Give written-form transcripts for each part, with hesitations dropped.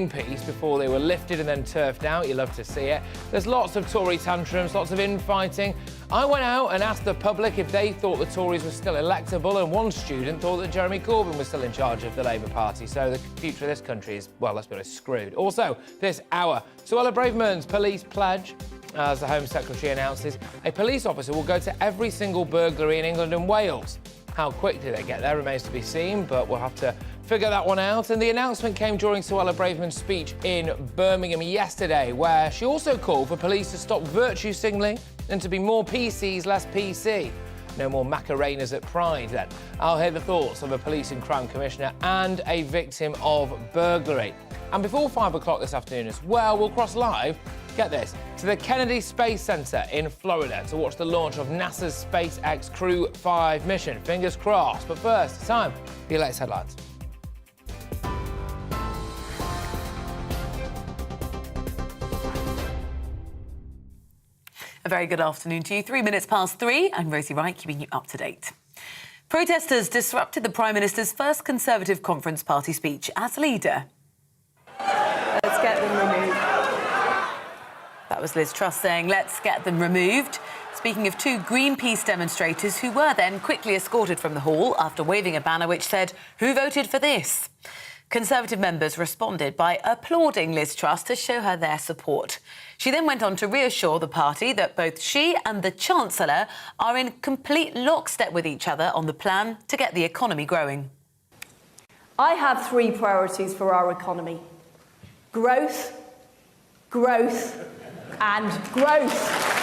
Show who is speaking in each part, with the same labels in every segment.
Speaker 1: piece before they were lifted and then turfed out. You love to see it. There's lots of Tory tantrums, lots of infighting. I went out and asked the public if they thought the Tories were still electable, and one student thought that Jeremy Corbyn was still in charge of the Labour Party. So the future of this country is, well, let's be honest, screwed. Also, this hour, Suella Braverman's police pledge. As the Home Secretary announces, a police officer will go to every single burglary in England and Wales. How quickly they get there remains to be seen, but we'll have to figure that one out. And the announcement came during Suella Braverman's speech in Birmingham yesterday, where she also called for police to stop virtue signalling and to be more PCs, less PC. No more Macarenas at Pride, then. I'll hear the thoughts of a police and crime commissioner and a victim of burglary. And before 5 o'clock this afternoon as well, we'll cross live, get this, to the Kennedy Space Center in Florida to watch the launch of NASA's SpaceX Crew 5 mission. Fingers crossed. But first, it's time for your latest headlines.
Speaker 2: A very good afternoon to you. 3 minutes past 3. I'm Rosie Wright, keeping you up to date. Protesters disrupted the Prime Minister's first Conservative conference party speech as leader.
Speaker 3: Let's get them removed.
Speaker 2: That was Liz Truss saying, let's get them removed. Speaking of two Greenpeace demonstrators who were then quickly escorted from the hall after waving a banner which said, "Who voted for this?" Conservative members responded by applauding Liz Truss to show her their support. She then went on to reassure the party that both she and the Chancellor are in complete lockstep with each other on the plan to get the economy growing.
Speaker 3: I have 3 priorities for our economy: growth, growth and growth.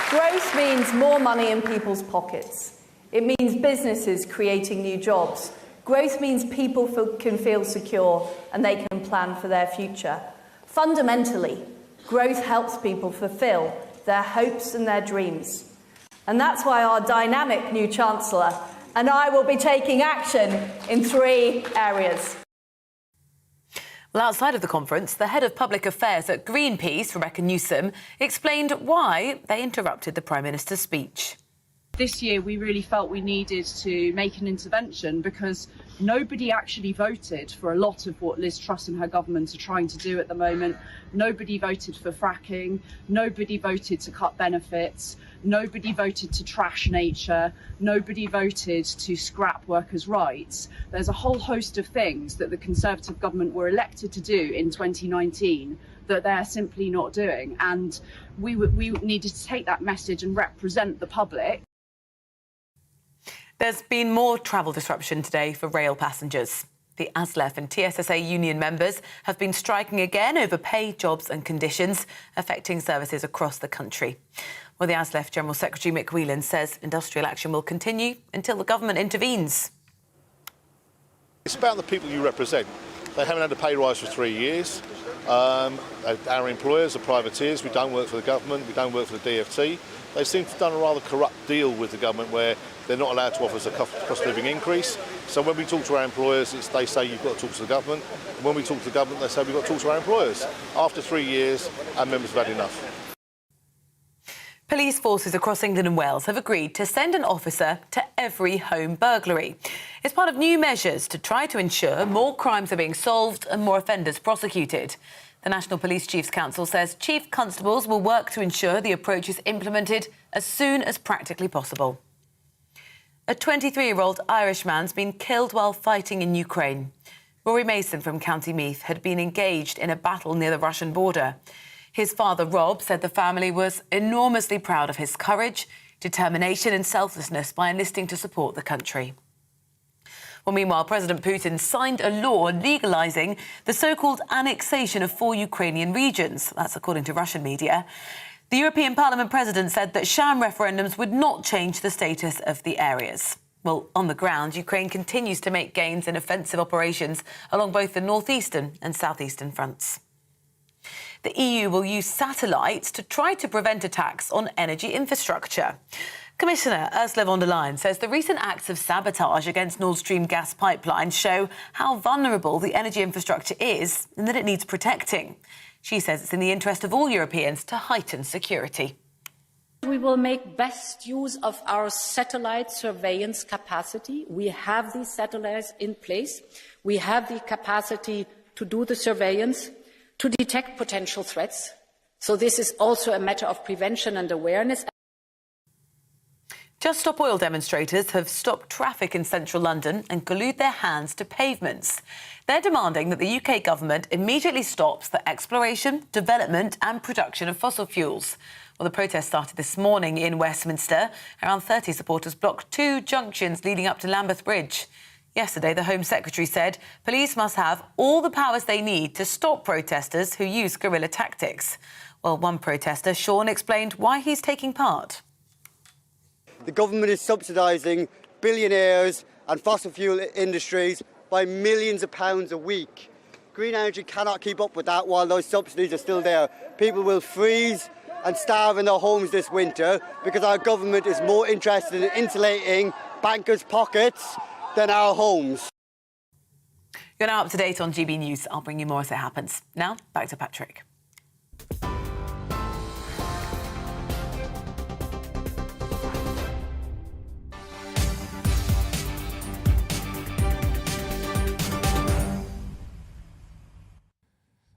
Speaker 3: Growth means more money in people's pockets. It means businesses creating new jobs. Growth means people can feel secure and they can plan for their future. Fundamentally, growth helps people fulfil their hopes and their dreams. And that's why our dynamic new Chancellor and I will be taking action in 3 areas.
Speaker 2: Well, outside of the conference, the head of public affairs at Greenpeace, Rebecca Newsom, explained why they interrupted the Prime Minister's speech.
Speaker 4: This year we really felt we needed to make an intervention because nobody actually voted for a lot of what Liz Truss and her government are trying to do at the moment. Nobody voted for fracking, nobody voted to cut benefits, nobody voted to trash nature, nobody voted to scrap workers' rights. There's a whole host of things that the Conservative government were elected to do in 2019 that they're simply not doing. And we needed to take that message and represent the public.
Speaker 2: There's been more travel disruption today for rail passengers. The ASLEF and TSSA union members have been striking again over pay, jobs and conditions, affecting services across the country. Well, the ASLEF General Secretary Mick Whelan says industrial action will continue until the government intervenes.
Speaker 5: It's about the people you represent. They haven't had a pay rise for 3 years. Our employers are privateers. We don't work for the government. We don't work for the DfT. They seem to have done a rather corrupt deal with the government where they're not allowed to offer us a cost of living increase. So when we talk to our employers, they say you've got to talk to the government. And when we talk to the government, they say we've got to talk to our employers. After 3 years, our members have had enough.
Speaker 2: Police forces across England and Wales have agreed to send an officer to every home burglary. It's part of new measures to try to ensure more crimes are being solved and more offenders prosecuted. The National Police Chiefs Council says chief constables will work to ensure the approach is implemented as soon as practically possible. A 23-year-old Irishman's been killed while fighting in Ukraine. Rory Mason from County Meath had been engaged in a battle near the Russian border. His father, Rob, said the family was enormously proud of his courage, determination and selflessness by enlisting to support the country. Well, meanwhile, President Putin signed a law legalising the so-called annexation of 4 Ukrainian regions. That's according to Russian media. The European Parliament president said that sham referendums would not change the status of the areas. Well, on the ground, Ukraine continues to make gains in offensive operations along both the northeastern and southeastern fronts. The EU will use satellites to try to prevent attacks on energy infrastructure. Commissioner Ursula von der Leyen says the recent acts of sabotage against Nord Stream gas pipelines show how vulnerable the energy infrastructure is and that it needs protecting. She says it's in the interest of all Europeans to heighten security.
Speaker 6: We will make best use of our satellite surveillance capacity. We have these satellites in place. We have the capacity to do the surveillance, to detect potential threats. So this is also a matter of prevention and awareness.
Speaker 2: Just Stop Oil demonstrators have stopped traffic in central London and glued their hands to pavements. They're demanding that the UK government immediately stops the exploration, development and production of fossil fuels. Well, the protest started this morning in Westminster. Around 30 supporters blocked 2 junctions leading up to Lambeth Bridge. Yesterday, the Home Secretary said police must have all the powers they need to stop protesters who use guerrilla tactics. Well, one protester, Sean, explained why he's taking part.
Speaker 7: The government is subsidising billionaires and fossil fuel industries by millions of pounds a week. Green energy cannot keep up with that while those subsidies are still there. People will freeze and starve in their homes this winter because our government is more interested in insulating bankers' pockets than our homes.
Speaker 2: You're now up to date on GB News. I'll bring you more as it happens. Now, back to Patrick.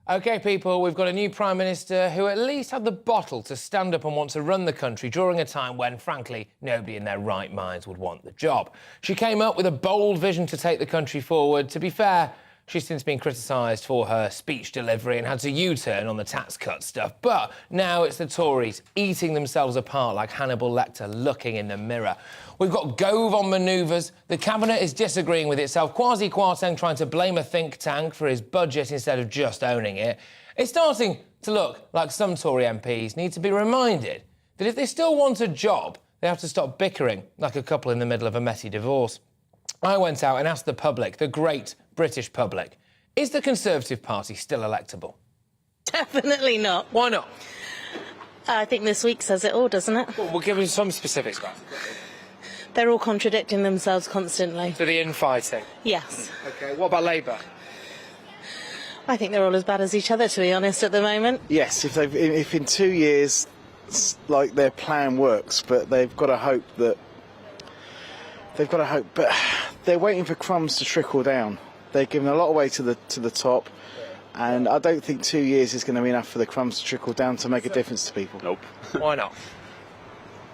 Speaker 1: OK, people, we've got a new Prime Minister who at least had the bottle to stand up and want to run the country during a time when, frankly, nobody in their right minds would want the job. She came up with a bold vision to take the country forward. To be fair, she's since been criticised for her speech delivery and had to U-turn on the tax cut stuff. But now it's the Tories eating themselves apart like Hannibal Lecter looking in the mirror. We've got Gove on manoeuvres. The Cabinet is disagreeing with itself. Kwasi Kwarteng trying to blame a think tank for his budget instead of just owning it. It's starting to look like some Tory MPs need to be reminded that if they still want a job, they have to stop bickering like a couple in the middle of a messy divorce. I went out and asked the public, the great British public, is the Conservative Party still electable?
Speaker 8: Definitely not.
Speaker 1: Why not?
Speaker 8: I think this week says it all, doesn't it?
Speaker 1: Well, we'll give you some specifics.
Speaker 8: They're all contradicting themselves constantly.
Speaker 1: So the infighting?
Speaker 8: Yes.
Speaker 1: OK, what about Labour?
Speaker 8: I think they're all as bad as each other, to be honest, at the moment.
Speaker 9: Yes, if in 2 years, like, their plan works, but they've got to hope, but they're waiting for crumbs to trickle down. They're giving a lot away to the top, and I don't think 2 years is going to be enough for the crumbs to trickle down to make a difference to people.
Speaker 10: Nope.
Speaker 1: Why not?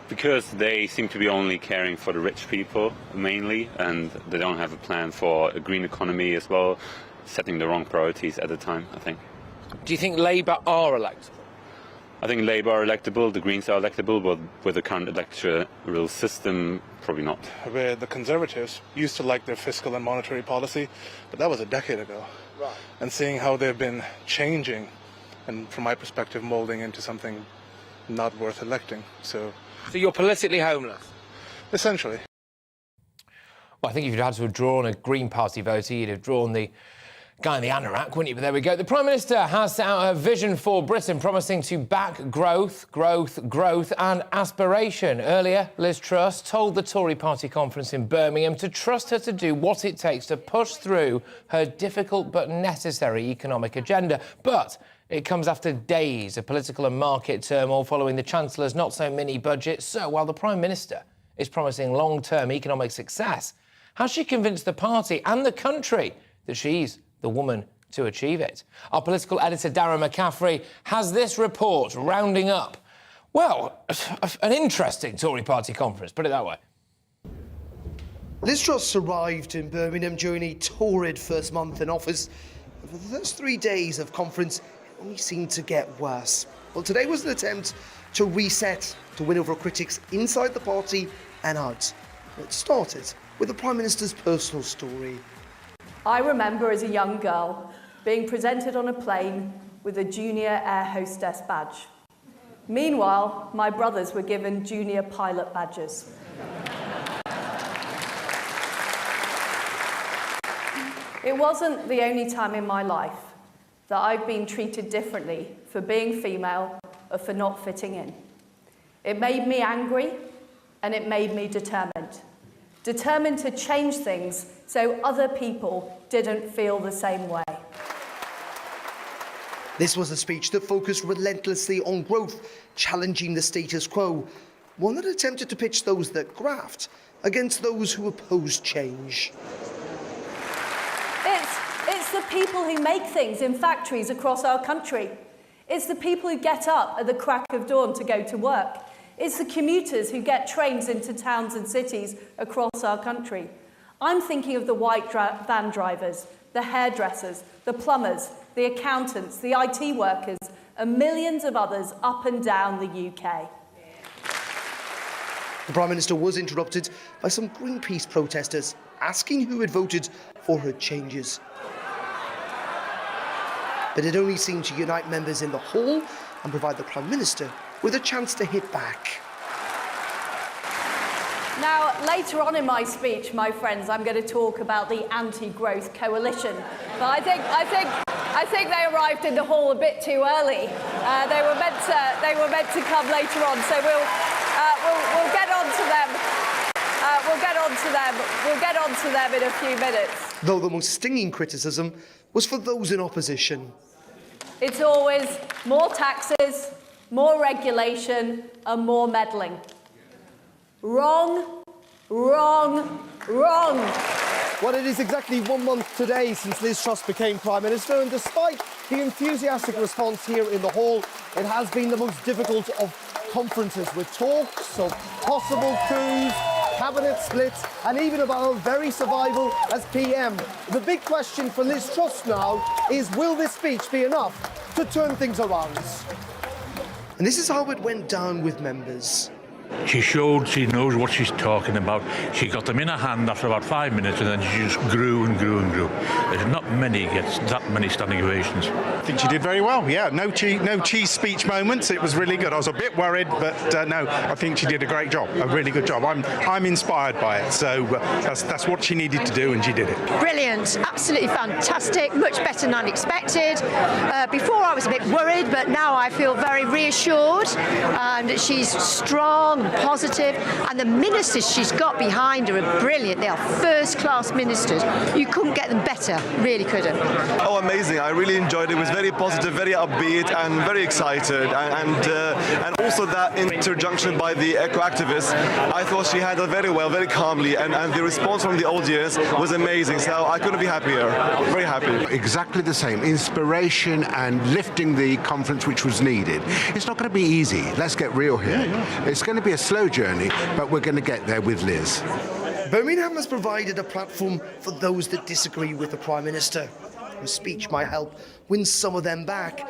Speaker 10: Because they seem to be only caring for the rich people, mainly, and they don't have a plan for a green economy as well, setting the wrong priorities at the time, I think.
Speaker 1: Do you think Labour are electable?
Speaker 10: I think Labour are electable, the Greens are electable, but with the current electoral system, probably not.
Speaker 11: Where the Conservatives used to like their fiscal and monetary policy, but that was a decade ago.
Speaker 1: Right.
Speaker 11: And seeing how they've been changing, and from my perspective, moulding into something not worth electing. So
Speaker 1: you're politically homeless?
Speaker 11: Essentially.
Speaker 1: Well, I think if you'd had to have drawn a Green Party voter, you'd have drawn the guy in the anorak, wouldn't you? But there we go. The Prime Minister has set out her vision for Britain, promising to back growth and aspiration. Earlier, Liz Truss told the Tory party conference in Birmingham to trust her to do what it takes to push through her difficult but necessary economic agenda. But it comes after days of political and market turmoil following the Chancellor's not-so-mini budget. So while the Prime Minister is promising long-term economic success, has she convinced the party and the country that she's the woman to achieve it? Our political editor, Darren McCaffrey, has this report rounding up, well, an interesting Tory party conference, put it that way.
Speaker 12: Liz Truss arrived in Birmingham during a torrid first month in office. For the first 3 days of conference, it only seemed to get worse. Well, today was an attempt to reset, to win over critics inside the party and out. It started with the Prime Minister's personal story.
Speaker 3: I remember as a young girl being presented on a plane with a junior air hostess badge. Meanwhile, my brothers were given junior pilot badges. It wasn't the only time in my life that I've been treated differently for being female or for not fitting in. It made me angry and it made me determined. Determined to change things so other people didn't feel the same way.
Speaker 12: This was a speech that focused relentlessly on growth, challenging the status quo, one that attempted to pitch those that graft against those who oppose change.
Speaker 3: It's the people who make things in factories across our country. It's the people who get up at the crack of dawn to go to work. It's the commuters who get trains into towns and cities across our country. I'm thinking of the white van drivers, the hairdressers, the plumbers, the accountants, the IT workers, and millions of others up and down the UK.
Speaker 12: The Prime Minister was interrupted by some Greenpeace protesters asking who had voted for her changes. But it only seemed to unite members in the hall and provide the Prime Minister with a chance to hit back.
Speaker 3: Now, later on in my speech, my friends, I'm going to talk about the anti-growth coalition. But I think they arrived in the hall a bit too early. They were meant to come later on, so we'll get on to them. We'll get on to them in a few minutes.
Speaker 12: Though the most stinging criticism was for those in opposition.
Speaker 3: It's always more taxes, more regulation, and more meddling. Wrong, wrong, wrong.
Speaker 13: Well, it is exactly 1 month today since Liz Truss became Prime Minister, and despite the enthusiastic response here in the hall, it has been the most difficult of conferences, with talks of possible coups, cabinet splits, and even of our very survival as PM. The big question for Liz Truss now is, will this speech be enough to turn things around?
Speaker 12: And this is how it went down with members.
Speaker 14: She showed she knows what she's talking about. She got them in her hand after about 5 minutes, and then she just grew and grew and grew. There's not many gets that many standing ovations.
Speaker 15: I think she did very well. Yeah, no cheese speech moments. It was really good. I was a bit worried, but no, I think she did a great job, a really good job. I'm inspired by it. So that's what she needed to do, and she did it.
Speaker 16: Brilliant, absolutely fantastic, much better than expected. Before I was a bit worried, but now I feel very reassured, and she's strong, positive, and the ministers she's got behind her are brilliant. They are first-class ministers. You couldn't get them better, really couldn't.
Speaker 17: Oh, amazing. I really enjoyed it. It was very positive, very upbeat, and very excited. And also that interjunction by the eco-activists, I thought she handled very well, very calmly, and the response from the audience was amazing. So I couldn't be happier. Very happy.
Speaker 18: Exactly the same. Inspiration and lifting the conference which was needed. It's not going to be easy. Let's get real here. It's going to be a slow journey, but we're going to get there with Liz.
Speaker 12: Birmingham has provided a platform for those that disagree with the Prime Minister. Her speech might help win some of them back,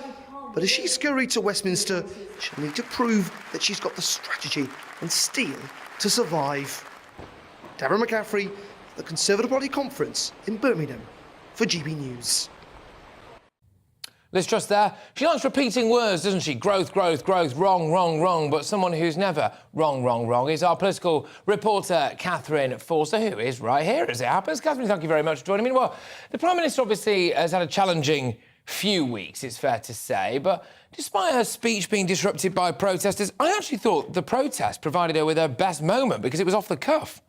Speaker 12: but as she scurried to Westminster, she'll need to prove that she's got the strategy and steel to survive. Darren McCaffrey, the Conservative Party conference in Birmingham for GB News.
Speaker 1: Liz Truss there. She likes repeating words, doesn't she? Growth, growth, growth, wrong, wrong, wrong. But someone who's never wrong, wrong, wrong is our political reporter, Catherine Forster, who is right here as it happens. Catherine, thank you very much for joining me. Well, the Prime Minister obviously has had a challenging few weeks, it's fair to say, but despite her speech being disrupted by protesters, I actually thought the protest provided her with her best moment because it was off the cuff.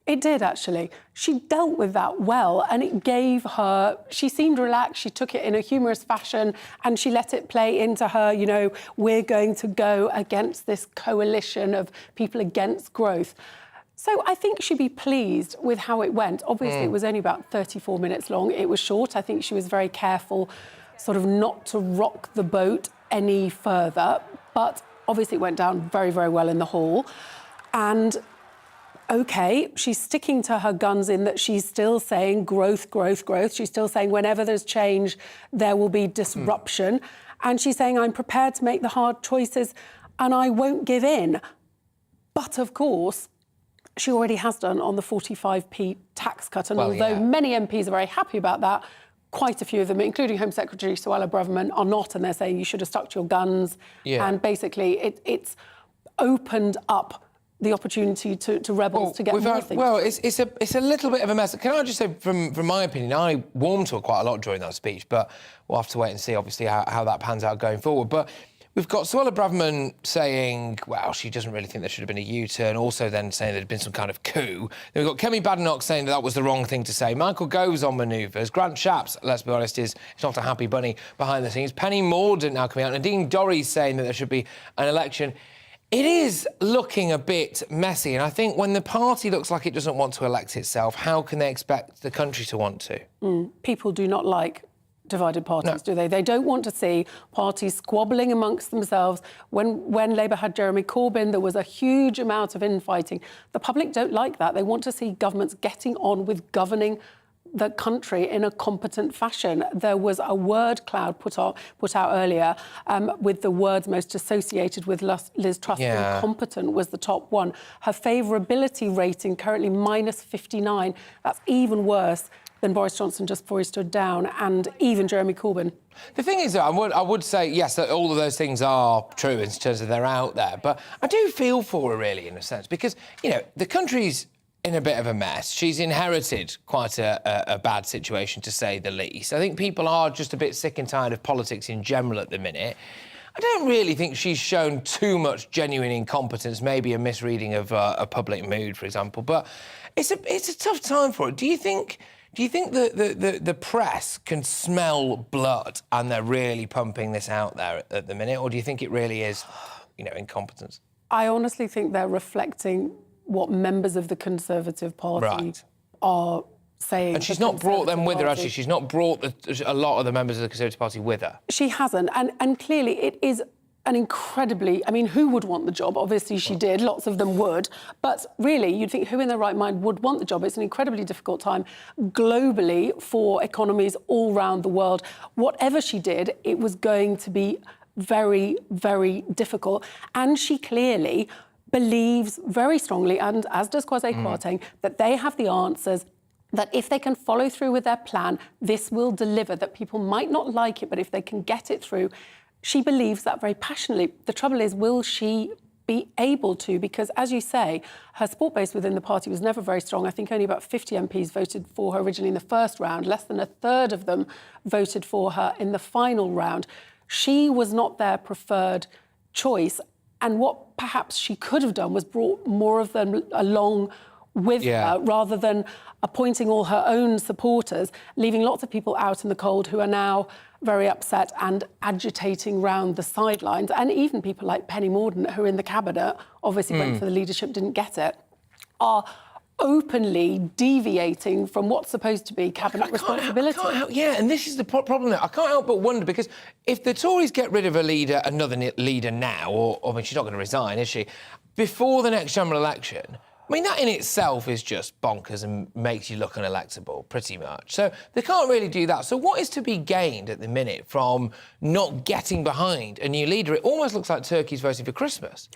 Speaker 19: It did, actually. She dealt with that well, and it gave her... She seemed relaxed, she took it in a humorous fashion, and she let it play into her, you know, we're going to go against this coalition of people against growth. So I think she'd be pleased with how it went. Obviously, it was only about 34 minutes long. It was short. I think she was very careful sort of not to rock the boat any further, but obviously it went down very, very well in the hall. And... OK, she's sticking to her guns in that she's still saying growth, growth, growth. She's still saying whenever there's change, there will be disruption. And she's saying, I'm prepared to make the hard choices and I won't give in. But, of course, she already has done on the 45p tax cut. And although many MPs are very happy about that, quite a few of them, including Home Secretary Suella Braverman, are not. And they're saying you should have stuck to your guns. And basically, it's opened up the opportunity to rebels to get more things.
Speaker 1: Well, it's a little bit of a mess. Can I just say, from my opinion, I warmed to her quite a lot during that speech, but we'll have to wait and see, obviously, how that pans out going forward. But We've got Suella Braverman saying, well, she doesn't really think there should have been a U-turn, also then saying there had been some kind of coup. Then we've got Kemi Badenoch saying that was the wrong thing to say. Michael Gove's on manoeuvres. Grant Shapps, let's be honest, is not a happy bunny behind the scenes. Penny Mordaunt now coming out. Nadine Dorries saying that there should be an election. It is looking a bit messy, and I think when the party looks like it doesn't want to elect itself, how can they expect the country to want to?
Speaker 19: People do not like divided parties, do they? They don't want to see parties squabbling amongst themselves. When Labour had Jeremy Corbyn, there was a huge amount of infighting. The public don't like that. They want to see governments getting on with governing the country in a competent fashion. There was a word cloud put out earlier with the words most associated with Liz Truss. Incompetent was the top one. Her favourability rating currently -59. That's even worse than Boris Johnson just before he stood down, and even Jeremy Corbyn.
Speaker 1: The thing is, I would say, yes, that all of those things are true in terms of they're out there, but I do feel for her, really, in a sense, because, you know, the country's in a bit of a mess. She's inherited quite a bad situation, to say the least. I think people are just a bit sick and tired of politics in general at the minute. I don't really think she's shown too much genuine incompetence, maybe a misreading of a public mood, for example, but it's a tough time for her. Do you think the press can smell blood and they're really pumping this out there at the minute, or do you think it really is, you know, incompetence?
Speaker 19: I honestly think they're reflecting what members of the Conservative Party are saying.
Speaker 1: And she's not brought them with her, actually. She's not brought a lot of the members of the Conservative Party with her.
Speaker 19: She hasn't, and clearly it is an incredibly... I mean, who would want the job? Obviously, she did. Lots of them would. But really, you'd think who in their right mind would want the job? It's an incredibly difficult time globally for economies all around the world. Whatever she did, it was going to be very, very difficult. And she clearly believes very strongly, and as does Kwasi Kwarteng, that they have the answers, that if they can follow through with their plan, this will deliver, that people might not like it, but if they can get it through, she believes that very passionately. The trouble is, will she be able to? Because, as you say, her support base within the party was never very strong. I think only about 50 MPs voted for her originally in the first round. Less than a third of them voted for her in the final round. She was not their preferred choice. And what perhaps she could have done was brought more of them along with her, rather than appointing all her own supporters, leaving lots of people out in the cold who are now very upset and agitating round the sidelines. And even people like Penny Mordaunt, who are in the cabinet, obviously went for the leadership, didn't get it, are openly deviating from what's supposed to be cabinet responsibility.
Speaker 1: And this is the problem there. I can't help but wonder, because if the Tories get rid of another leader now, or I mean, she's not going to resign, is she, before the next general election, I mean, that in itself is just bonkers and makes you look unelectable, pretty much. So they can't really do that. So what is to be gained at the minute from not getting behind a new leader? It almost looks like Turkey's voting for Christmas.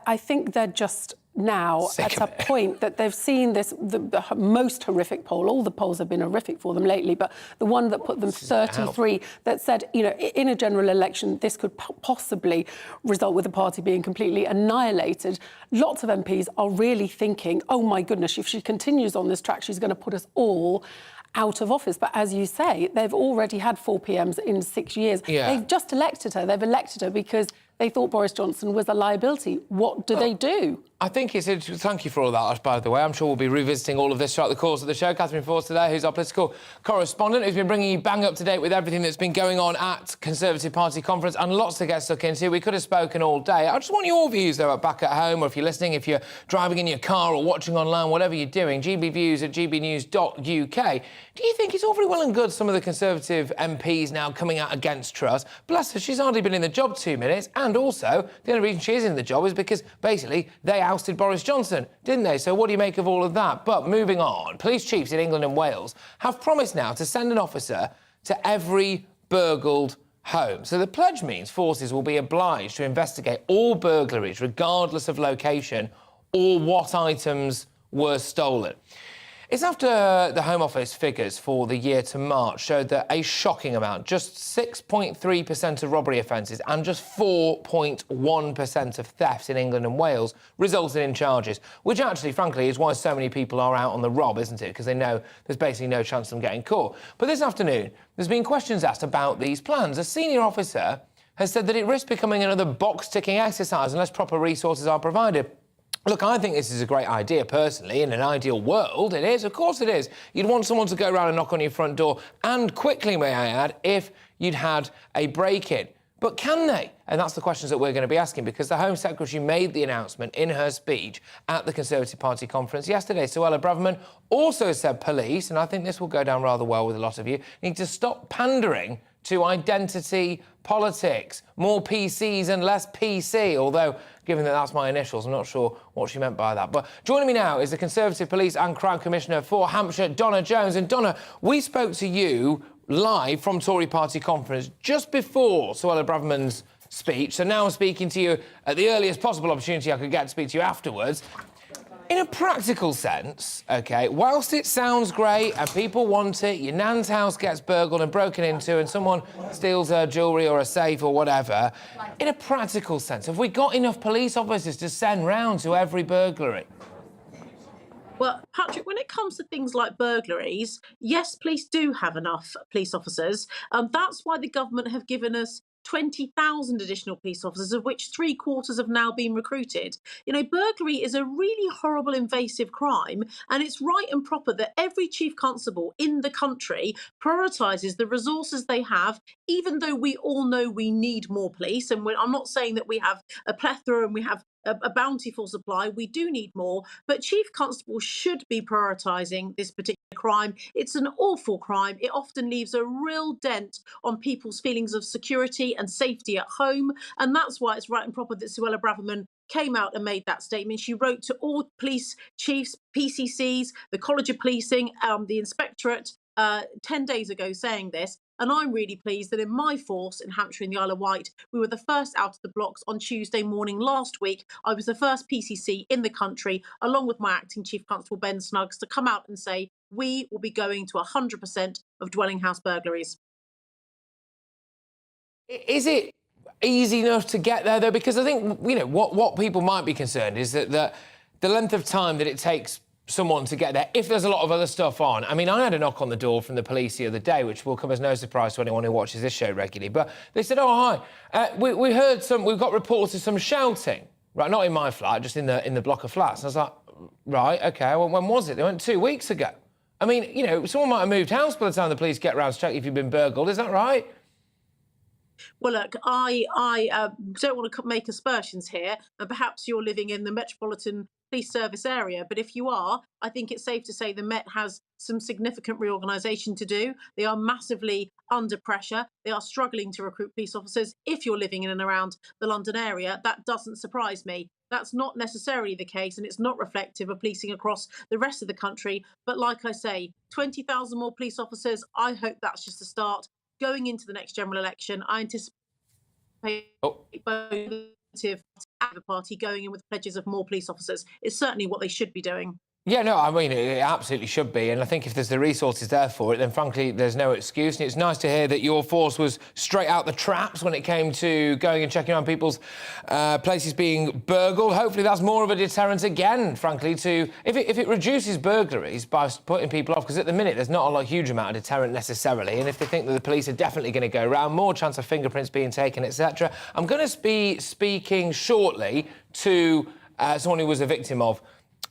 Speaker 19: I think they're just now at a point that they've seen this, the most horrific poll. All the polls have been horrific for them lately, but the one that put them 33, that said, you know, in a general election, this could possibly result with the party being completely annihilated. Lots of MPs are really thinking, oh, my goodness, if she continues on this track, she's going to put us all out of office. But as you say, they've already had 4 PMs in 6 years. They've just elected her. They've elected her because they thought Boris Johnson was a liability. What do they do? I think it's...
Speaker 1: Thank you for all that, by the way. I'm sure we'll be revisiting all of this throughout the course of the show. Catherine Force today, who's our political correspondent, who's been bringing you bang up to date with everything that's been going on at Conservative Party conference, and lots to get stuck into. We could have spoken all day. I just want your views, though, back at home, or if you're listening, if you're driving in your car or watching online, whatever you're doing, gbviews at gbnews.uk. Do you think it's all very well and good, some of the Conservative MPs now coming out against Truss? Bless her, she's hardly been in the job 2 minutes, and also, the only reason she is in the job is because, basically, they ousted Boris Johnson, didn't they? So what do you make of all of that? But moving on, police chiefs in England and Wales have promised now to send an officer to every burgled home. So the pledge means forces will be obliged to investigate all burglaries, regardless of location or what items were stolen. It's after the Home Office figures for the year to March showed that a shocking amount, just 6.3% of robbery offences and just 4.1% of thefts in England and Wales resulted in charges, which actually, frankly, is why so many people are out on the rob, isn't it? Because they know there's basically no chance of them getting caught. But this afternoon, there's been questions asked about these plans. A senior officer has said that it risks becoming another box-ticking exercise unless proper resources are provided. Look, I think this is a great idea, personally. In an ideal world, it is. Of course it is. You'd want someone to go around and knock on your front door, and quickly, may I add, if you'd had a break-in. But can they? And that's the questions that we're going to be asking, because the Home Secretary made the announcement in her speech at the Conservative Party conference yesterday. Suella Braverman also said police, and I think this will go down rather well with a lot of you, need to stop pandering to identity politics, more PCs and less PC, although, given that that's my initials, I'm not sure what she meant by that. But joining me now is the Conservative Police and Crime Commissioner for Hampshire, Donna Jones. And Donna, we spoke to you live from Tory Party conference just before Suella Braverman's speech, so now I'm speaking to you at the earliest possible opportunity I could get to speak to you afterwards. In a practical sense, OK, whilst it sounds great and people want it, your nan's house gets burgled and broken into and someone steals her jewellery or a safe or whatever, in a practical sense, have we got enough police officers to send round to every burglary?
Speaker 20: Well, Patrick, when it comes to things like burglaries, yes, police do have enough police officers. That's why the government have given us 20,000 additional police officers, of which 3/4 have now been recruited. You know, burglary is a really horrible, invasive crime, and it's right and proper that every chief constable in the country prioritises the resources they have, even though we all know we need more police. And I'm not saying that we have a plethora and we have a bountiful supply. We do need more, but chief constables should be prioritising this particular crime. It's an awful crime. It often leaves a real dent on people's feelings of security and safety at home, and that's why it's right and proper that Suella Braverman came out and made that statement. She wrote to all police chiefs, PCCs, the College of Policing, the Inspectorate 10 days ago saying this. And I'm really pleased that in my force in Hampshire and the Isle of Wight, we were the first out of the blocks on Tuesday morning last week. I was the first PCC in the country, along with my acting Chief Constable Ben Snuggs, to come out and say we will be going to 100% of dwelling house burglaries.
Speaker 1: Is it easy enough to get there, though? Because I think, you know, what people might be concerned is that the length of time that it takes someone to get there, if there's a lot of other stuff on. I mean, I had a knock on the door from the police the other day, which will come as no surprise to anyone who watches this show regularly, but they said, oh, hi, we've got reports of some shouting, right, not in my flat, just in the block of flats. And I was like, right, OK, well, when was it? They went 2 weeks ago. I mean, you know, someone might have moved house by the time the police get round to check if you've been burgled, is that right?
Speaker 20: Well, look, I don't want to make aspersions here, and perhaps you're living in the Metropolitan Police Service area, but if you are, I think it's safe to say the Met has some significant reorganisation to do. They are massively under pressure. They are struggling to recruit police officers. If you're living in and around the London area, that doesn't surprise me. That's not necessarily the case, and it's not reflective of policing across the rest of the country. But like I say, 20,000 more police officers, I hope that's just a start. Going into the next general election, I anticipate both party going in with pledges of more police officers. It's certainly what they should be doing.
Speaker 1: Yeah, no, I mean, it absolutely should be. And I think if there's the resources there for it, then frankly, there's no excuse. And it's nice to hear that your force was straight out the traps when it came to going and checking on people's places being burgled. Hopefully that's more of a deterrent again, frankly, to... If it reduces burglaries by putting people off, because at the minute there's not a huge amount of deterrent necessarily, and if they think that the police are definitely going to go around, more chance of fingerprints being taken, etc. I'm going to be speaking shortly to someone who was a victim of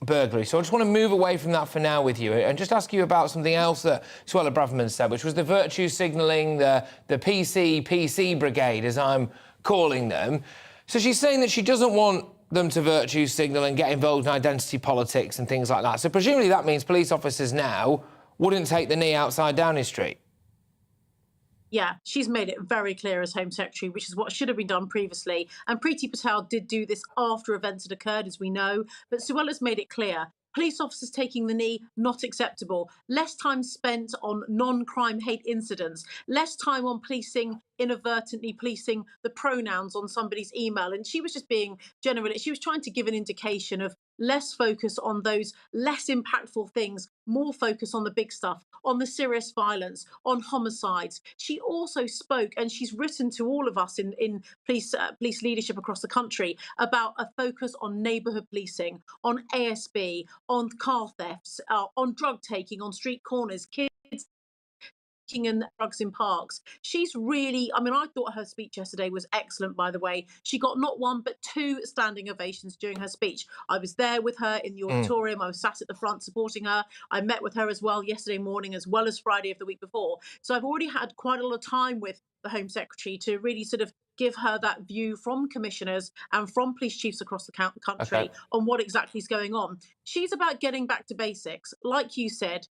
Speaker 1: burglary. So I just want to move away from that for now with you and just ask you about something else that Suella Braverman said, which was the virtue signalling, the PC brigade, as I'm calling them. So she's saying that she doesn't want them to virtue signal and get involved in identity politics and things like that. So presumably that means police officers now wouldn't take the knee outside Downing Street.
Speaker 20: Yeah, she's made it very clear as Home Secretary, which is what should have been done previously. And Priti Patel did do this after events had occurred, as we know. But Suella's made it clear. Police officers taking the knee, not acceptable. Less time spent on non-crime hate incidents. Less time on inadvertently policing the pronouns on somebody's email. And she was just being generous. She was trying to give an indication of less focus on those less impactful things, more focus on the big stuff, on the serious violence, on homicides. She also spoke, and she's written to all of us in police leadership across the country, about a focus on neighbourhood policing, on ASB, on car thefts, on drug taking, on street corners, kids and drugs in parks. She's really, I mean, I thought her speech yesterday was excellent, by the way. She got not one, but 2 standing ovations during her speech. I was there with her in the auditorium. I was sat at the front supporting her. I met with her as well yesterday morning, as well as Friday of the week before. So I've already had quite a lot of time with the Home Secretary to really sort of give her that view from commissioners and from police chiefs across the country on what exactly is going on. She's about getting back to basics. Like you said,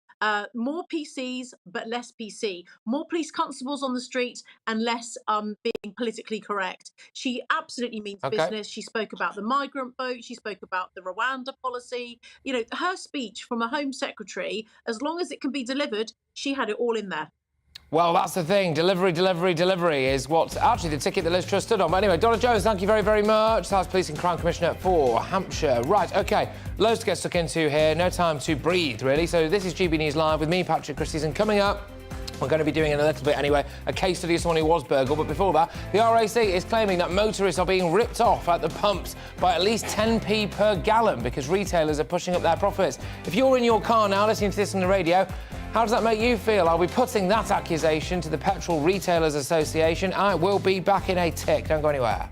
Speaker 20: more PCs, but less PC. More police constables on the street and less being politically correct. She absolutely means business. She spoke about the migrant vote. She spoke about the Rwanda policy. You know, her speech from a Home Secretary, as long as it can be delivered, she had it all in there.
Speaker 1: Well, that's the thing. Delivery is what actually the ticket that Liz Truss stood on. But anyway, Donna Jones, thank you very, very much. That's Police and Crime Commissioner for Hampshire. Right, OK, loads to get stuck into here. No time to breathe, really. So this is GB News Live with me, Patrick Christys, and coming up, we're going to be doing in a little bit anyway, a case study of someone who was burgled. But before that, the RAC is claiming that motorists are being ripped off at the pumps by at least 10p per gallon because retailers are pushing up their profits. If you're in your car now listening to this on the radio, how does that make you feel? Are we putting that accusation to the Petrol Retailers Association? I will be back in a tick. Don't go anywhere.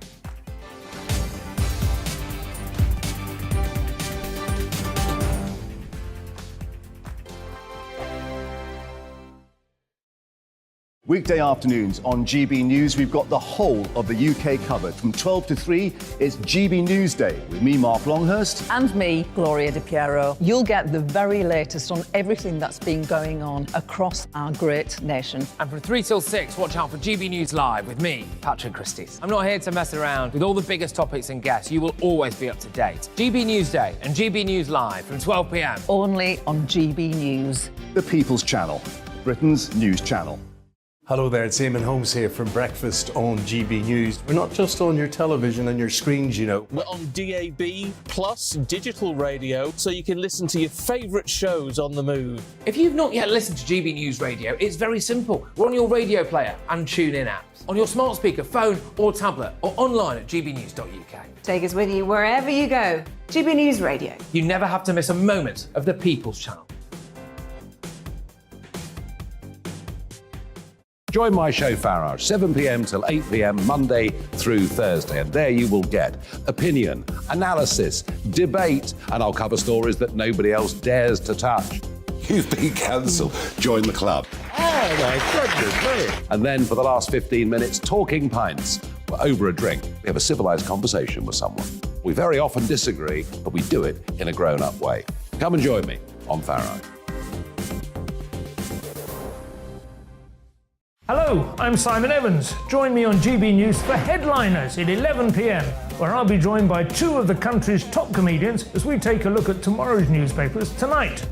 Speaker 21: Weekday afternoons on GB News, we've got the whole of the UK covered. From 12 to 3, it's GB News Day with me, Mark Longhurst.
Speaker 22: And me, Gloria Di Piero. You'll get the very latest on everything that's been going on across our great nation.
Speaker 1: And from 3 till 6, watch out for GB News Live with me, Patrick Christys. I'm not here to mess around with all the biggest topics and guests. You will always be up to date. GB News Day and GB News Live from 12 p.m.
Speaker 22: Only on GB News.
Speaker 21: The People's Channel, Britain's news channel.
Speaker 23: Hello there, it's Eamon Holmes here from Breakfast on GB News. We're not just on your television and your screens, you know.
Speaker 24: We're on DAB plus digital radio, so you can listen to your favourite shows on the move.
Speaker 1: If you've not yet listened to GB News Radio, it's very simple. We're on your radio player and tune-in apps, on your smart speaker, phone or tablet, or online at gbnews.uk.
Speaker 25: Take us with you wherever you go. GB News Radio.
Speaker 1: You never have to miss a moment of the People's Channel.
Speaker 26: Join my show Farage, 7 p.m. till 8 p.m. Monday through Thursday. And there you will get opinion, analysis, debate, and I'll cover stories that nobody else dares to touch. You've been cancelled. Join the club.
Speaker 23: Oh, my goodness me.
Speaker 26: And then for the last 15 minutes, talking pints. We're over a drink. We have a civilised conversation with someone. We very often disagree, but we do it in a grown-up way. Come and join me on Farage.
Speaker 27: Hello, I'm Simon Evans. Join me on GB News for Headliners at 11 p.m, where I'll be joined by 2 of the country's top comedians as we take a look at tomorrow's newspapers tonight.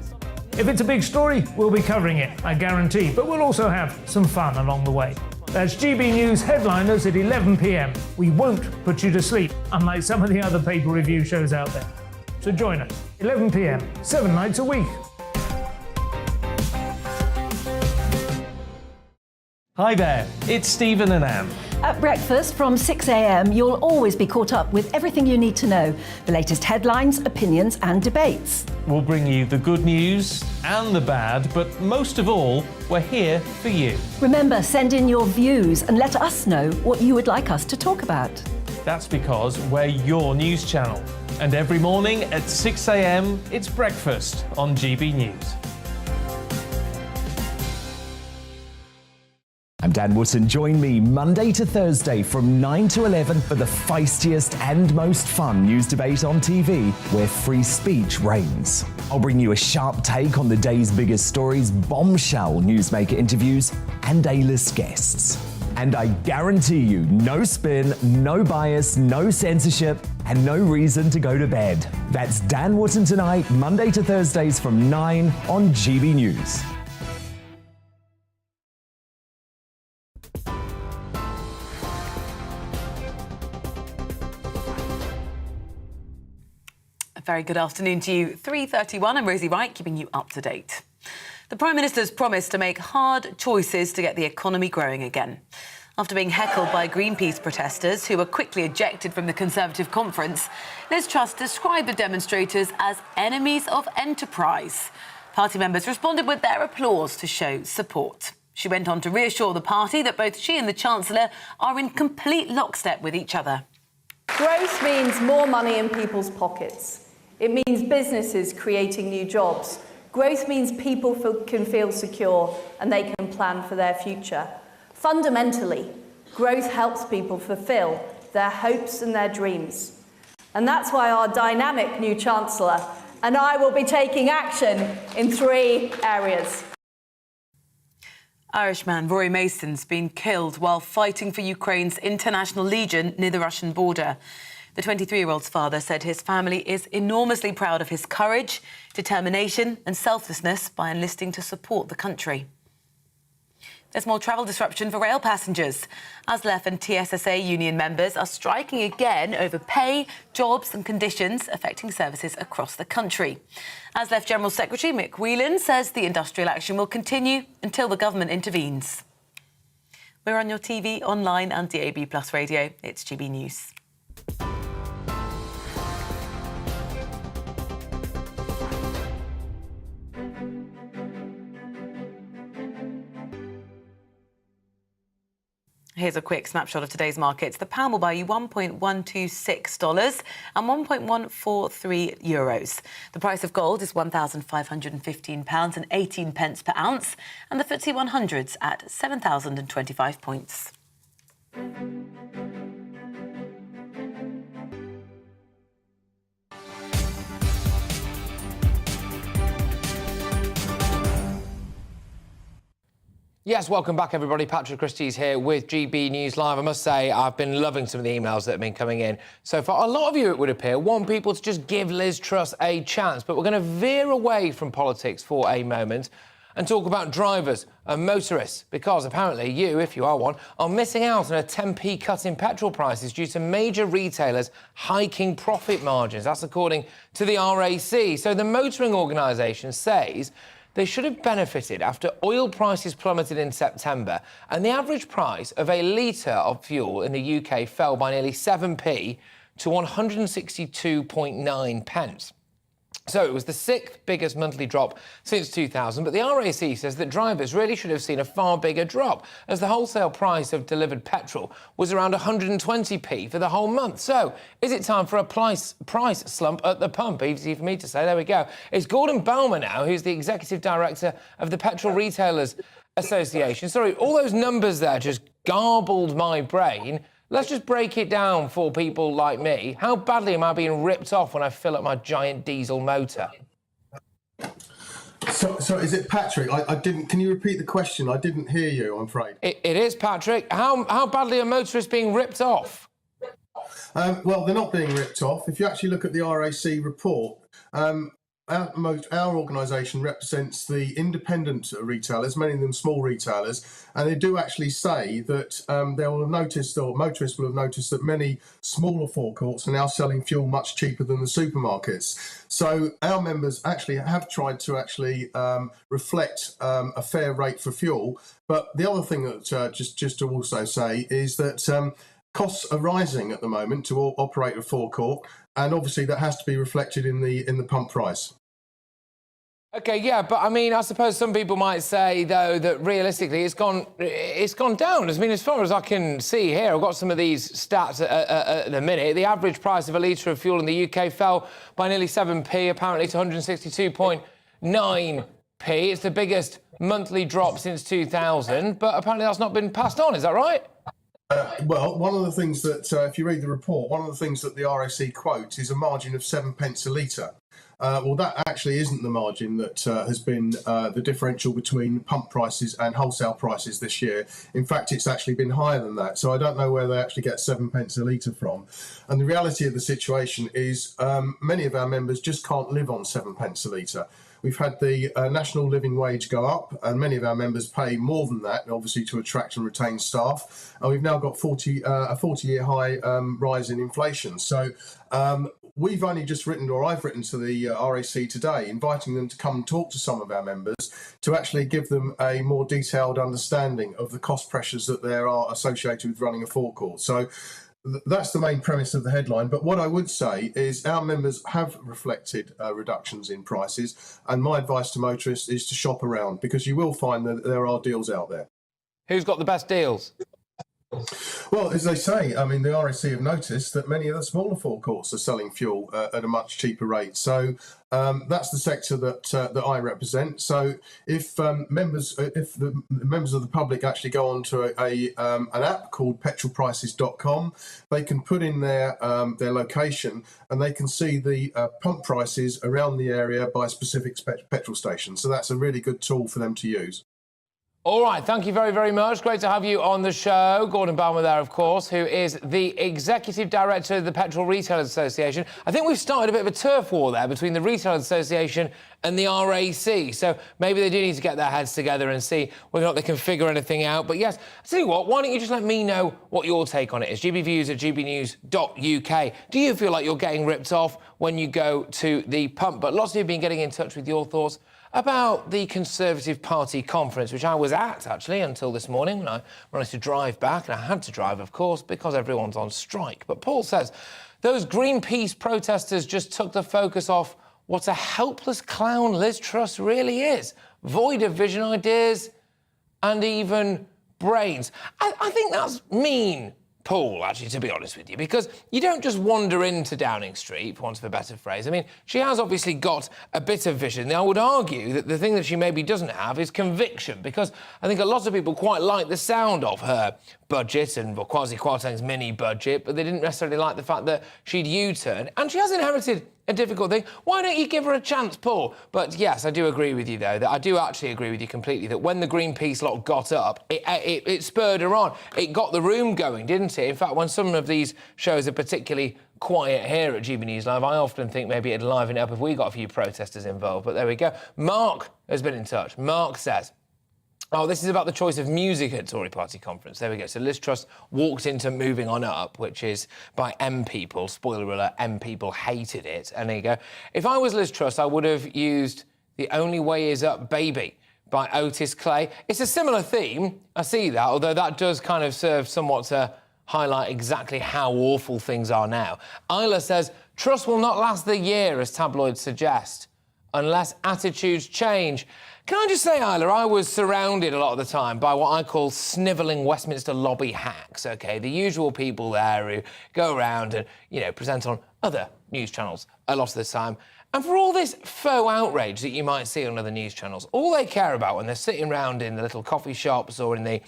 Speaker 27: If it's a big story, we'll be covering it, I guarantee, but we'll also have some fun along the way. That's GB News Headliners at 11 p.m. We won't put you to sleep, unlike some of the other paper review shows out there. So join us, 11 p.m, 7 nights a week.
Speaker 24: Hi there, it's Stephen and Anne.
Speaker 28: At breakfast from 6 a.m, you'll always be caught up with everything you need to know, the latest headlines, opinions and debates.
Speaker 24: We'll bring you the good news and the bad, but most of all, we're here for you.
Speaker 28: Remember, send in your views and let us know what you would like us to talk about.
Speaker 24: That's because we're your news channel. And every morning at 6 a.m, it's breakfast on GB News.
Speaker 29: I'm Dan Wootton. Join me Monday to Thursday from 9 to 11 for the feistiest and most fun news debate on TV, where free speech reigns. I'll bring you a sharp take on the day's biggest stories, bombshell newsmaker interviews, and A-list guests. And I guarantee you, no spin, no bias, no censorship, and no reason to go to bed. That's Dan Wootton tonight, Monday to Thursdays from 9 on GB News.
Speaker 2: Very good afternoon to you. 3:31, I'm Rosie Wright, keeping you up to date. The Prime Minister's promised to make hard choices to get the economy growing again. After being heckled by Greenpeace protesters, who were quickly ejected from the Conservative conference, Liz Truss described the demonstrators as enemies of enterprise. Party members responded with their applause to show support. She went on to reassure the party that both she and the Chancellor are in complete lockstep with each other.
Speaker 3: Growth means more money in people's pockets. It means businesses creating new jobs. Growth means people can feel secure and they can plan for their future. Fundamentally, growth helps people fulfil their hopes and their dreams. And that's why our dynamic new Chancellor and I will be taking action in 3 areas.
Speaker 2: Irishman Rory Mason's been killed while fighting for Ukraine's International Legion near the Russian border. The 23-year-old's father said his family is enormously proud of his courage, determination and selflessness by enlisting to support the country. There's more travel disruption for rail passengers. ASLEF and TSSA union members are striking again over pay, jobs and conditions affecting services across the country. ASLEF General Secretary Mick Whelan says the industrial action will continue until the government intervenes. We're on your TV, online and DAB+ radio. It's GB News. Here's a quick snapshot of today's markets. The pound will buy you $1.126 and €1.143. The price of gold is £1,515 and 18 pence per ounce, and the FTSE 100's at 7,025 points.
Speaker 1: Yes, welcome back, everybody. Patrick Christys here with GB News Live. I must say, I've been loving some of the emails that have been coming in so far. A lot of you, it would appear, want people to just give Liz Truss a chance, but we're going to veer away from politics for a moment and talk about drivers and motorists, because apparently you, if you are one, are missing out on a 10p cut in petrol prices due to major retailers hiking profit margins. That's according to the RAC. So the motoring organisation says they should have benefited after oil prices plummeted in September and the average price of a litre of fuel in the UK fell by nearly 7p to 162.9 pence. So it was the 6th biggest monthly drop since 2000, but the RAC says that drivers really should have seen a far bigger drop, as the wholesale price of delivered petrol was around 120p for the whole month. So is it time for a price slump at the pump? Easy for me to say. There we go. It's Gordon Bowman now, who's the Executive Director of the Petrol Retailers Association. Sorry, all those numbers there just garbled my brain. Let's just break it down for people like me. How badly am I being ripped off when I fill up my giant diesel motor?
Speaker 23: So is it Patrick? I didn't. Can you repeat the question? I didn't hear you, I'm afraid.
Speaker 1: It is, Patrick. How badly are motorists being ripped off?
Speaker 23: Well, they're not being ripped off. If you actually look at the RAC report, our organisation represents the independent retailers, many of them small retailers, and they do actually say that they will have noticed, or motorists will have noticed, that many smaller forecourts are now selling fuel much cheaper than the supermarkets. So our members actually have tried to reflect a fair rate for fuel. But the other thing that just to also say is that costs are rising at the moment to operate a forecourt, and obviously that has to be reflected in the pump price.
Speaker 1: OK, yeah, but I mean, I suppose some people might say, though, that realistically it's gone down. I mean, as far as I can see here, I've got some of these stats at the minute. The average price of a litre of fuel in the UK fell by nearly 7p, apparently to 162.9p. It's the biggest monthly drop since 2000, but apparently that's not been passed on. Is that right?
Speaker 23: Well, one of the things that, if you read the report, one of the things that the RAC quotes is a margin of 7 pence a litre. Well, that actually isn't the margin that has been the differential between pump prices and wholesale prices this year. In fact, it's actually been higher than that. So I don't know where they actually get 7 pence a litre from. And the reality of the situation is many of our members just can't live on 7 pence a litre. We've had the national living wage go up, and many of our members pay more than that, obviously, to attract and retain staff. And we've now got a 40-year high rise in inflation. So we've only just written, or I've written to the RAC today, inviting them to come and talk to some of our members to actually give them a more detailed understanding of the cost pressures that there are associated with running a forecourt. So That's the main premise of the headline. But what I would say is our members have reflected reductions in prices, and my advice to motorists is to shop around, because you will find that there are deals out there.
Speaker 1: Who's got the best deals?
Speaker 23: Well, as they say, I mean, the RSC have noticed that many of the smaller forecourts are selling fuel at a much cheaper rate. So that's the sector that I represent. So if the members of the public actually go onto an app called petrolprices.com, they can put in their location and they can see the pump prices around the area by specific petrol stations. So that's a really good tool for them to use.
Speaker 1: All right, thank you very, very much. Great to have you on the show. Gordon Balmer there, of course, who is the Executive Director of the Petrol Retailers Association. I think we've started a bit of a turf war there between the Retailers Association and the RAC. So maybe they do need to get their heads together and see whether or not they can figure anything out. But yes, I'll tell you what, why don't you just let me know what your take on it is? gbviews@gbnews.uk. Do you feel like you're getting ripped off when you go to the pump? But lots of you have been getting in touch with your thoughts about the Conservative Party conference, which I was at, actually, until this morning when I wanted to drive back. And I had to drive, of course, because everyone's on strike. But Paul says those Greenpeace protesters just took the focus off what a helpless clown Liz Truss really is, void of vision, ideas and even brains. I think that's mean, Paul, actually, to be honest with you, because you don't just wander into Downing Street, for want of a better phrase. I mean, she has obviously got a bit of vision. Now, I would argue that the thing that she maybe doesn't have is conviction, because I think a lot of people quite like the sound of her budget and Kwasi Kwarteng's mini budget, but they didn't necessarily like the fact that she'd U-turn, and she has inherited a difficult thing. Why don't you give her a chance, Paul? But yes, I do agree with you, though, that I do actually agree with you completely that when the Greenpeace lot got up, it spurred her on. It got the room going, didn't it? In fact, when some of these shows are particularly quiet here at GB News Live, I often think maybe it'd liven it up if we got a few protesters involved. But there we go. Mark has been in touch. Mark says, oh, this is about the choice of music at Tory Party conference. There we go. So Liz Truss walked into Moving On Up, which is by M People. Spoiler alert, M People hated it. And there you go. If I was Liz Truss, I would have used The Only Way Is Up, Baby by Otis Clay. It's a similar theme, I see that, although that does kind of serve somewhat to highlight exactly how awful things are now. Isla says, Truss will not last the year, as tabloids suggest, unless attitudes change. Can I just say, Isla, I was surrounded a lot of the time by what I call snivelling Westminster lobby hacks, OK? The usual people there who go around and, you know, present on other news channels a lot of the time. And for all this faux outrage that you might see on other news channels, all they care about when they're sitting around in the little coffee shops or in the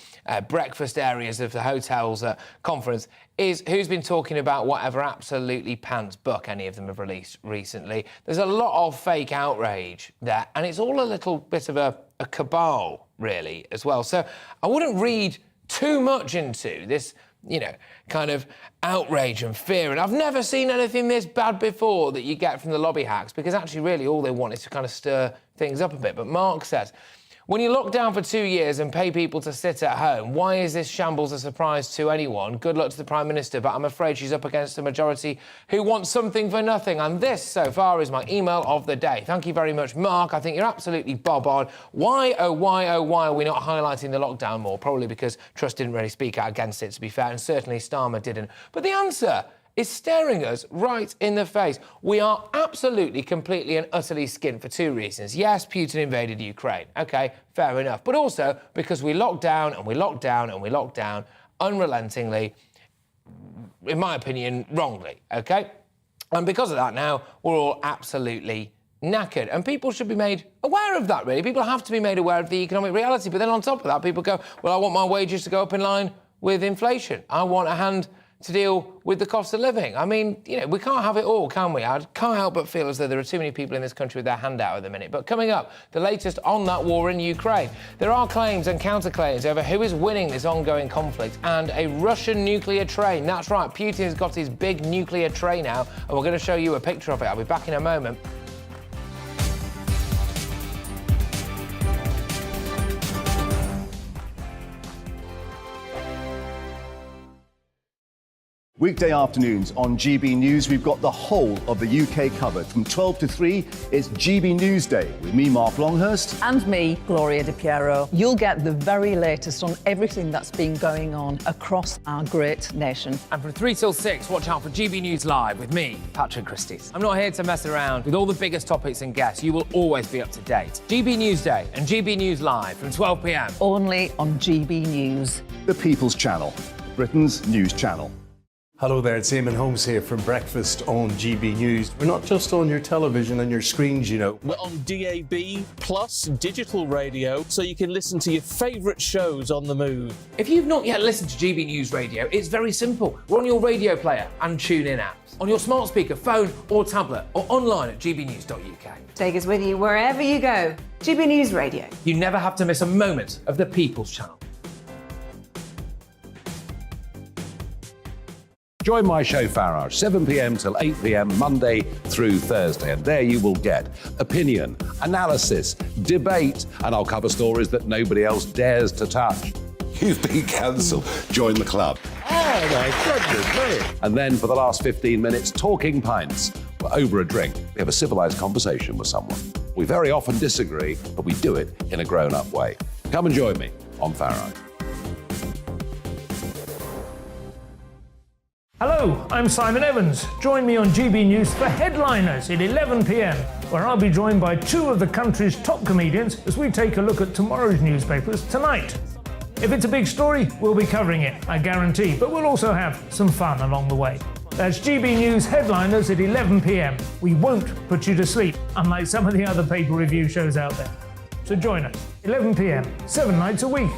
Speaker 1: breakfast areas of the hotel's conference is who's been talking about whatever absolutely pants book any of them have released recently. There's a lot of fake outrage there, and it's all a little bit of a cabal, really, as well. So I wouldn't read too much into this, you know, kind of outrage and fear. And I've never seen anything this bad before that you get from the lobby hacks, because actually, really, all they want is to kind of stir things up a bit. But Mark says, when you lock down for 2 years and pay people to sit at home, why is this shambles a surprise to anyone? Good luck to the Prime Minister, but I'm afraid she's up against a majority who want something for nothing. And this, so far, is my email of the day. Thank you very much, Mark. I think you're absolutely bob on. Why, oh, why are we not highlighting the lockdown more? Probably because Truss didn't really speak out against it, to be fair, and certainly Starmer didn't. But the answer is staring us right in the face. We are absolutely, completely and utterly skinned for two reasons. Yes, Putin invaded Ukraine. OK, fair enough. But also because we locked down and we locked down and we locked down unrelentingly, in my opinion, wrongly, OK? And because of that now, we're all absolutely knackered. And people should be made aware of that, really. People have to be made aware of the economic reality. But then on top of that, people go, well, I want my wages to go up in line with inflation. I want a hand to deal with the cost of living. I mean, you know, we can't have it all, can we? I can't help but feel as though there are too many people in this country with their hand out at the minute. But coming up, the latest on that war in Ukraine. There are claims and counterclaims over who is winning this ongoing conflict, and a Russian nuclear train. That's right, Putin has got his big nuclear train out, and we're going to show you a picture of it. I'll be back in a moment.
Speaker 21: Weekday afternoons on GB News, we've got the whole of the UK covered. From 12 to 3, it's GB News Day with me, Mark Longhurst.
Speaker 22: And me, Gloria Di Piero. You'll get the very latest on everything that's been going on across our great nation.
Speaker 1: And from 3 till 6, watch out for GB News Live with me, Patrick Christys. I'm not here to mess around with all the biggest topics and guests. You will always be up to date. GB News Day and GB News Live from 12 p.m.
Speaker 22: Only on GB News.
Speaker 21: The People's Channel, Britain's news channel.
Speaker 4: Hello there, it's Eamon Holmes here from Breakfast on GB News. We're not just on your television and your screens, you know.
Speaker 5: We're on DAB plus digital radio, so you can listen to your favourite shows on the move.
Speaker 1: If you've not yet listened to GB News Radio, it's very simple. We're on your radio player and tune-in apps, on your smart speaker, phone or tablet, or online at gbnews.uk.
Speaker 25: Take us with you wherever you go. GB News Radio.
Speaker 1: You never have to miss a moment of the People's Channel.
Speaker 26: Join my show Farage, 7 p.m. till 8 p.m. Monday through Thursday, and there you will get opinion, analysis, debate, and I'll cover stories that nobody else dares to touch. You've been cancelled. Join the club. Oh my goodness me. And then for the last 15 minutes, talking pints. We're over a drink. We have a civilised conversation with someone. We very often disagree, but we do it in a grown-up way. Come and join me on Farage.
Speaker 27: Hello, I'm Simon Evans. Join me on GB News for Headliners at 11 p.m, where I'll be joined by two of the country's top comedians as we take a look at tomorrow's newspapers tonight. If it's a big story, we'll be covering it, I guarantee, but we'll also have some fun along the way. That's GB News Headliners at 11 p.m. We won't put you to sleep, unlike some of the other paper review shows out there. So join us, 11 p.m, 7 nights a week.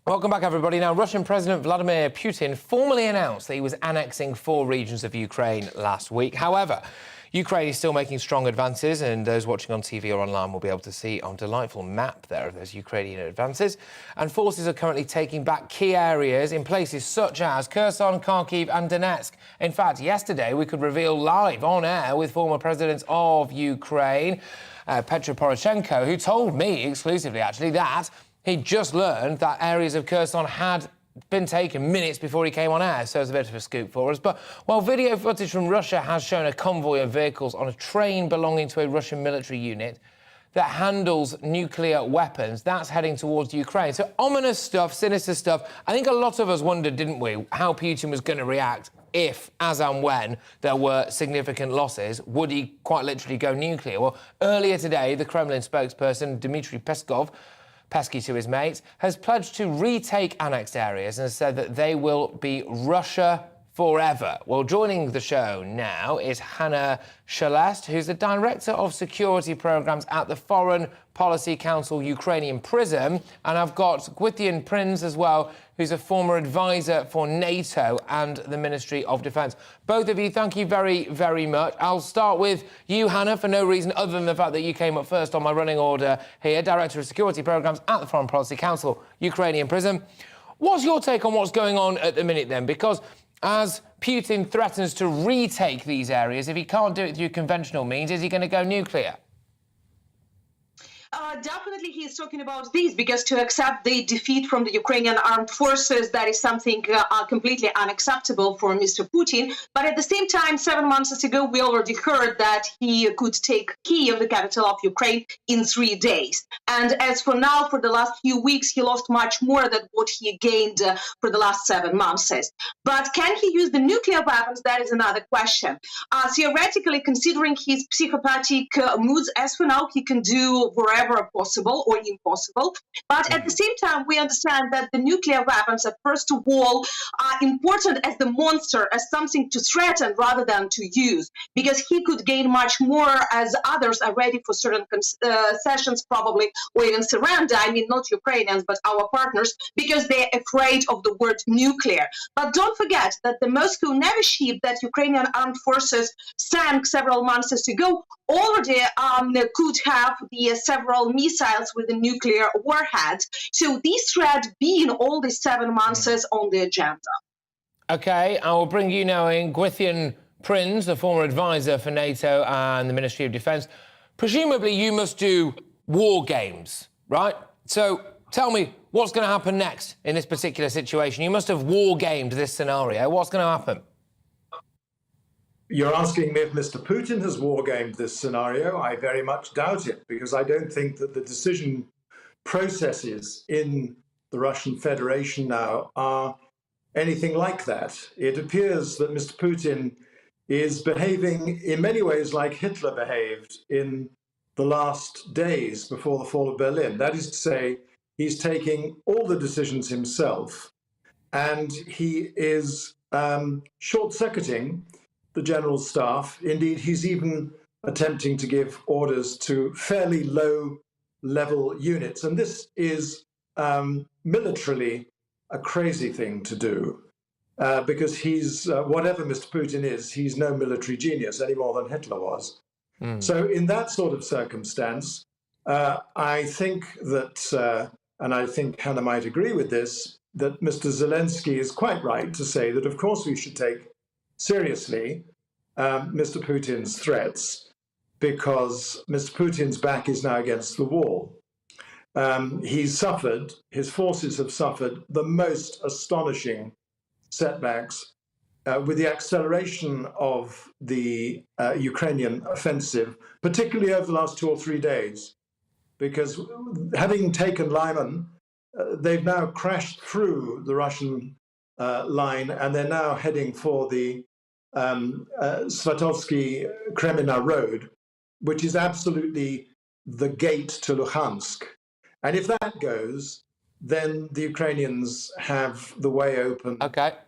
Speaker 1: Welcome back, everybody. Now, Russian President Vladimir Putin formally announced that he was annexing 4 regions of Ukraine last week. However, Ukraine is still making strong advances, and those watching on TV or online will be able to see on a delightful map there of those Ukrainian advances. And forces are currently taking back key areas in places such as Kherson, Kharkiv and Donetsk. In fact, yesterday we could reveal live on air with former presidents of Ukraine, Petro Poroshenko, who told me exclusively, actually, that he'd just learned that areas of Kherson had been taken minutes before he came on air, so it's a bit of a scoop for us. But while video footage from Russia has shown a convoy of vehicles on a train belonging to a Russian military unit that handles nuclear weapons, that's heading towards Ukraine. So ominous stuff, sinister stuff. I think a lot of us wondered, didn't we, how Putin was going to react if, as and when, there were significant losses. Would he quite literally go nuclear? Well, earlier today, the Kremlin spokesperson, Dmitry Peskov, pesky to his mates, has pledged to retake annexed areas and said that they will be Russia forever. Well, joining the show now is Hannah Shelest, who's the Director of Security Programmes at the Foreign Policy Council Ukrainian Prism. And I've got Gwithian Prinz as well, who's a former advisor for NATO and the Ministry of Defence. Both of you, thank you very, very much. I'll start with you, Hannah, for no reason other than the fact that you came up first on my running order here, Director of Security Programmes at the Foreign Policy Council Ukrainian Prism. What's your take on what's going on at the minute then? Because as Putin threatens to retake these areas, if he can't do it through conventional means, is he going to go nuclear?
Speaker 6: Definitely he is talking about this, because to accept the defeat from the Ukrainian armed forces, that is something completely unacceptable for Mr. Putin. But at the same time, 7 months ago, we already heard that he could take Kyiv, the capital of Ukraine, in 3 days. And as for now, for the last few weeks, he lost much more than what he gained for the last 7 months. But can he use the nuclear weapons? That is another question. Theoretically, considering his psychopathic moods, as for now, he can do wherever possible or impossible. But at the same time, we understand that the nuclear weapons are, first of all, important as the monster, as something to threaten rather than to use, because he could gain much more as others are ready for certain concessions, probably, or even surrender. I mean, not Ukrainians, but our partners, because they're afraid of the word nuclear. But don't forget that the Moscow Navy ship that Ukrainian armed forces sank several months ago already could have the several missiles with a nuclear warhead. So this threat being all these 7 months on the agenda.
Speaker 1: OK, I will bring you now in, Gwithian Prinz, the former advisor for NATO and the Ministry of Defence. Presumably you must do war games, right? So tell me, what's going to happen next in this particular situation? You must have war gamed this scenario. What's going to happen?
Speaker 7: You're asking me if Mr. Putin has war-gamed this scenario. I very much doubt it, because I don't think that the decision processes in the Russian Federation now are anything like that. It appears that Mr. Putin is behaving in many ways like Hitler behaved in the last days before the fall of Berlin. That is to say, he's taking all the decisions himself, and he is short-circuiting the general staff. Indeed, he's even attempting to give orders to fairly low-level units. And this is militarily a crazy thing to do, because he's, whatever Mr. Putin is, he's no military genius any more than Hitler was. So in that sort of circumstance, I think that, and I think Hannah might agree with this, that Mr. Zelensky is quite right to say that, of course, we should take seriously Mr. Putin's threats, because Mr. Putin's back is now against the wall. He's suffered, his forces have suffered the most astonishing setbacks with the acceleration of the Ukrainian offensive, particularly over the last 2 or 3 days, because having taken Lyman, they've now crashed through the Russian line, and they're now heading for the Svatovsky-Kremina road, which is absolutely the gate to Luhansk. And if that goes, then the Ukrainians have the way open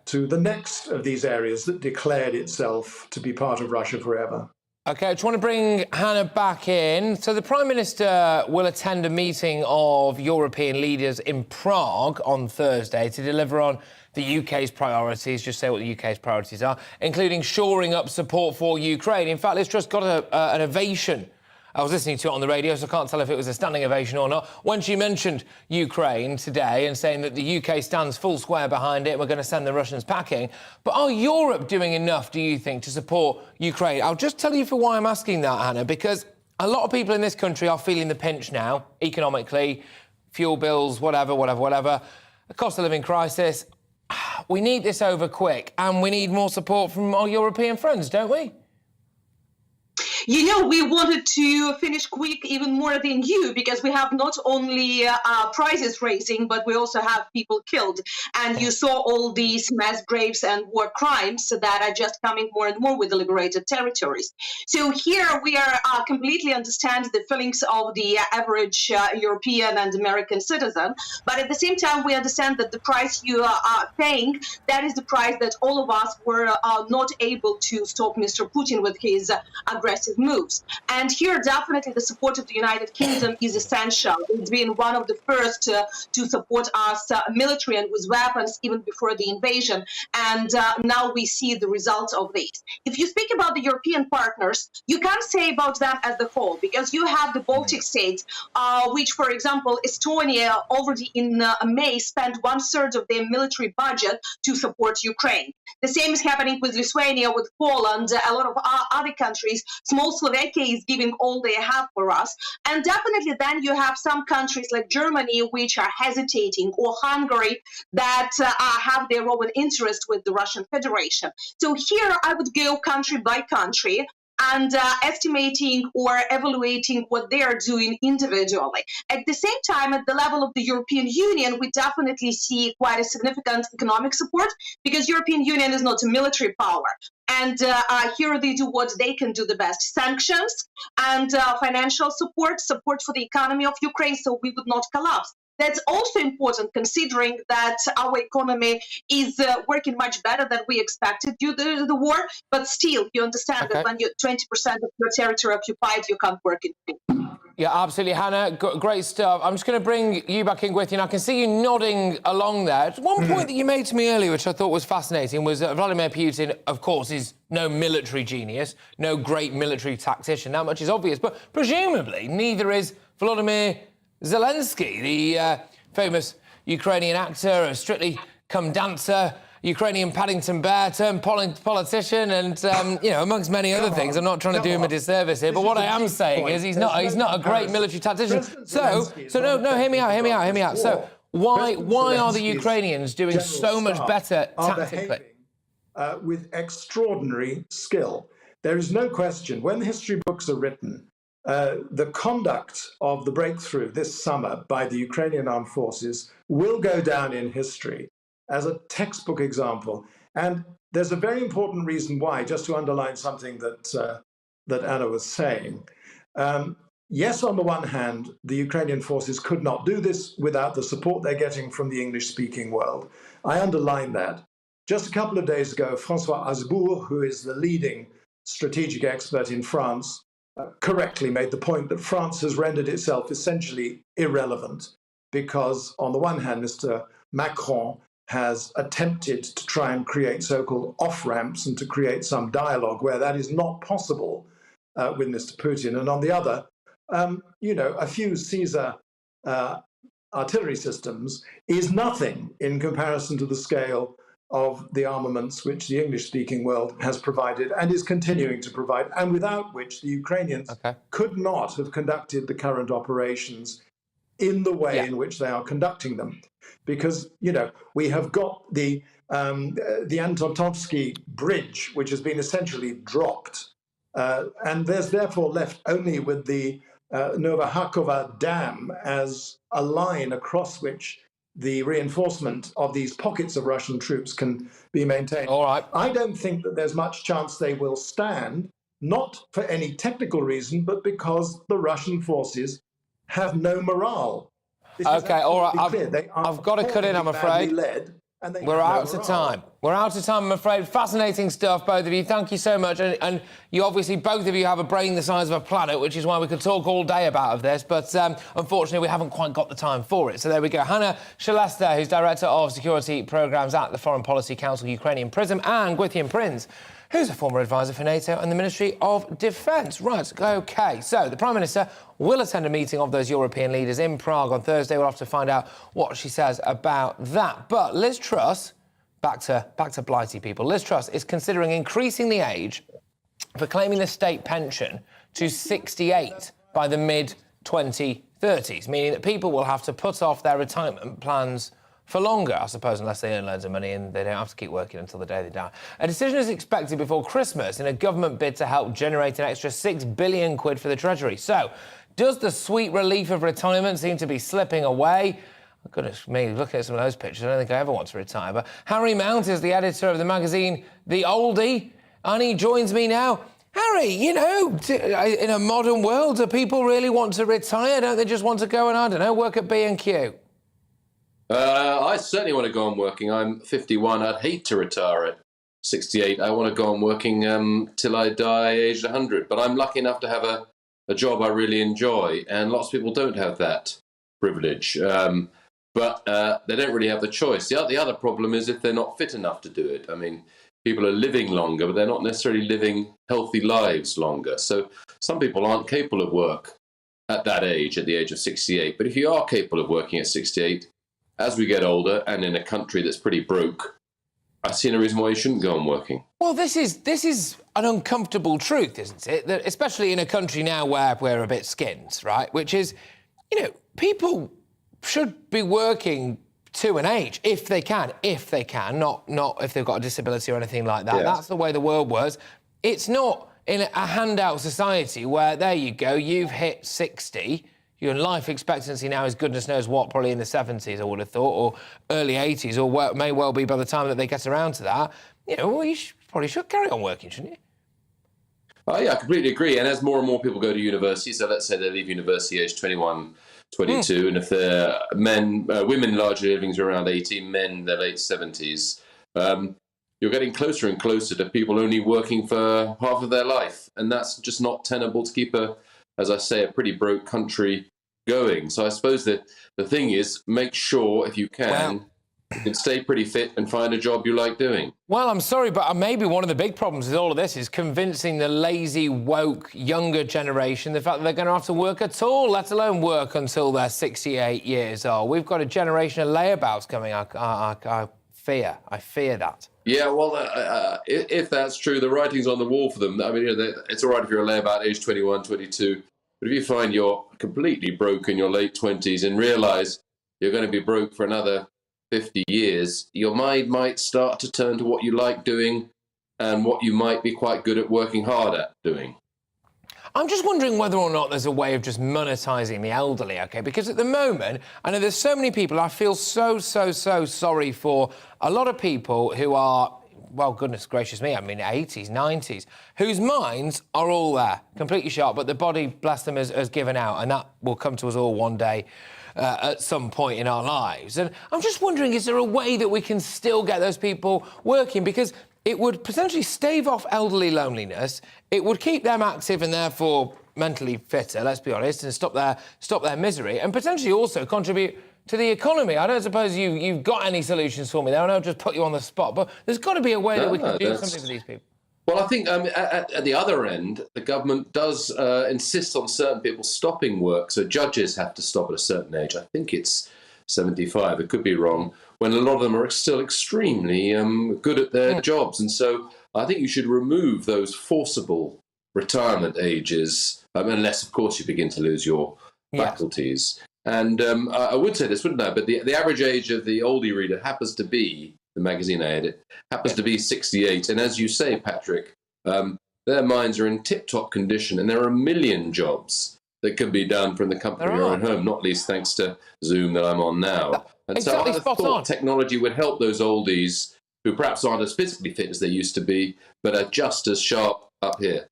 Speaker 7: to the next of these areas that declared itself to be part of Russia forever.
Speaker 1: OK, I just want to bring Hannah back in. So the Prime Minister will attend a meeting of European leaders in Prague on Thursday to deliver on the UK's priorities, just say what the UK's priorities are, including shoring up support for Ukraine. In fact, Liz Truss got an ovation. I was listening to it on the radio, so I can't tell if it was a standing ovation or not, when she mentioned Ukraine today and saying that the UK stands full square behind it, we're going to send the Russians packing. But are Europe doing enough, do you think, to support Ukraine? I'll just tell you for why I'm asking that, Hannah, because a lot of people in this country are feeling the pinch now, economically, fuel bills, whatever, a cost of living crisis. We need this over quick, and we need more support from our European friends, don't we?
Speaker 6: You know, we wanted to finish quick even more than you, because we have not only prices raising, but we also have people killed. And you saw all these mass graves and war crimes that are just coming more and more with the liberated territories. So here we are completely understand the feelings of the average European and American citizen. But at the same time, we understand that the price you are paying, that is the price that all of us were not able to stop Mr. Putin with his aggressive moves. And here, definitely, the support of the United Kingdom is essential. It's been one of the first to support us military and with weapons even before the invasion. And now we see the results of this. If you speak about the European partners, you can't say about them as the whole, because you have the Baltic states, which, for example, Estonia already in May spent 1/3 of their military budget to support Ukraine. The same is happening with Lithuania, with Poland, a lot of other countries. Small Slovakia is giving all they have for us. And definitely then you have some countries like Germany, which are hesitating, or Hungary, that have their own interest with the Russian Federation. So here I would go country by country and estimating or evaluating what they are doing individually. At the same time, at the level of the European Union, we definitely see quite a significant economic support, because European Union is not a military power. And here they do what they can do the best: sanctions and financial support for the economy of Ukraine, so we would not collapse. That's also important, considering that our economy is working much better than we expected due to the war. But still, you understand that when you're 20% of your territory occupied, you can't work in peace.
Speaker 1: Yeah, absolutely, Hannah. Great stuff. I'm just going to bring you back in, Gwithy, and I can see you nodding along there. One point that you made to me earlier, which I thought was fascinating, was that Vladimir Putin, of course, is no military genius, no great military tactician. That much is obvious. But presumably, neither is Volodymyr Zelensky, the famous Ukrainian actor, a Strictly Come Dancer. Ukrainian Paddington Bear turned politician and, you know, amongst many other things. I'm not trying to do him a disservice here, but what I am saying is he's not a great military tactician. So no, hear me out. So why are the Ukrainians doing so much better tactically?
Speaker 7: With extraordinary skill. There is no question, when history books are written, the conduct of the breakthrough this summer by the Ukrainian armed forces will go down in history as a textbook example. And there's a very important reason why, just to underline something that Anna was saying. Yes, on the one hand, the Ukrainian forces could not do this without the support they're getting from the English-speaking world. I underline that. Just a couple of days ago, François Asbourg, who is the leading strategic expert in France, correctly made the point that France has rendered itself essentially irrelevant because, on the one hand, Mr. Macron has attempted to try and create so-called off-ramps and to create some dialogue where that is not possible with Mr. Putin. And on the other, you know, a few Caesar artillery systems is nothing in comparison to the scale of the armaments which the English-speaking world has provided and is continuing to provide, and without which the Ukrainians could not have conducted the current operations in the way in which they are conducting them. Because, you know, we have got the Antonovsky Bridge, which has been essentially dropped, and there's therefore left only with the Novahakova Dam as a line across which the reinforcement of these pockets of Russian troops can be maintained.
Speaker 1: All right.
Speaker 7: I don't think that there's much chance they will stand, not for any technical reason, but because the Russian forces have no morale.
Speaker 1: Okay, all right. I've got to cut in, I'm afraid. We're out of time. We're out of time, I'm afraid. Fascinating stuff, both of you. Thank you so much. And you obviously, both of you, have a brain the size of a planet, which is why we could talk all day about this. But unfortunately, we haven't quite got the time for it. So there we go. Hannah Shalester, who's Director of Security Programmes at the Foreign Policy Council Ukrainian Prism, and Gwithian Prince, who's a former advisor for NATO and the Ministry of Defence. Right, OK. So the Prime Minister will attend a meeting of those European leaders in Prague on Thursday. We'll have to find out what she says about that. But Liz Truss, back to Blighty people, Liz Truss is considering increasing the age for claiming the state pension to 68 by the mid-2030s, meaning that people will have to put off their retirement plans for longer, I suppose, unless they earn loads of money and they don't have to keep working until the day they die. A decision is expected before Christmas in a government bid to help generate an extra £6 billion for the Treasury. So, does the sweet relief of retirement seem to be slipping away? Oh, goodness me, look at some of those pictures. I don't think I ever want to retire. But Harry Mount is the editor of the magazine The Oldie, and he joins me now. Harry, you know, in a modern world, do people really want to retire? Don't they just want to go and, I don't know, work at B&Q?
Speaker 8: I certainly want to go on working. I'm 51. I'd hate to retire at 68. I want to go on working till I die aged 100. But I'm lucky enough to have a job I really enjoy, and lots of people don't have that privilege. But they don't really have the choice. The other problem is if they're not fit enough to do it. I mean, people are living longer, but they're not necessarily living healthy lives longer. So some people aren't capable of work at that age, at the age of 68. But if you are capable of working at 68, as we get older and in a country that's pretty broke, I see no reason why you shouldn't go on working.
Speaker 1: Well, this is an uncomfortable truth, isn't it? That especially in a country now where we're a bit skinned, right? Which is, you know, people should be working to an age if they can, not if they've got a disability or anything like that. Yes. That's the way the world works. It's not in a handout society where, there you go, you've hit 60, your life expectancy now is goodness knows what, probably in the 70s, I would have thought, or early 80s, or may well be by the time that they get around to that. You know, well, probably should carry on working, shouldn't you?
Speaker 8: Oh, yeah, I completely agree. And as more and more people go to university, so let's say they leave university age 21, 22, and if they're women largely living to around 18, men their late 70s, you're getting closer and closer to people only working for half of their life. And that's just not tenable to keep as I say, a pretty broke country going. So I suppose that the thing is, make sure, if you can stay pretty fit and find a job you like doing.
Speaker 1: Well, I'm sorry, but maybe one of the big problems with all of this is convincing the lazy, woke, younger generation the fact that they're going to have to work at all, let alone work until they're 68 years old. We've got a generation of layabouts coming, I fear. I fear that.
Speaker 8: Yeah, well, if that's true, the writing's on the wall for them. I mean, it's all right if you're a layabout age 21, 22, but if you find you're completely broke in your late 20s and realise you're going to be broke for another 50 years, your mind might start to turn to what you like doing and what you might be quite good at working hard at doing.
Speaker 1: I'm just wondering whether or not there's a way of just monetising the elderly, OK? Because at the moment, I know there's so many people, I feel so sorry for a lot of people who are, well, goodness gracious me, I mean, 80s, 90s, whose minds are all there, completely sharp, but the body, bless them, has given out, and that will come to us all one day at some point in our lives. And I'm just wondering, is there a way that we can still get those people working? Because it would potentially stave off elderly loneliness, it would keep them active and therefore mentally fitter, let's be honest, and stop their misery, and potentially also contribute to the economy. I don't suppose you've got any solutions for me there, and I'll just put you on the spot, but there's got to be a way that we can do something for these people.
Speaker 8: Well, I think at the other end, the government does insist on certain people stopping work, so judges have to stop at a certain age. I think it's 75, it could be wrong, when a lot of them are still extremely good at their jobs. And so I think you should remove those forcible retirement ages, unless, of course, you begin to lose your faculties. And I would say this, wouldn't I? But the average age of the oldie reader happens to be, the magazine I edit, happens to be 68. And as you say, Patrick, their minds are in tip-top condition, and there are a million jobs that can be done from the comfort of your own home, not least thanks to Zoom that I'm on now. And
Speaker 1: exactly,
Speaker 8: so I thought technology would help those oldies who perhaps aren't as physically fit as they used to be, but are just as sharp up here.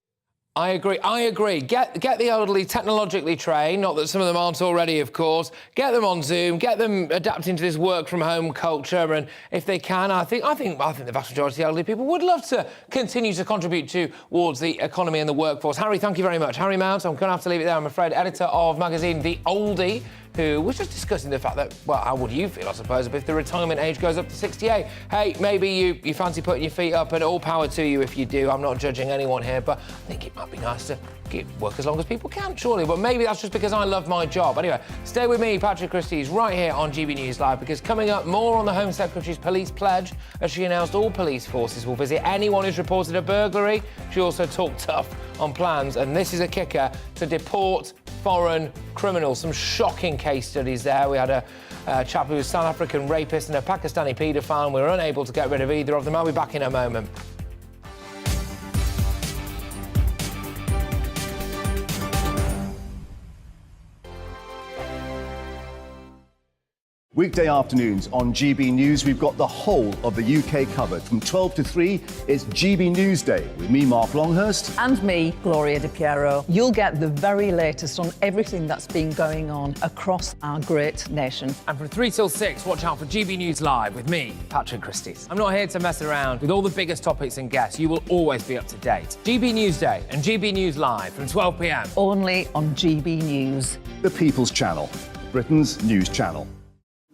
Speaker 1: I agree. Get the elderly technologically trained, not that some of them aren't already, of course. Get them on Zoom, get them adapting to this work-from-home culture, and if they can, I think the vast majority of the elderly people would love to continue to contribute towards the economy and the workforce. Harry, thank you very much. Harry Mount, I'm going to have to leave it there, I'm afraid, editor of magazine The Oldie, who was just discussing the fact that, well, how would you feel, I suppose, if the retirement age goes up to 68? Hey, maybe you fancy putting your feet up, and all power to you if you do. I'm not judging anyone here, but I think it might be nice to work as long as people can, surely. But maybe that's just because I love my job. Anyway, stay with me, Patrick Christys, right here on GB News Live, because coming up, more on the Home Secretary's police pledge, as she announced all police forces will visit anyone who's reported a burglary. She also talked tough on plans, and this is a kicker, to deport foreign criminals. Some shocking case studies there. We had a chap who was a South African rapist and a Pakistani paedophile, and we were unable to get rid of either of them. I'll be back in a moment.
Speaker 21: Weekday afternoons on GB News, we've got the whole of the UK covered. From 12 to 3, it's GB News Day with me, Mark Longhurst.
Speaker 22: And me, Gloria Di Piero. You'll get the very latest on everything that's been going on across our great nation.
Speaker 1: And from 3 till 6, watch out for GB News Live with me, Patrick Christys. I'm not here to mess around with all the biggest topics and guests. You will always be up to date. GB News Day and GB News Live from 12 p.m.
Speaker 22: Only on GB News.
Speaker 21: The People's Channel, Britain's news channel.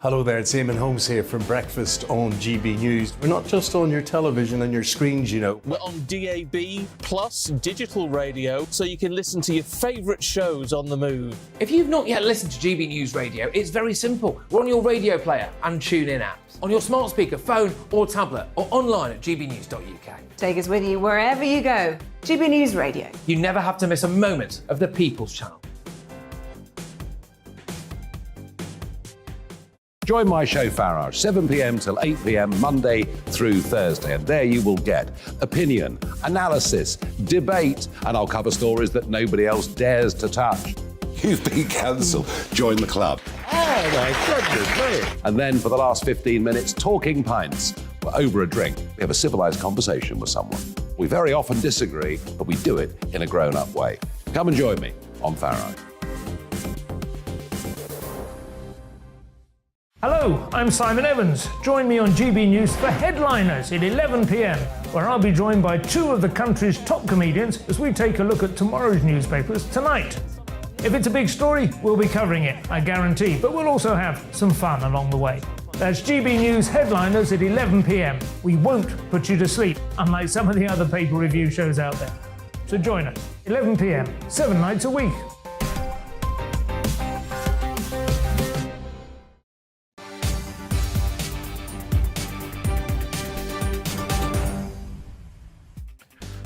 Speaker 4: Hello there, it's Eamon Holmes here from Breakfast on GB News. We're not just on your television and your screens, you know.
Speaker 5: We're on DAB plus digital radio, so you can listen to your favourite shows on the move.
Speaker 1: If you've not yet listened to GB News Radio, it's very simple. We're on your radio player and tune-in apps, on your smart speaker, phone or tablet, or online at gbnews.uk.
Speaker 25: Take us with you wherever you go. GB News Radio.
Speaker 1: You never have to miss a moment of the People's Channel.
Speaker 26: Join my show Farage, 7 p.m. till 8 p.m. Monday through Thursday, and there you will get opinion, analysis, debate, and I'll cover stories that nobody else dares to touch. You've been cancelled. Join the club.
Speaker 9: Oh my goodness me.
Speaker 26: And then for the last 15 minutes, talking pints. We're over a drink. We have a civilised conversation with someone. We very often disagree, but we do it in a grown-up way. Come and join me on Farage.
Speaker 27: Hello, I'm Simon Evans. Join me on GB News for Headliners at 11 p.m, where I'll be joined by two of the country's top comedians as we take a look at tomorrow's newspapers tonight. If it's a big story, we'll be covering it, I guarantee, but we'll also have some fun along the way. That's GB News Headliners at 11 p.m. We won't put you to sleep, unlike some of the other paper review shows out there. So join us, 11 p.m, 7 nights a week.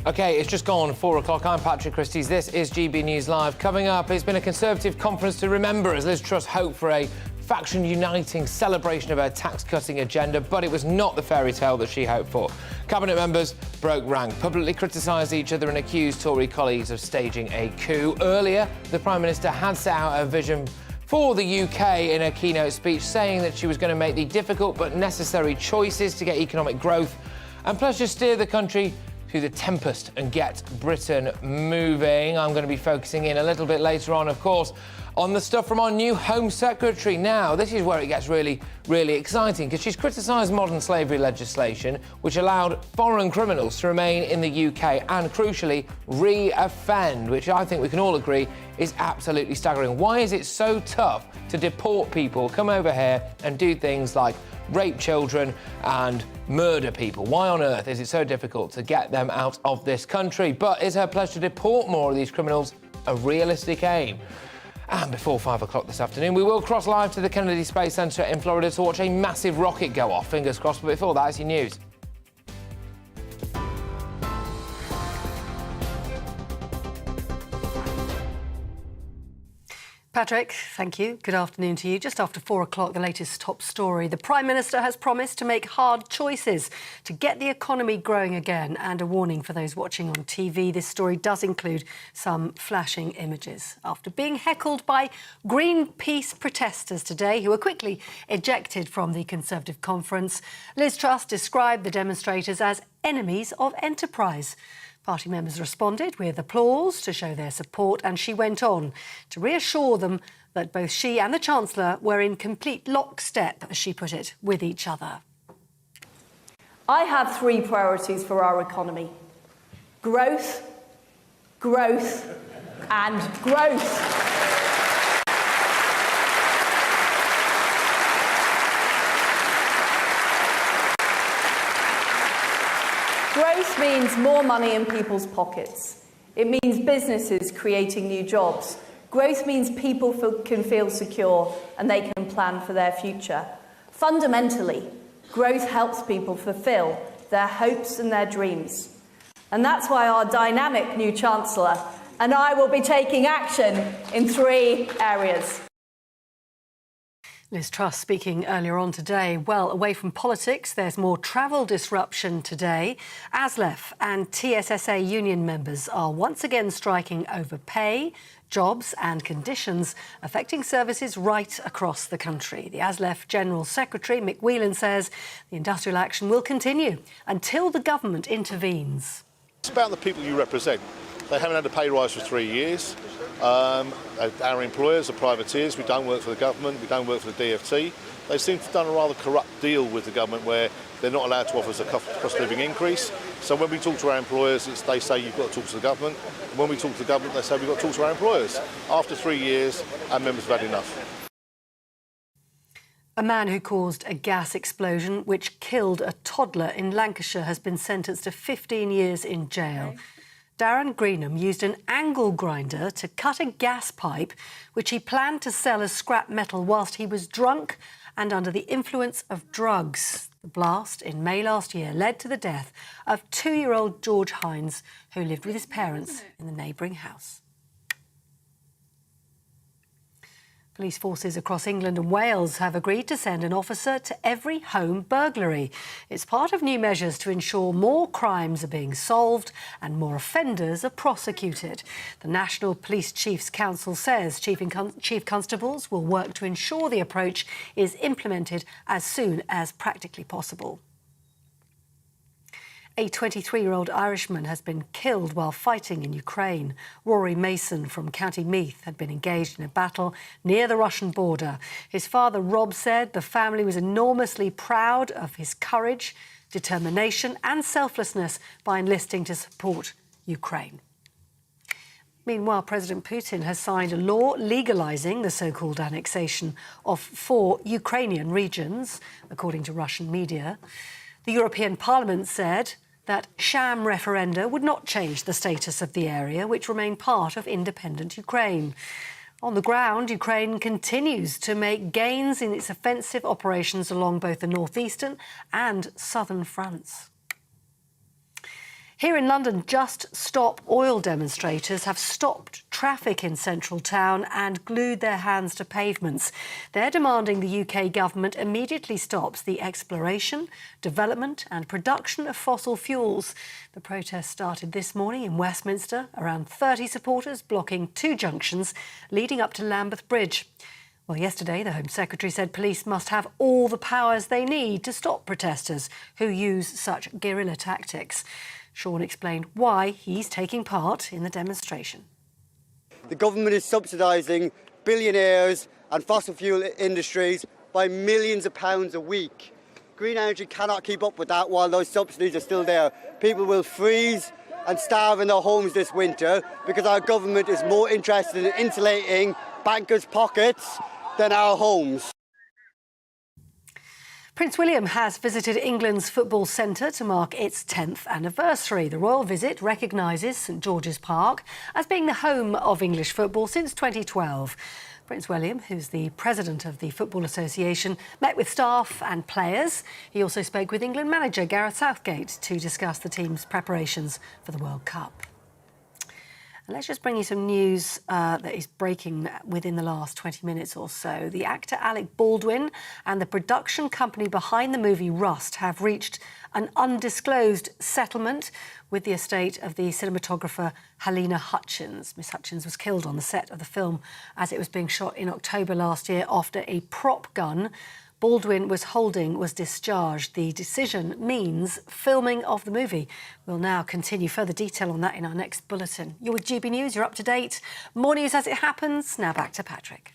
Speaker 1: OK, it's just gone 4 o'clock. I'm Patrick Christys. This is GB News Live. Coming up, it's been a Conservative conference to remember as Liz Truss hoped for a faction-uniting celebration of her tax-cutting agenda, but it was not the fairy tale that she hoped for. Cabinet members broke rank, publicly criticised each other and accused Tory colleagues of staging a coup. Earlier, the Prime Minister had set out a vision for the UK in a keynote speech, saying that she was going to make the difficult but necessary choices to get economic growth and pledge to steer the country through the tempest and get Britain moving. I'm going to be focusing in a little bit later on, of course, on the stuff from our new Home Secretary. Now, this is where it gets really, really exciting, because she's criticised modern slavery legislation, which allowed foreign criminals to remain in the UK and, crucially, re-offend, which I think we can all agree is absolutely staggering. Why is it so tough to deport people, come over here and do things like rape children and murder people? Why on earth is it so difficult to get them out of this country? But is her pledge to deport more of these criminals a realistic aim? And before 5 o'clock this afternoon, we will cross live to the Kennedy Space Center in Florida to watch a massive rocket go off. Fingers crossed, but before that, it's your news.
Speaker 10: Patrick, thank you. Good afternoon to you. Just after 4 o'clock, the latest top story. The Prime Minister has promised to make hard choices to get the economy growing again, and a warning for those watching on TV. This story does include some flashing images. After being heckled by Greenpeace protesters today, who were quickly ejected from the Conservative conference, Liz Truss described the demonstrators as enemies of enterprise. Party members responded with applause to show their support, and she went on to reassure them that both she and the Chancellor were in complete lockstep, as she put it, with each other.
Speaker 3: I have 3 priorities for our economy: growth, growth and growth. Growth means more money in people's pockets. It means businesses creating new jobs. Growth means people can feel secure and they can plan for their future. Fundamentally, growth helps people fulfil their hopes and their dreams. And that's why our dynamic new Chancellor and I will be taking action in 3 areas.
Speaker 10: Liz Truss speaking earlier on today. Well, away from politics, there's more travel disruption today. ASLEF and TSSA union members are once again striking over pay, jobs and conditions affecting services right across the country. The ASLEF General Secretary, Mick Whelan, says the industrial action will continue until the government intervenes.
Speaker 11: It's about the people you represent. They haven't had a pay rise for 3 years. Our employers are privateers. We don't work for the government. We don't work for the DfT. They seem to have done a rather corrupt deal with the government where they're not allowed to offer us a cost of living increase. So when we talk to our employers, they say you've got to talk to the government. And when we talk to the government, they say we've got to talk to our employers. After 3 years, our members have had enough.
Speaker 10: A man who caused a gas explosion which killed a toddler in Lancashire has been sentenced to 15 years in jail. Darren Greenham used an angle grinder to cut a gas pipe, which he planned to sell as scrap metal whilst he was drunk and under the influence of drugs. The blast in May last year led to the death of 2-year-old George Hines, who lived with his parents in the neighbouring house. Police forces across England and Wales have agreed to send an officer to every home burglary. It's part of new measures to ensure more crimes are being solved and more offenders are prosecuted. The National Police Chiefs Council says chief constables will work to ensure the approach is implemented as soon as practically possible. A 23-year-old Irishman has been killed while fighting in Ukraine. Rory Mason from County Meath had been engaged in a battle near the Russian border. His father, Rob, said the family was enormously proud of his courage, determination and selflessness by enlisting to support Ukraine. Meanwhile, President Putin has signed a law legalising the so-called annexation of 4 Ukrainian regions, according to Russian media. The European Parliament said that sham referenda would not change the status of the area, which remained part of independent Ukraine. On the ground, Ukraine continues to make gains in its offensive operations along both the northeastern and southern fronts. Here in London, Just Stop Oil demonstrators have stopped traffic in central town and glued their hands to pavements. They're demanding the UK government immediately stops the exploration, development and production of fossil fuels. The protest started this morning in Westminster, around 30 supporters blocking 2 junctions leading up to Lambeth Bridge. Well, yesterday, the Home Secretary said police must have all the powers they need to stop protesters who use such guerrilla tactics. Sean explained why he's taking part in the demonstration.
Speaker 12: The government is subsidising billionaires and fossil fuel industries by millions of pounds a week. Green energy cannot keep up with that while those subsidies are still there. People will freeze and starve in their homes this winter because our government is more interested in insulating bankers' pockets than our homes.
Speaker 10: Prince William has visited England's football centre to mark its 10th anniversary. The royal visit recognises St George's Park as being the home of English football since 2012. Prince William, who's the president of the Football Association, met with staff and players. He also spoke with England manager Gareth Southgate to discuss the team's preparations for the World Cup. And let's just bring you some news that is breaking within the last 20 minutes or so. The actor Alec Baldwin and the production company behind the movie Rust have reached an undisclosed settlement with the estate of the cinematographer Halyna Hutchins. Miss Hutchins was killed on the set of the film as it was being shot in October last year after a prop gun Baldwin was holding was discharged. The decision means filming of the movie. We'll now continue further detail on that in our next bulletin. You're with GB News, you're up to date. More news as it happens. Now back to Patrick.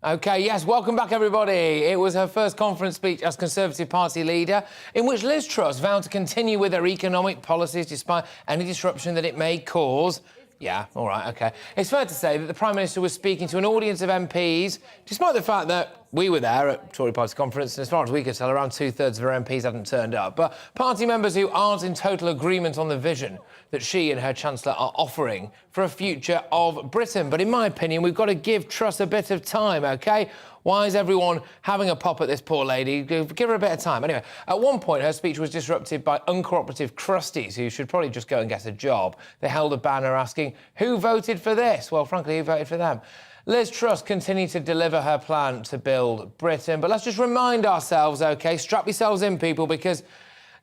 Speaker 1: OK, yes, welcome back, everybody. It was her first conference speech as Conservative Party leader, in which Liz Truss vowed to continue with her economic policies despite any disruption that it may cause. Yeah, all right, OK. It's fair to say that the Prime Minister was speaking to an audience of MPs, despite the fact that we were there at Tory Party conference, and as far as we could tell, around 2/3 of her MPs hadn't turned up. But party members who aren't in total agreement on the vision that she and her Chancellor are offering for a future of Britain. But in my opinion, we've got to give Truss a bit of time, OK? Why is everyone having a pop at this poor lady? Give her a bit of time. Anyway, at one point, her speech was disrupted by uncooperative crusties who should probably just go and get a job. They held a banner asking, who voted for this? Well, frankly, who voted for them? Liz Truss continued to deliver her plan to build Britain. But let's just remind ourselves, OK, strap yourselves in, people, because,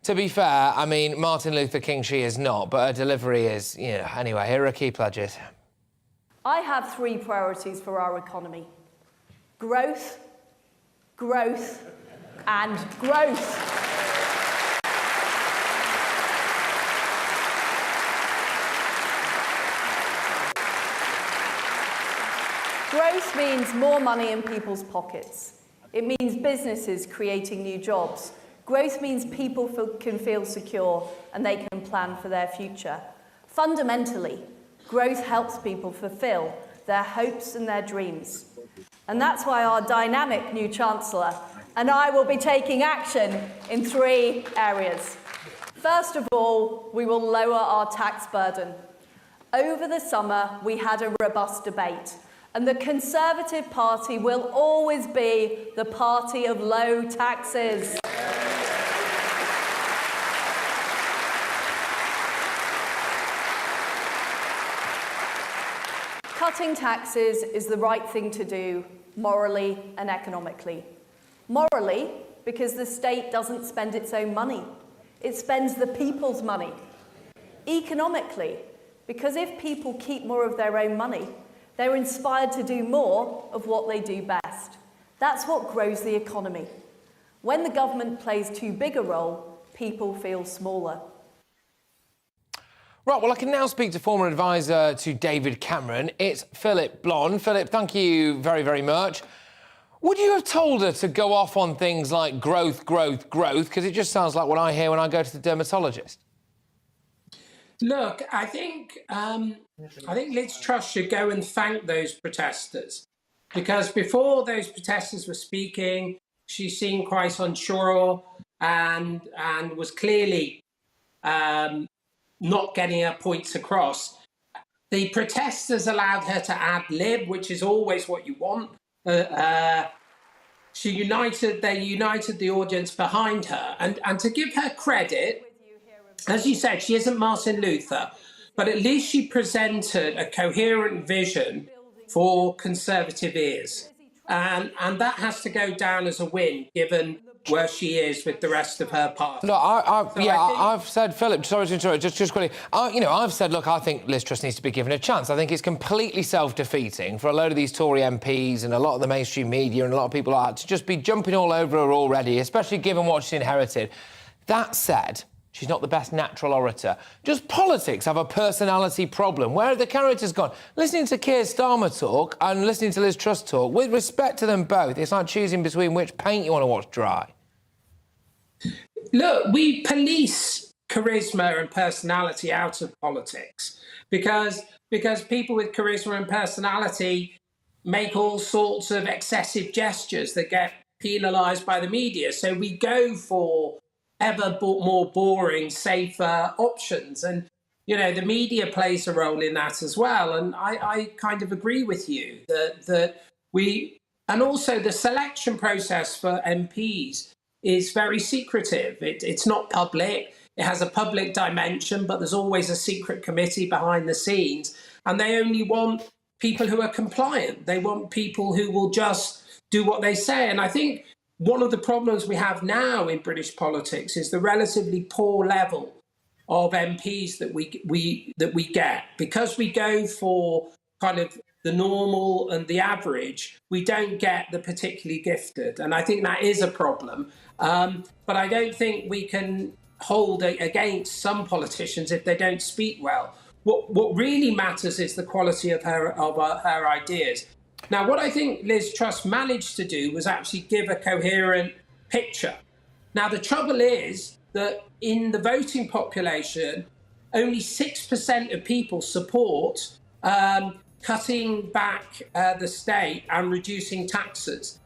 Speaker 1: to be fair, I mean, Martin Luther King she is not, but her delivery is, you know. Anyway, here are key pledges.
Speaker 3: I have 3 priorities for our economy. Growth, growth and growth. Growth means more money in people's pockets. It means businesses creating new jobs. Growth means people can feel secure and they can plan for their future. Fundamentally, growth helps people fulfil their hopes and their dreams. And that's why our dynamic new Chancellor and I will be taking action in 3 areas. First of all, we will lower our tax burden. Over the summer, we had a robust debate, and the Conservative Party will always be the party of low taxes. Cutting taxes is the right thing to do, morally and economically. Morally, because the state doesn't spend its own money. It spends the people's money. Economically, because if people keep more of their own money, they're inspired to do more of what they do best. That's what grows the economy. When the government plays too big a role, people feel smaller.
Speaker 1: Right, well, I can now speak to former advisor to David Cameron. It's Philip Blond. Philip, thank you very, very much. Would you have told her to go off on things like growth, growth, growth? Because it just sounds like what I hear when I go to the dermatologist.
Speaker 13: Look, I think Liz Truss should go and thank those protesters, because before those protesters were speaking, she seemed quite unsure and was clearly not getting her points across. The protesters allowed her to ad lib, which is always what you want. They united the audience behind her. And to give her credit, as you said, she isn't Martin Luther, but at least she presented a coherent vision for conservative ears. And that has to go down as a win, given where she is with the rest of her party.
Speaker 1: No, I've said, Philip, sorry to interrupt, just quickly, I've said, look, I think Liz Truss needs to be given a chance. I think it's completely self-defeating for a load of these Tory MPs and a lot of the mainstream media and a lot of people like that to just be jumping all over her already, especially given what she's inherited. That said, she's not the best natural orator. Does politics have a personality problem? Where have the characters gone? Listening to Keir Starmer talk and listening to Liz Truss talk, with respect to them both, it's like choosing between which paint you want to watch dry.
Speaker 13: Look, we police charisma and personality out of politics because people with charisma and personality make all sorts of excessive gestures that get penalised by the media. So we go for ever more boring, safer options. And, the media plays a role in that as well. And I kind of agree with you that and also the selection process for MPs is very secretive. It's not public. It has a public dimension, but there's always a secret committee behind the scenes. And they only want people who are compliant. They want people who will just do what they say. And I think one of the problems we have now in British politics is the relatively poor level of MPs that we get. Because we go for kind of the normal and the average, we don't get the particularly gifted. And I think that is a problem. But I don't think we can hold against some politicians if they don't speak well. What really matters is the quality of her ideas. Now, what I think Liz Truss managed to do was actually give a coherent picture. Now, the trouble is that in the voting population, only 6% of people support cutting back the state and reducing taxes.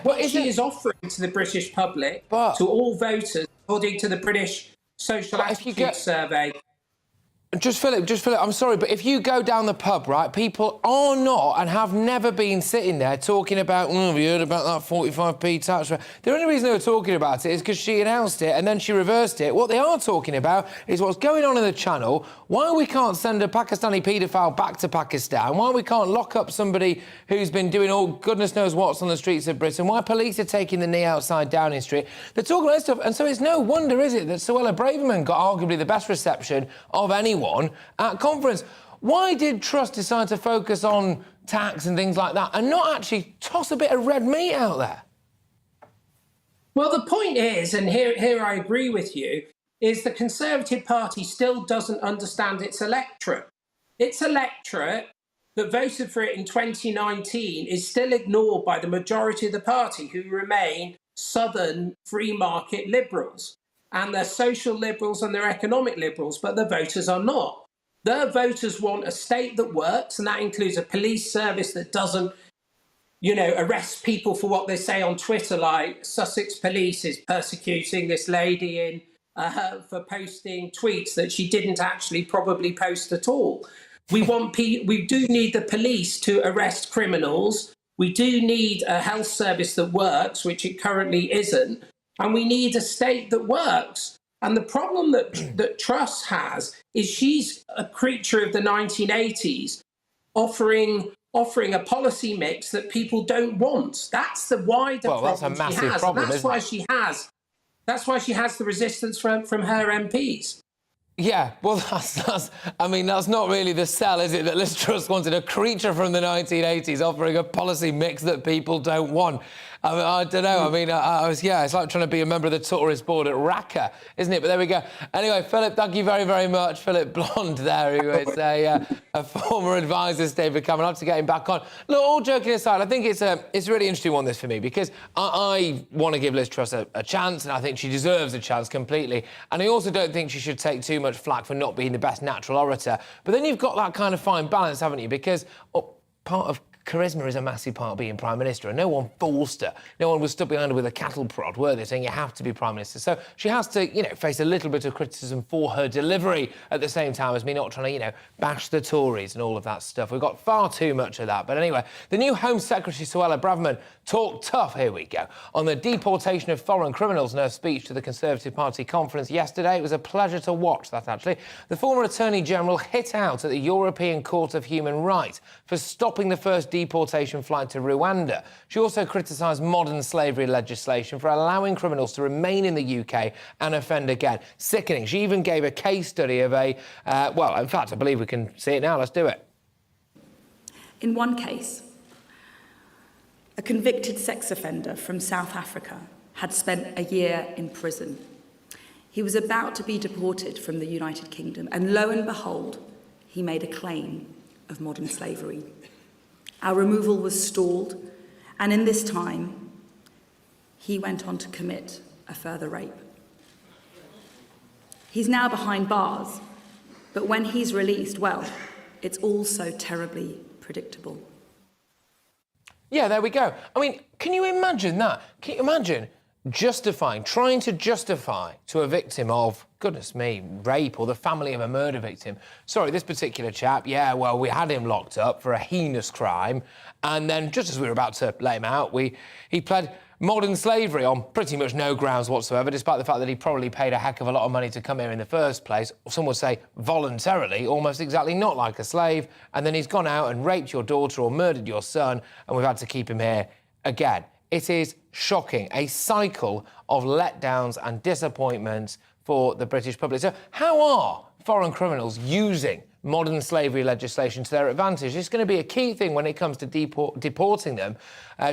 Speaker 13: What she is offering to the British public, to all voters, according to the British Social Attitude Survey.
Speaker 1: Just Philip, I'm sorry, but if you go down the pub, right, people are not and have never been sitting there talking about, have you heard about that 45p tax? The only reason they were talking about it is because she announced it and then she reversed it. What they are talking about is what's going on in the Channel, why we can't send a Pakistani paedophile back to Pakistan, why we can't lock up somebody who's been doing all goodness knows what's on the streets of Britain, why police are taking the knee outside Downing Street. They're talking about this stuff, and so it's no wonder, is it, that Suella Braverman got arguably the best reception of anyone at conference. Why did Truss decide to focus on tax and things like that and not actually toss a bit of red meat out there?
Speaker 13: Well, the point is, and here I agree with you, is the Conservative Party still doesn't understand its electorate. Its electorate that voted for it in 2019 is still ignored by the majority of the party, who remain Southern free market liberals. And they're social liberals and they're economic liberals, but the voters are not. Their voters want a state that works, and that includes a police service that doesn't, arrest people for what they say on Twitter, like Sussex Police is persecuting this lady for posting tweets that she didn't actually probably post at all. We do need the police to arrest criminals. We do need a health service that works, which it currently isn't. And we need a state that works. And the problem that Truss has is she's a creature of the 1980s, offering a policy mix that people don't want. That's the wider problem
Speaker 1: that's a massive
Speaker 13: has.
Speaker 1: problem,
Speaker 13: That's why she has the resistance from her MPs.
Speaker 1: Yeah, well, that's not really the sell, is it? That Liz Truss wanted a creature from the 1980s offering a policy mix that people don't want. I don't know. It's like trying to be a member of the tourist board at Raqqa, isn't it? But there we go. Anyway, Philip, thank you very, very much. Philip Blond there, who is a former advisor to David Cameron. I'll have to get him back on. Look, all joking aside, I think it's a really interesting one, this, for me, because I want to give Liz Truss a chance, and I think she deserves a chance completely. And I also don't think she should take too much flack for not being the best natural orator. But then you've got that kind of fine balance, haven't you? Because part of charisma is a massive part of being Prime Minister, and no one forced her. No one was stood behind her with a cattle prod, were they, saying you have to be Prime Minister. So she has to, face a little bit of criticism for her delivery at the same time as me not trying to, bash the Tories and all of that stuff. We've got far too much of that. But anyway, the new Home Secretary, Suella Braverman, talked tough, here we go, on the deportation of foreign criminals in her speech to the Conservative Party conference yesterday. It was a pleasure to watch that, actually. The former Attorney General hit out at the European Court of Human Rights for stopping the first deportation flight to Rwanda. She also criticised modern slavery legislation for allowing criminals to remain in the UK and offend again. Sickening. She even gave a case study of in fact, I believe we can see it now. Let's do it.
Speaker 14: In one case, a convicted sex offender from South Africa had spent a year in prison. He was about to be deported from the United Kingdom, and lo and behold, he made a claim of modern slavery. Our removal was stalled, and in this time, he went on to commit a further rape. He's now behind bars, but when he's released, well, it's all so terribly predictable.
Speaker 1: Yeah, there we go. I mean, can you imagine that? Can you imagine trying to justify to a victim of, goodness me, rape, or the family of a murder victim? Sorry, this particular chap, we had him locked up for a heinous crime, and then just as we were about to let him out, he pled modern slavery on pretty much no grounds whatsoever, despite the fact that he probably paid a heck of a lot of money to come here in the first place. Some would say voluntarily, almost exactly not like a slave, and then he's gone out and raped your daughter or murdered your son, and we've had to keep him here again. It is shocking, a cycle of letdowns and disappointments for the British public. So how are foreign criminals using modern slavery legislation to their advantage? It's going to be a key thing when it comes to deporting them.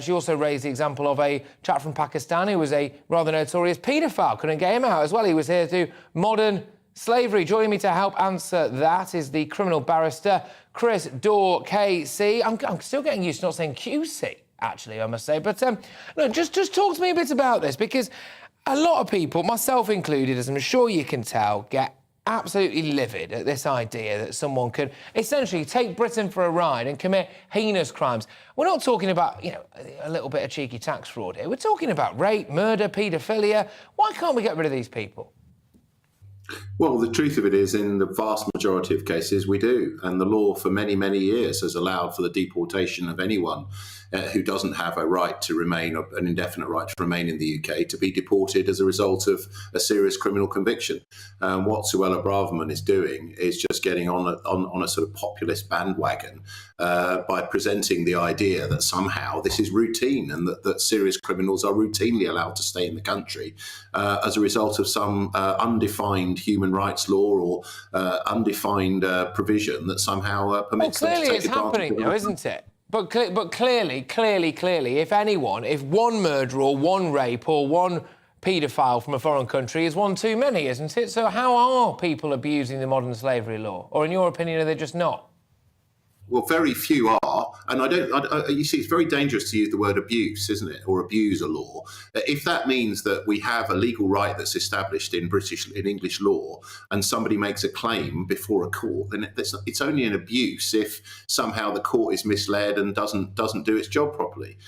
Speaker 1: She also raised the example of a chap from Pakistan who was a rather notorious paedophile. Couldn't get him out as well. He was here to modern slavery. Joining me to help answer that is the criminal barrister, Chris Dorr, KC. I'm still getting used to not saying QC, actually, I must say. But look, just talk to me a bit about this, because a lot of people, myself included, as I'm sure you can tell, get absolutely livid at this idea that someone could essentially take Britain for a ride and commit heinous crimes. We're not talking about, a little bit of cheeky tax fraud here. We're talking about rape, murder, paedophilia. Why can't we get rid of these people?
Speaker 15: Well, the truth of it is, in the vast majority of cases, we do. And the law for many, many years has allowed for the deportation of anyone who doesn't have a right to remain, an indefinite right to remain in the UK, to be deported as a result of a serious criminal conviction. What Suella Braverman is doing is just getting on a sort of populist bandwagon by presenting the idea that somehow this is routine and that serious criminals are routinely allowed to stay in the country as a result of some undefined human rights law or undefined provision that somehow permits them to take
Speaker 1: clearly it's happening now, isn't it? But clearly, if one murderer or one rape or one paedophile from a foreign country is one too many, isn't it? So how are people abusing the modern slavery law? Or in your opinion, are they just not?
Speaker 15: Well, very few are, and you see, it's very dangerous to use the word abuse, isn't it, or abuse a law. If that means that we have a legal right that's established in English law, and somebody makes a claim before a court, then it's only an abuse if somehow the court is misled and doesn't do its job properly.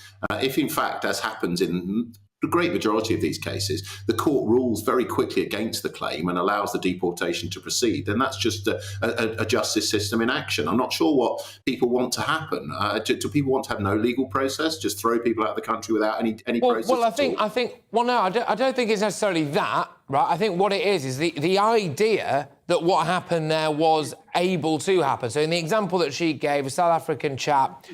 Speaker 15: If in fact, as happens in the great majority of these cases, the court rules very quickly against the claim and allows the deportation to proceed. And that's just a justice system in action. I'm not sure what people want to happen. Do people want to have no legal process, just throw people out of the country without any process?
Speaker 1: Well, I don't think it's necessarily that, right? I think what it is the idea that what happened there was able to happen. So in the example that she gave, a South African chap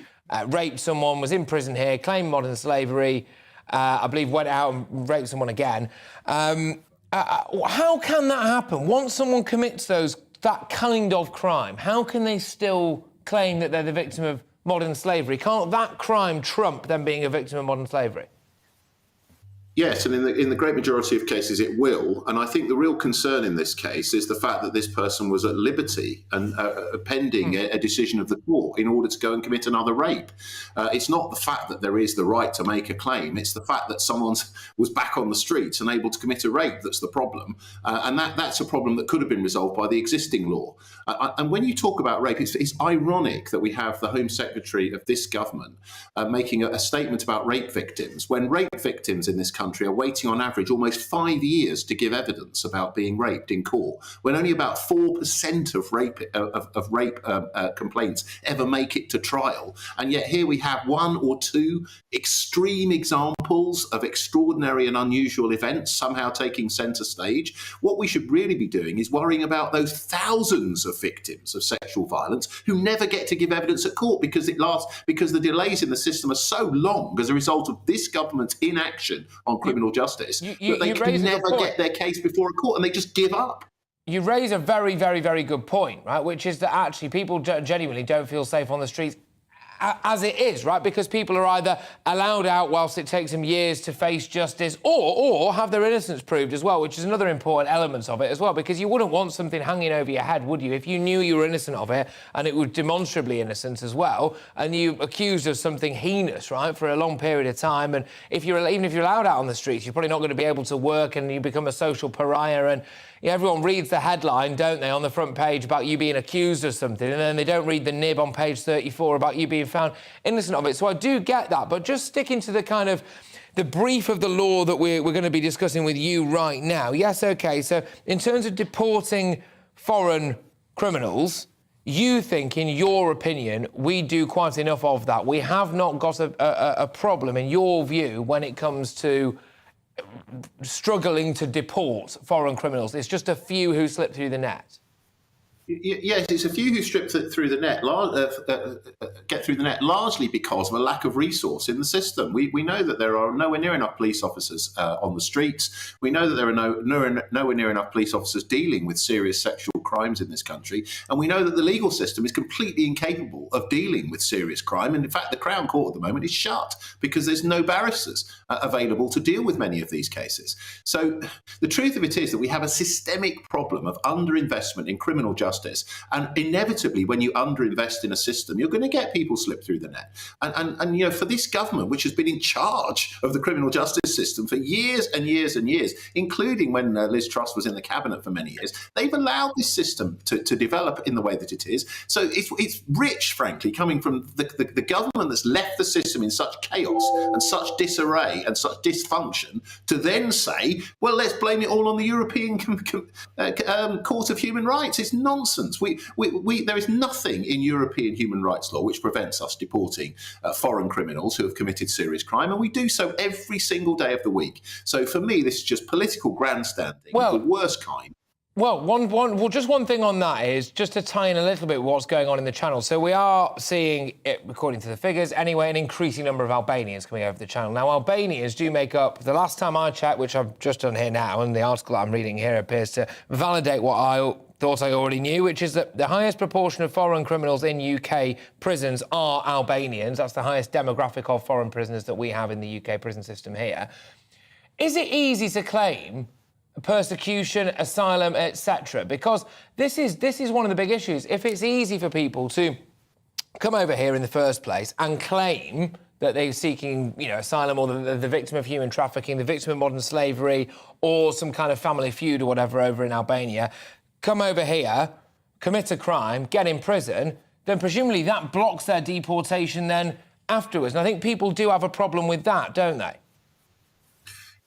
Speaker 1: raped someone, was in prison here, claimed modern slavery, I believe went out and raped someone again. How can that happen? Once someone commits that kind of crime, how can they still claim that they're the victim of modern slavery? Can't that crime trump them being a victim of modern slavery?
Speaker 15: Yes, and in the great majority of cases it will. And I think the real concern in this case is the fact that this person was at liberty and pending a decision of the court in order to go and commit another rape. It's not the fact that there is the right to make a claim, it's the fact that someone was back on the streets and able to commit a rape that's the problem. And that's a problem that could have been resolved by the existing law. And when you talk about rape, it's ironic that we have the Home Secretary of this government making a statement about rape victims, when rape victims in this country are waiting on average almost 5 years to give evidence about being raped in court, when only about 4% of rape complaints ever make it to trial. And yet here we have one or two extreme examples of extraordinary and unusual events somehow taking centre stage. What we should really be doing is worrying about those thousands of victims of sexual violence who never get to give evidence at court because the delays in the system are so long as a result of this government's inaction on criminal justice that they can never get their case before a court and they just give up.
Speaker 1: You raise a very, very, very good point, right, which is that actually people genuinely don't feel safe on the streets as it is, right, because people are either allowed out whilst it takes them years to face justice or have their innocence proved as well, which is another important element of it as well, because you wouldn't want something hanging over your head, would you, if you knew you were innocent of it and it was demonstrably innocent as well and you accused of something heinous, right, for a long period of time. And even if you're allowed out on the streets, you're probably not going to be able to work and you become a social pariah. And everyone reads the headline, don't they, on the front page about you being accused of something, and then they don't read the nib on page 34 about you being found innocent of it. So I do get that, but just sticking to the kind of the brief of the law that we're going to be discussing with you right now. Yes, OK, so in terms of deporting foreign criminals, you think, in your opinion, we do quite enough of that? We have not got a problem, in your view, when it comes to struggling to deport foreign criminals? It's just a few who slip through the net.
Speaker 15: Yes, it's a few who strip through the net, get through the net, largely because of a lack of resource in the system. We know that there are nowhere near enough police officers on the streets. We know that there are nowhere near enough police officers dealing with serious sexual crimes in this country. And we know that the legal system is completely incapable of dealing with serious crime. And in fact, the Crown Court at the moment is shut because there's no barristers available to deal with many of these cases. So the truth of it is that we have a systemic problem of underinvestment in criminal justice. And inevitably, when you underinvest in a system, you're going to get people slip through the net. And you know, for this government, which has been in charge of the criminal justice system for years and years and years, including when Liz Truss was in the cabinet for many years, they've allowed this system to develop in the way that it is. So it's rich, frankly, coming from the government that's left the system in such chaos and such disarray and such dysfunction to then say, well, let's blame it all on the European Court of Human Rights. It's nonsense. There is nothing in European human rights law which prevents us deporting foreign criminals who have committed serious crime, and we do so every single day of the week. So for me, this is just political grandstanding of the worst kind.
Speaker 1: Well, just one thing on that is just to tie in a little bit what's going on in the channel. So we are seeing, according to the figures anyway, an increasing number of Albanians coming over the channel. Now, Albanians do make up, the last time I checked, which I've just done here now, and the article that I'm reading here appears to validate what I thought I already knew, which is that the highest proportion of foreign criminals in UK prisons are Albanians. That's the highest demographic of foreign prisoners that we have in the UK prison system here. Is it easy to claim persecution, asylum, etc.? Because this is one of the big issues. If it's easy for people to come over here in the first place and claim that they're seeking, asylum, or the victim of human trafficking, the victim of modern slavery, or some kind of family feud or whatever over in Albania, come over here, commit a crime, get in prison, then presumably that blocks their deportation then afterwards. And I think people do have a problem with that, don't they?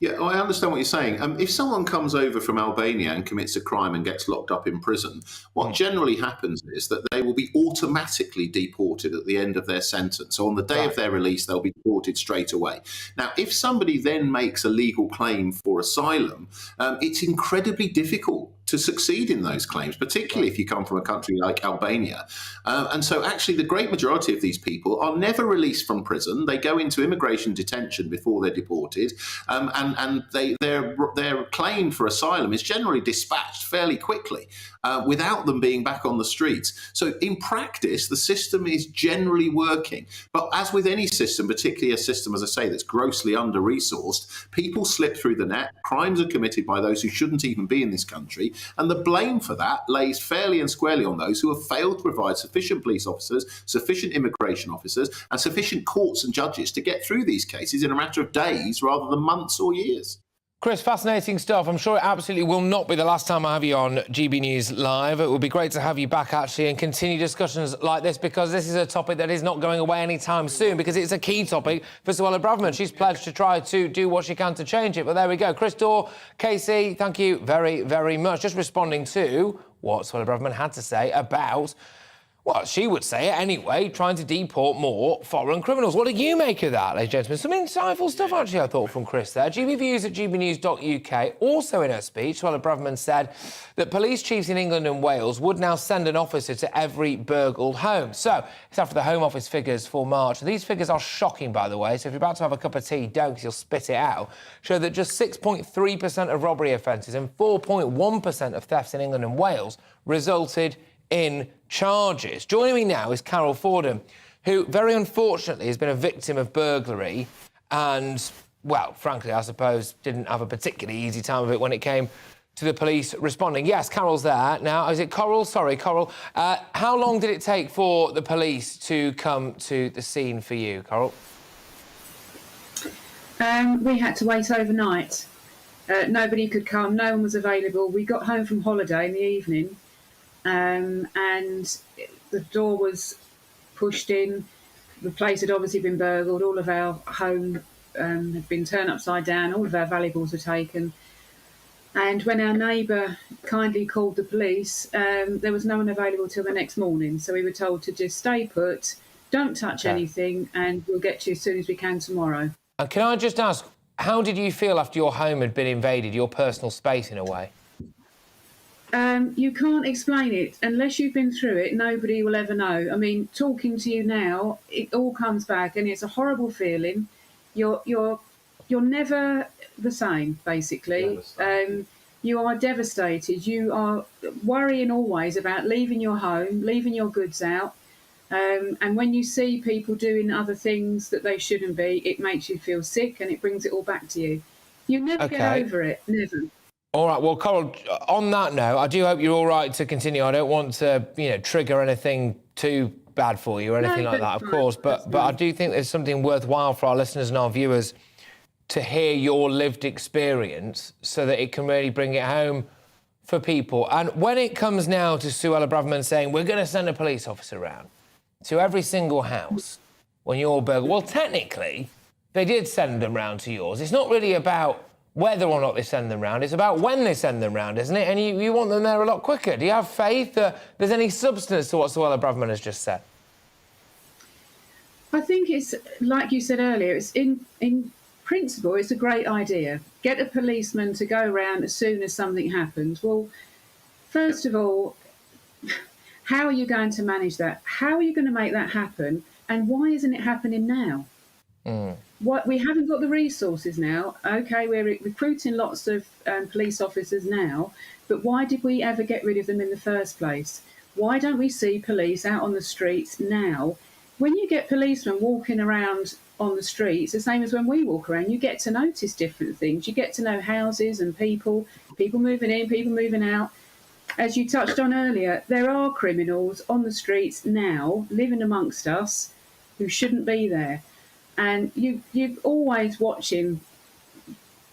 Speaker 15: Yeah, I understand what you're saying. If someone comes over from Albania and commits a crime and gets locked up in prison, what generally happens is that they will be automatically deported at the end of their sentence. So on the day of their release, they'll be deported straight away. Now, if somebody then makes a legal claim for asylum, it's incredibly difficult to succeed in those claims, particularly if you come from a country like Albania. And so actually the great majority of these people are never released from prison. They go into immigration detention before they're deported, and their claim for asylum is generally dispatched fairly quickly without them being back on the streets. So in practice, the system is generally working. But as with any system, particularly a system, as I say, that's grossly under-resourced, people slip through the net, crimes are committed by those who shouldn't even be in this country, and the blame for that lays fairly and squarely on those who have failed to provide sufficient police officers, sufficient immigration officers, and sufficient courts and judges to get through these cases in a matter of days rather than months or years.
Speaker 1: Chris, fascinating stuff. I'm sure it absolutely will not be the last time I have you on GB News Live. It will be great to have you back, actually, and continue discussions like this, because this is a topic that is not going away anytime soon, because it's a key topic for Suella Braverman. She's pledged to try to do what she can to change it. But there we go. Chris Dorr, Casey, thank you very, very much. Just responding to what Suella Braverman had to say about, well, she would say it anyway, trying to deport more foreign criminals. What do you make of that, ladies and gentlemen? Some insightful stuff, actually, I thought, from Chris there. GBviews at gbnews.uk. Also in her speech, Suella Braverman said that police chiefs in England and Wales would now send an officer to every burgled home. So it's after the Home Office figures for March. These figures are shocking, by the way, so if you're about to have a cup of tea, don't, because you'll spit it out. Show that just 6.3% of robbery offences and 4.1% of thefts in England and Wales resulted in charges. Joining me now is Carol Fordham, who very unfortunately has been a victim of burglary and, well, frankly, I suppose, didn't have a particularly easy time of it when it came to the police responding. Yes, Carol's there. Now, is it Coral? Sorry, Coral. How long did it take for the police to come to the scene for you, Coral?
Speaker 2: We had to wait overnight. Nobody could come. No one was available. We got home from holiday in the evening. And the door was pushed in. The place had obviously been burgled. All of our home had been turned upside down. All of our valuables were taken. And when our neighbour kindly called the police, there was no one available till the next morning. So we were told to just stay put, don't touch anything, and we'll get to you as soon as we can tomorrow.
Speaker 1: Can I just ask, how did you feel after your home had been invaded, your personal space in a way?
Speaker 2: You can't explain it. Unless you've been through it, nobody will ever know. I mean, talking to you now, it all comes back, and it's a horrible feeling. You're never the same, basically. You are devastated. You are worrying always about leaving your home, leaving your goods out. And when you see people doing other things that they shouldn't be, it makes you feel sick, and it brings it all back to you. You never get over it, never.
Speaker 1: All right, well, Coral, on that note, I do hope you're all right to continue. I don't want to, trigger anything too bad for you or anything like that, of course. But I do think there's something worthwhile for our listeners and our viewers to hear your lived experience so that it can really bring it home for people. And when it comes now to Suella Braverman saying, we're going to send a police officer around to every single house when you're burgled, well, technically, they did send them round to yours. It's not really about whether or not they send them round, it's about when they send them round, isn't it? And you want them there a lot quicker. Do you have faith that there's any substance to what Suella Braverman has just said?
Speaker 2: I think it's, like you said earlier, it's in principle, it's a great idea. Get a policeman to go around as soon as something happens. Well, first of all, how are you going to manage that? How are you going to make that happen? And why isn't it happening now? What, we haven't got the resources now. OK, we're recruiting lots of police officers now, but why did we ever get rid of them in the first place? Why don't we see police out on the streets now? When you get policemen walking around on the streets, the same as when we walk around, you get to notice different things. You get to know houses and people moving in, people moving out. As you touched on earlier, there are criminals on the streets now living amongst us who shouldn't be there. And you're always watching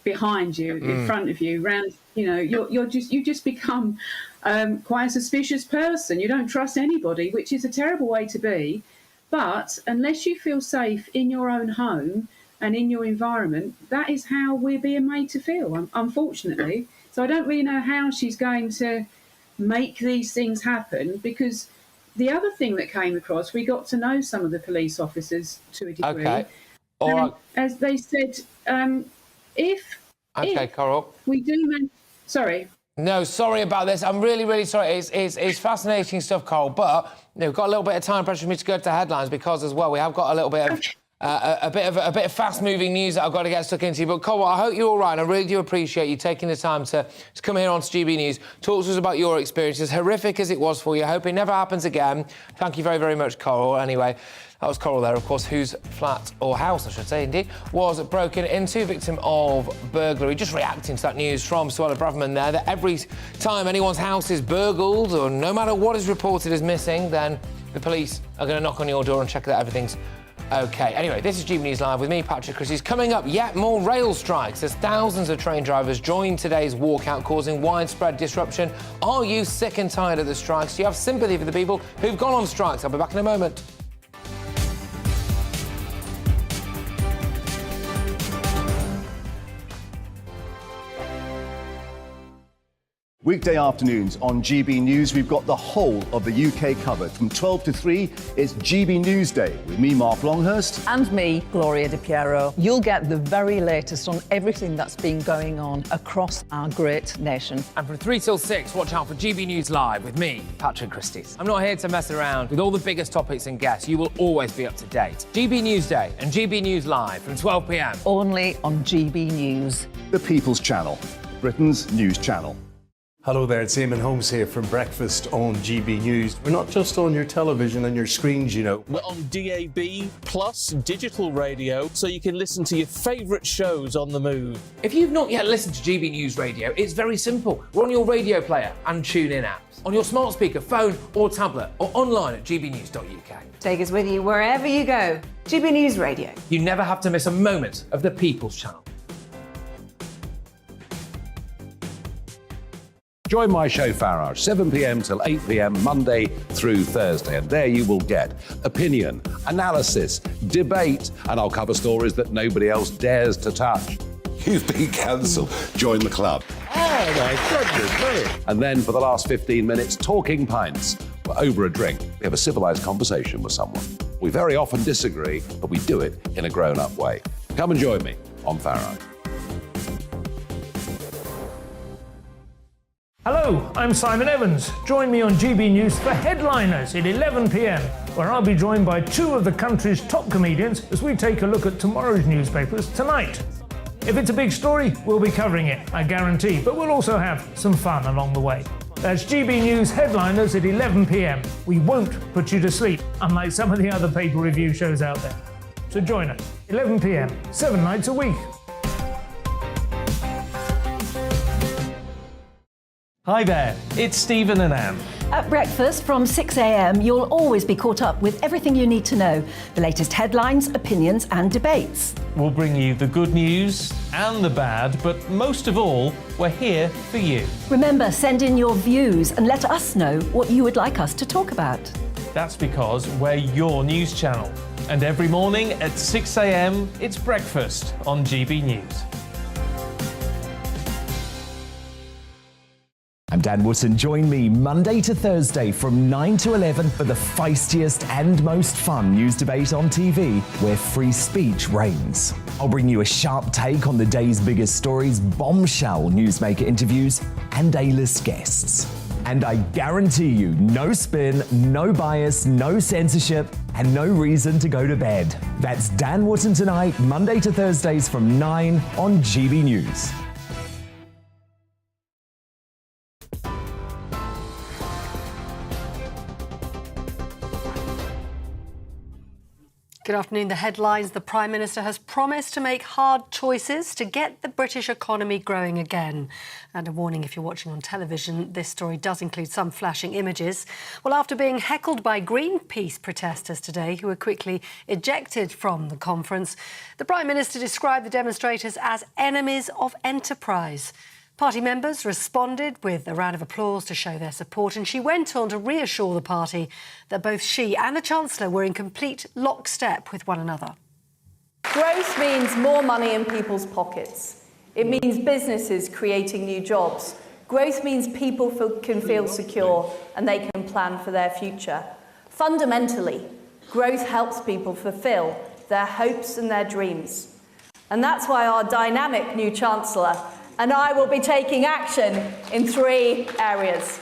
Speaker 2: behind you, in front of you, round. You just become quite a suspicious person. You don't trust anybody, which is a terrible way to be. But unless you feel safe in your own home and in your environment, that is how we're being made to feel, unfortunately. So I don't really know how she's going to make these things happen, because the other thing that came across, we got to know some of the police officers to a degree.
Speaker 1: OK. All right.
Speaker 2: As they said, if
Speaker 1: Coral.
Speaker 2: we do... Sorry.
Speaker 1: No, sorry about this. I'm really, really sorry. It's fascinating stuff, Cole, but we've got a little bit of time pressure for me to go to headlines because, as well, we have got a little bit of a bit of fast-moving news that I've got to get stuck into. But, Cole, I hope you're all right. I really do appreciate you taking the time to come here on GB News, talk to us about your experiences, horrific as it was for you. I hope it never happens again. Thank you very, very much, Coral. Anyway, that was Coral there, of course, whose flat, or house, I should say, indeed, was broken into, victim of burglary. Just reacting to that news from Suella Braverman there, that every time anyone's house is burgled, or no matter what is reported as missing, then the police are going to knock on your door and check that everything's OK. Anyway, this is GB News Live with me, Patrick Christys. Coming up, yet more rail strikes as thousands of train drivers join today's walkout, causing widespread disruption. Are you sick and tired of the strikes? Do you have sympathy for the people who've gone on strikes? I'll be back in a moment.
Speaker 21: Weekday afternoons on GB News, we've got the whole of the UK covered. From 12 to 3, it's GB News Day with me, Mark Longhurst.
Speaker 22: And me, Gloria Di Piero. You'll get the very latest on everything that's been going on across our great nation.
Speaker 1: And from 3 till 6, watch out for GB News Live with me, Patrick Christys. I'm not here to mess around with all the biggest topics and guests. You will always be up to date. GB News Day and GB News Live from 12 p.m.
Speaker 22: Only on GB News.
Speaker 21: The People's Channel, Britain's news channel.
Speaker 4: Hello there, it's Eamon Holmes here from Breakfast on GB News. We're not just on your television and your screens, you know.
Speaker 5: We're on DAB plus digital radio, so you can listen to your favourite shows on the move.
Speaker 1: If you've not yet listened to GB News Radio, it's very simple. We're on your radio player and tune-in apps, on your smart speaker, phone or tablet, or online at gbnews.uk.
Speaker 25: Take us with you wherever you go. GB News Radio.
Speaker 1: You never have to miss a moment of the People's Channel.
Speaker 26: Join my show Farage, 7 p.m. till 8 p.m. Monday through Thursday, and there you will get opinion, analysis, debate, and I'll cover stories that nobody else dares to touch.
Speaker 21: You've been cancelled. Join the club.
Speaker 9: Oh, my goodness me.
Speaker 26: And then for the last 15 minutes, talking pints. We're over a drink. We have a civilised conversation with someone. We very often disagree, but we do it in a grown-up way. Come and join me on Farage.
Speaker 27: Hello, I'm Simon Evans. Join me on GB News for Headliners at 11 p.m, where I'll be joined by two of the country's top comedians as we take a look at tomorrow's newspapers tonight. If it's a big story, we'll be covering it, I guarantee, but we'll also have some fun along the way. That's GB News Headliners at 11 p.m. We won't put you to sleep, unlike some of the other paper review shows out there. So join us, 11 p.m, 7 nights a week.
Speaker 5: Hi there, it's Stephen and Anne.
Speaker 16: At breakfast from 6 a.m, you'll always be caught up with everything you need to know, the latest headlines, opinions and debates.
Speaker 5: We'll bring you the good news and the bad, but most of all, we're here for you.
Speaker 16: Remember, send in your views and let us know what you would like us to talk about.
Speaker 5: That's because we're your news channel. And every morning at 6 a.m, it's breakfast on GB News.
Speaker 17: I'm Dan Wootton. Join me Monday to Thursday from 9 to 11 for the feistiest and most fun news debate on TV, where free speech reigns. I'll bring you a sharp take on the day's biggest stories, bombshell newsmaker interviews, and A-list guests. And I guarantee you, no spin, no bias, no censorship, and no reason to go to bed. That's Dan Wootton tonight, Monday to Thursdays from 9 on GB News.
Speaker 10: Good afternoon. The headlines. The Prime Minister has promised to make hard choices to get the British economy growing again. And a warning if you're watching on television, this story does include some flashing images. Well, after being heckled by Greenpeace protesters today, who were quickly ejected from the conference, the Prime Minister described the demonstrators as enemies of enterprise. Party members responded with a round of applause to show their support, and she went on to reassure the party that both she and the Chancellor were in complete lockstep with one another.
Speaker 3: Growth means more money in people's pockets. It means businesses creating new jobs. Growth means people can feel secure and they can plan for their future. Fundamentally, growth helps people fulfil their hopes and their dreams. And that's why our dynamic new Chancellor And I will be taking action in 3 areas.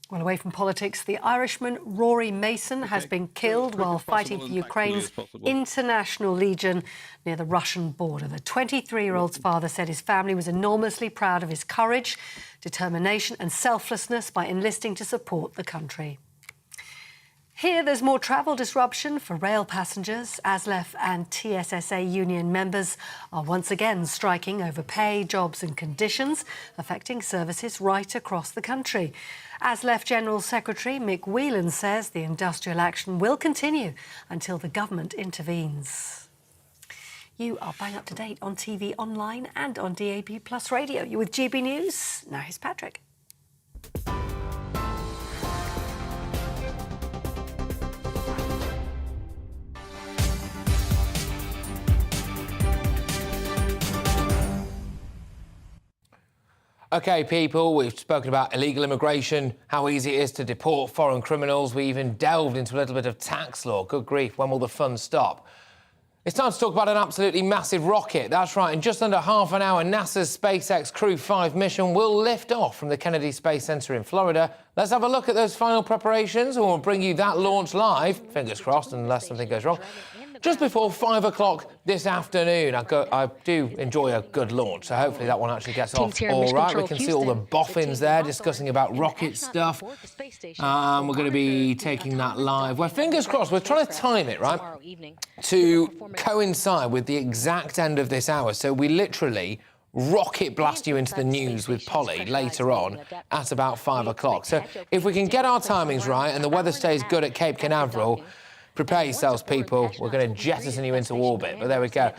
Speaker 10: Well, away from politics, the Irishman Rory Mason has been killed while fighting for Ukraine's International Legion near the Russian border. The 23-year-old's father said his family was enormously proud of his courage, determination and selflessness by enlisting to support the country. Here, there's more travel disruption for rail passengers. ASLEF and TSSA union members are once again striking over pay, jobs and conditions, affecting services right across the country. ASLEF General Secretary Mick Whelan says the industrial action will continue until the government intervenes. You are bang up to date on TV, online and on DAB+ radio. You're with GB News. Now here's Patrick.
Speaker 1: OK, people, we've spoken about illegal immigration, how easy it is to deport foreign criminals. We even delved into a little bit of tax law. Good grief, when will the fun stop? It's time to talk about an absolutely massive rocket. That's right, in just under half an hour, NASA's SpaceX Crew 5 mission will lift off from the Kennedy Space Center in Florida. Let's have a look at those final preparations and we'll bring you that launch live, fingers crossed, unless something goes wrong, just before 5 o'clock this afternoon. I do enjoy a good launch, so hopefully that one actually gets off all right. We can see all the boffins there discussing about rocket stuff. We're going to be taking that live. Well, fingers crossed, we're trying to time it, right, to coincide with the exact end of this hour. So we literally rocket blast you into the news with Polly later on at about 5 o'clock. So if we can get our timings right and the weather stays good at Cape Canaveral, prepare yourselves, people. We're going to jettison you into orbit, but there we go.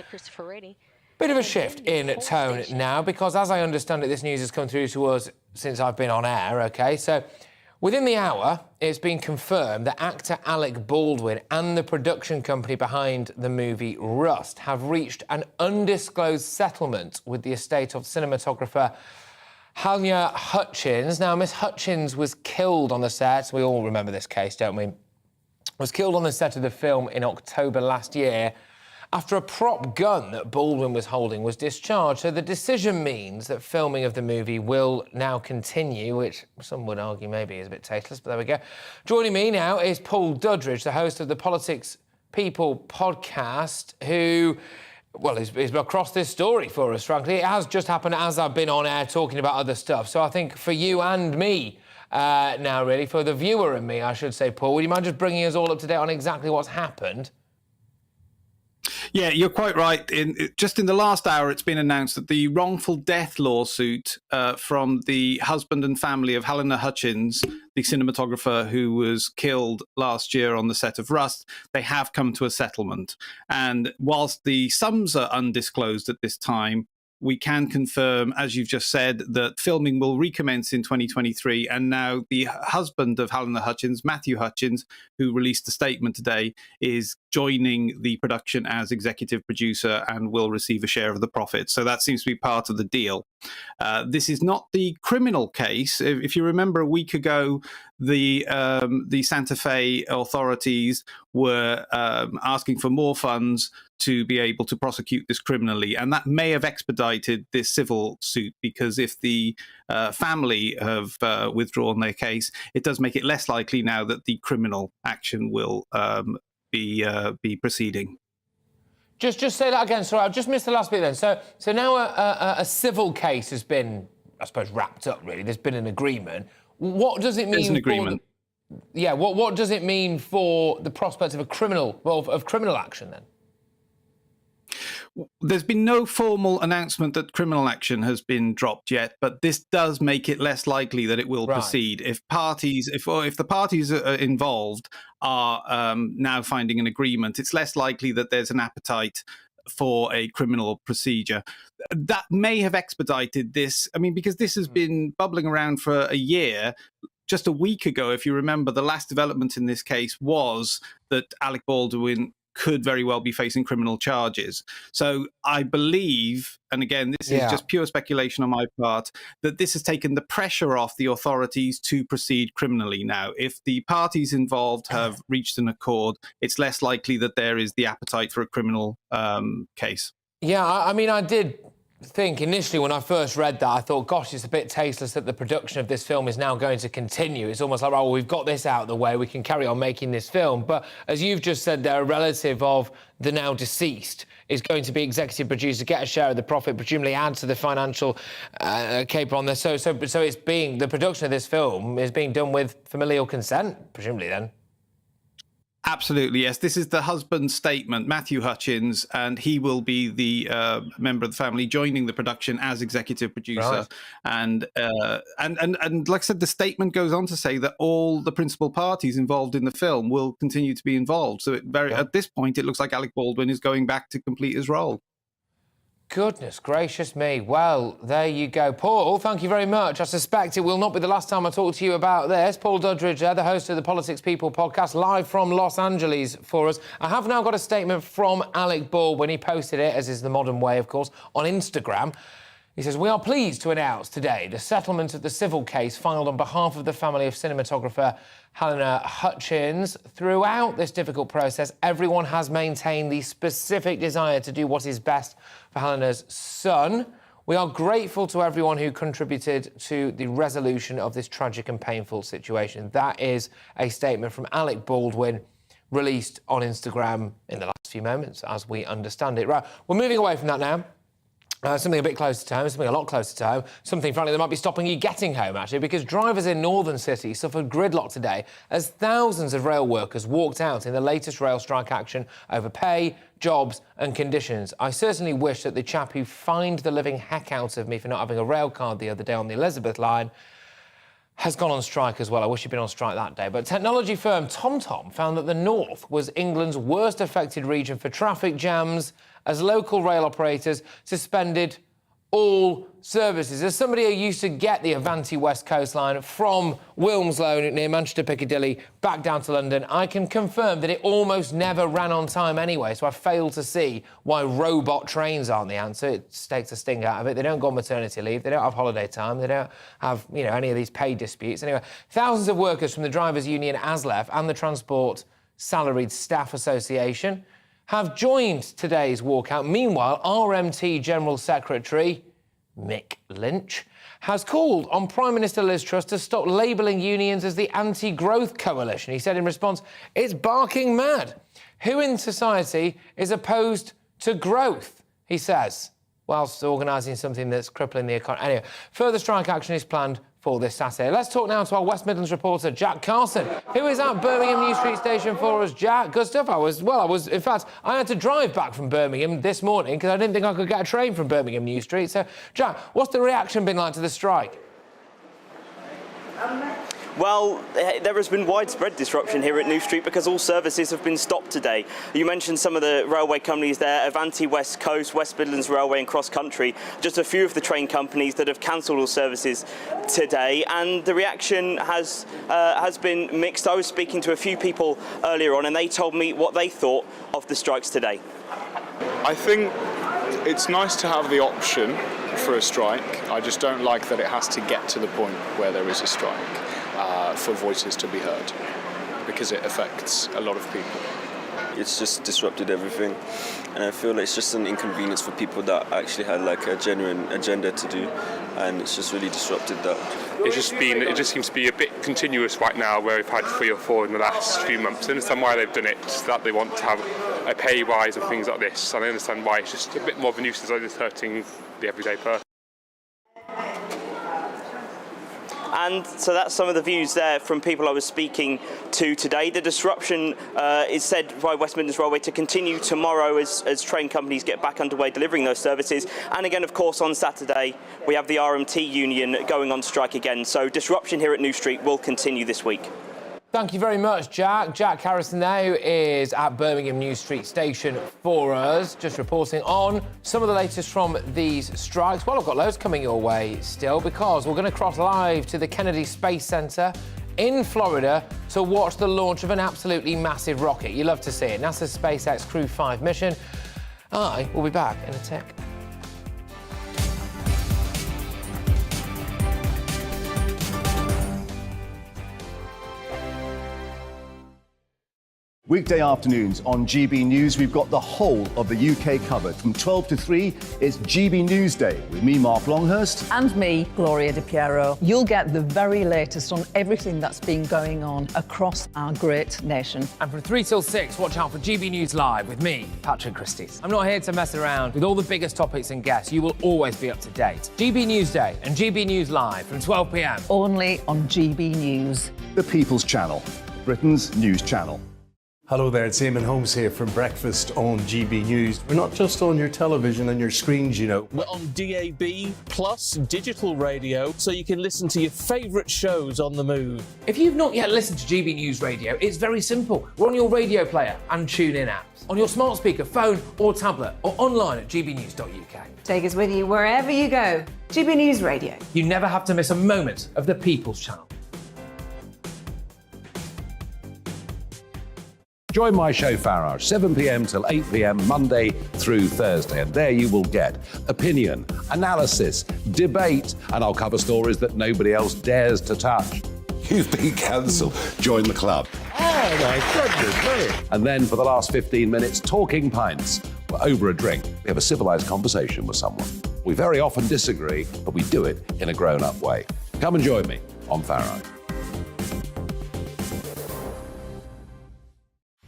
Speaker 1: Bit of a shift in tone now, because as I understand it, this news has come through to us since I've been on air, OK? So within the hour, it's been confirmed that actor Alec Baldwin and the production company behind the movie Rust have reached an undisclosed settlement with the estate of cinematographer Halyna Hutchins. Now, Miss Hutchins was killed on the set. We all remember this case, don't we? Was killed on the set of the film in October last year after a prop gun that Baldwin was holding was discharged. So the decision means that filming of the movie will now continue, which some would argue maybe is a bit tasteless, but there we go. Joining me now is Paul Dodridge, the host of the Politics People podcast, who, well, he's been across this story for us, frankly. It has just happened as I've been on air talking about other stuff. So I think for you and me, now, really, for the viewer and me, I should say, Paul, would you mind just bringing us all up to date on exactly what's happened?
Speaker 6: Yeah, you're quite right. Just in the last hour, it's been announced that the wrongful death lawsuit from the husband and family of Halyna Hutchins, the cinematographer who was killed last year on the set of Rust, they have come to a settlement. And whilst the sums are undisclosed at this time, we can confirm, as you've just said, that filming will recommence in 2023. And now the husband of Halyna Hutchins, Matthew Hutchins, who released a statement today, is joining the production as executive producer and will receive a share of the profits. So that seems to be part of the deal. This is not the criminal case. If you remember, a week ago, the Santa Fe authorities were asking for more funds to be able to prosecute this criminally, and that may have expedited this civil suit, because if the family have withdrawn their case, it does make it less likely now that the criminal action will be proceeding.
Speaker 1: Just say that again. Sorry, I've just missed the last bit then. So now a civil case has been, I suppose, wrapped up, really. There's been an agreement. What does it mean?
Speaker 6: There's an agreement.
Speaker 1: What does it mean for the prospect of criminal action then?
Speaker 6: There's been no formal announcement that criminal action has been dropped yet, but this does make it less likely that it will proceed. If the parties involved are now finding an agreement, it's less likely that there's an appetite for a criminal procedure. That may have expedited this. I mean, because this has been bubbling around for a year. Just a week ago, if you remember, the last development in this case was that Alec Baldwin could very well be facing criminal charges. So I believe, and again, this is just pure speculation on my part, that this has taken the pressure off the authorities to proceed criminally now. If the parties involved have reached an accord, it's less likely that there is the appetite for a criminal case.
Speaker 1: Yeah, I mean, I did think initially when I first read that, I thought, gosh, it's a bit tasteless that the production of this film is now going to continue. It's almost like, well, we've got this out of the way, we can carry on making this film. But as you've just said, they're a relative of the now deceased is going to be executive producer, get a share of the profit, presumably add to the financial caper on this. So it's being, the production of this film is being done with familial consent, presumably then.
Speaker 6: Absolutely, yes. This is the husband's statement, Matthew Hutchins, and he will be the member of the family joining the production as executive producer.
Speaker 1: Right.
Speaker 6: And like I said, the statement goes on to say that all the principal parties involved in the film will continue to be involved. So at this point, it looks like Alec Baldwin is going back to complete his role.
Speaker 1: Goodness gracious me. Well, there you go. Paul, thank you very much. I suspect it will not be the last time I talk to you about this. Paul Dodridge there, the host of the Politics People podcast, live from Los Angeles for us. I have now got a statement from Alec Baldwin. He posted it, as is the modern way, of course, on Instagram. He says, "We are pleased to announce today the settlement of the civil case filed on behalf of the family of cinematographer Helena Hutchins. Throughout this difficult process, everyone has maintained the specific desire to do what is best for Helena's son. We are grateful to everyone who contributed to the resolution of this tragic and painful situation." That is a statement from Alec Baldwin, released on Instagram in the last few moments, as we understand it. Right, we're moving away from that now. Something a bit closer to home, something a lot closer to home, something, frankly, that might be stopping you getting home, actually, because drivers in northern cities suffered gridlock today as thousands of rail workers walked out in the latest rail strike action over pay, jobs and conditions. I certainly wish that the chap who fined the living heck out of me for not having a rail card the other day on the Elizabeth line has gone on strike as well. I wish he'd been on strike that day. But technology firm TomTom found that the North was England's worst affected region for traffic jams as local rail operators suspended all services. As somebody who used to get the Avanti West Coast line from Wilmslow near Manchester Piccadilly back down to London, I can confirm that it almost never ran on time anyway, so I fail to see why robot trains aren't the answer. It takes a sting out of it. They don't go on maternity leave, they don't have holiday time, they don't have, any of these pay disputes. Anyway, thousands of workers from the drivers' union ASLEF and the Transport Salaried Staff Association have joined today's walkout. Meanwhile, RMT General Secretary Mick Lynch has called on Prime Minister Liz Truss to stop labelling unions as the anti-growth coalition. He said in response, "It's barking mad. Who in society is opposed to growth?" he says, whilst organising something that's crippling the economy. Anyway, further strike action is planned for this Saturday. Let's talk now to our West Midlands reporter, Jack Carson, who is at Birmingham New Street Station for us. Jack, good stuff. In fact, I had to drive back from Birmingham this morning because I didn't think I could get a train from Birmingham New Street. So, Jack, what's the reaction been like to the strike?
Speaker 7: Well, there has been widespread disruption here at New Street because all services have been stopped today. You mentioned some of the railway companies there, Avanti West Coast, West Midlands Railway and Cross Country, just a few of the train companies that have cancelled all services today, and the reaction has been mixed. I was speaking to a few people earlier on and they told me what they thought of the strikes today.
Speaker 8: I think it's nice to have the option for a strike. I just don't like that it has to get to the point where there is a strike. For voices to be heard, because it affects a lot of people.
Speaker 18: It's just disrupted everything, and I feel like it's just an inconvenience for people that actually had like a genuine agenda to do, and it's just really disrupted that.
Speaker 19: It just seems to be a bit continuous right now, where we've had 3 or 4 in the last few months. I understand why they've done it, that they want to have a pay rise and things like this, and I understand why it's just a bit more of a nuisance, like it's hurting the everyday person.
Speaker 7: And so that's some of the views there from people I was speaking to today. The disruption is said by West Midlands Railway to continue tomorrow as train companies get back underway delivering those services. And again, of course, on Saturday, we have the RMT union going on strike again. So disruption here at New Street will continue this week.
Speaker 1: Thank you very much, Jack. Jack Harrison now is at Birmingham New Street Station for us, just reporting on some of the latest from these strikes. Well, I've got loads coming your way still, because we're going to cross live to the Kennedy Space Center in Florida to watch the launch of an absolutely massive rocket. You love to see it. NASA's SpaceX Crew 5 mission. I will be back in a tick.
Speaker 21: Weekday afternoons on GB News, we've got the whole of the UK covered. From 12 to 3, it's GB News Day with me, Mark Longhurst.
Speaker 22: And me, Gloria Di Piero. You'll get the very latest on everything that's been going on across our great nation.
Speaker 1: And from 3 till 6, watch out for GB News Live with me, Patrick Christys. I'm not here to mess around. With all the biggest topics and guests, you will always be up to date. GB News Day and GB News Live from 12 p.m.
Speaker 22: Only on GB News.
Speaker 21: The People's Channel, Britain's news channel.
Speaker 4: Hello there, it's Eamon Holmes here from Breakfast on GB News. We're not just on your television and your screens, you know.
Speaker 5: We're on DAB plus digital radio, so you can listen to your favourite shows on the move.
Speaker 1: If you've not yet listened to GB News Radio, it's very simple. We're on your radio player and tune-in apps, on your smart speaker, phone or tablet, or online at gbnews.uk.
Speaker 25: Take us with you wherever you go. GB News Radio.
Speaker 1: You never have to miss a moment of the People's Channel.
Speaker 26: Join my show Farage, 7 p.m. till 8 p.m. Monday through Thursday, and there you will get opinion, analysis, debate, and I'll cover stories that nobody else dares to touch. You've been cancelled. Join the club.
Speaker 9: Oh my goodness me.
Speaker 26: And then for the last 15 minutes, talking pints. We're over a drink. We have a civilised conversation with someone. We very often disagree, but we do it in a grown-up way. Come and join me on Farage.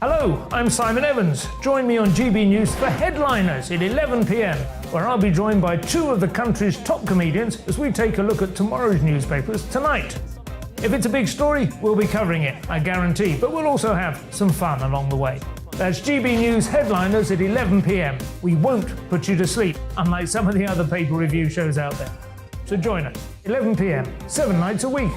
Speaker 27: Hello, I'm Simon Evans. Join me on GB News for Headliners at 11 p.m, where I'll be joined by 2 of the country's top comedians as we take a look at tomorrow's newspapers tonight. If it's a big story, we'll be covering it, I guarantee, but we'll also have some fun along the way. That's GB News Headliners at 11 p.m. We won't put you to sleep, unlike some of the other paper review shows out there. So join us, 11 p.m, 7 nights a week.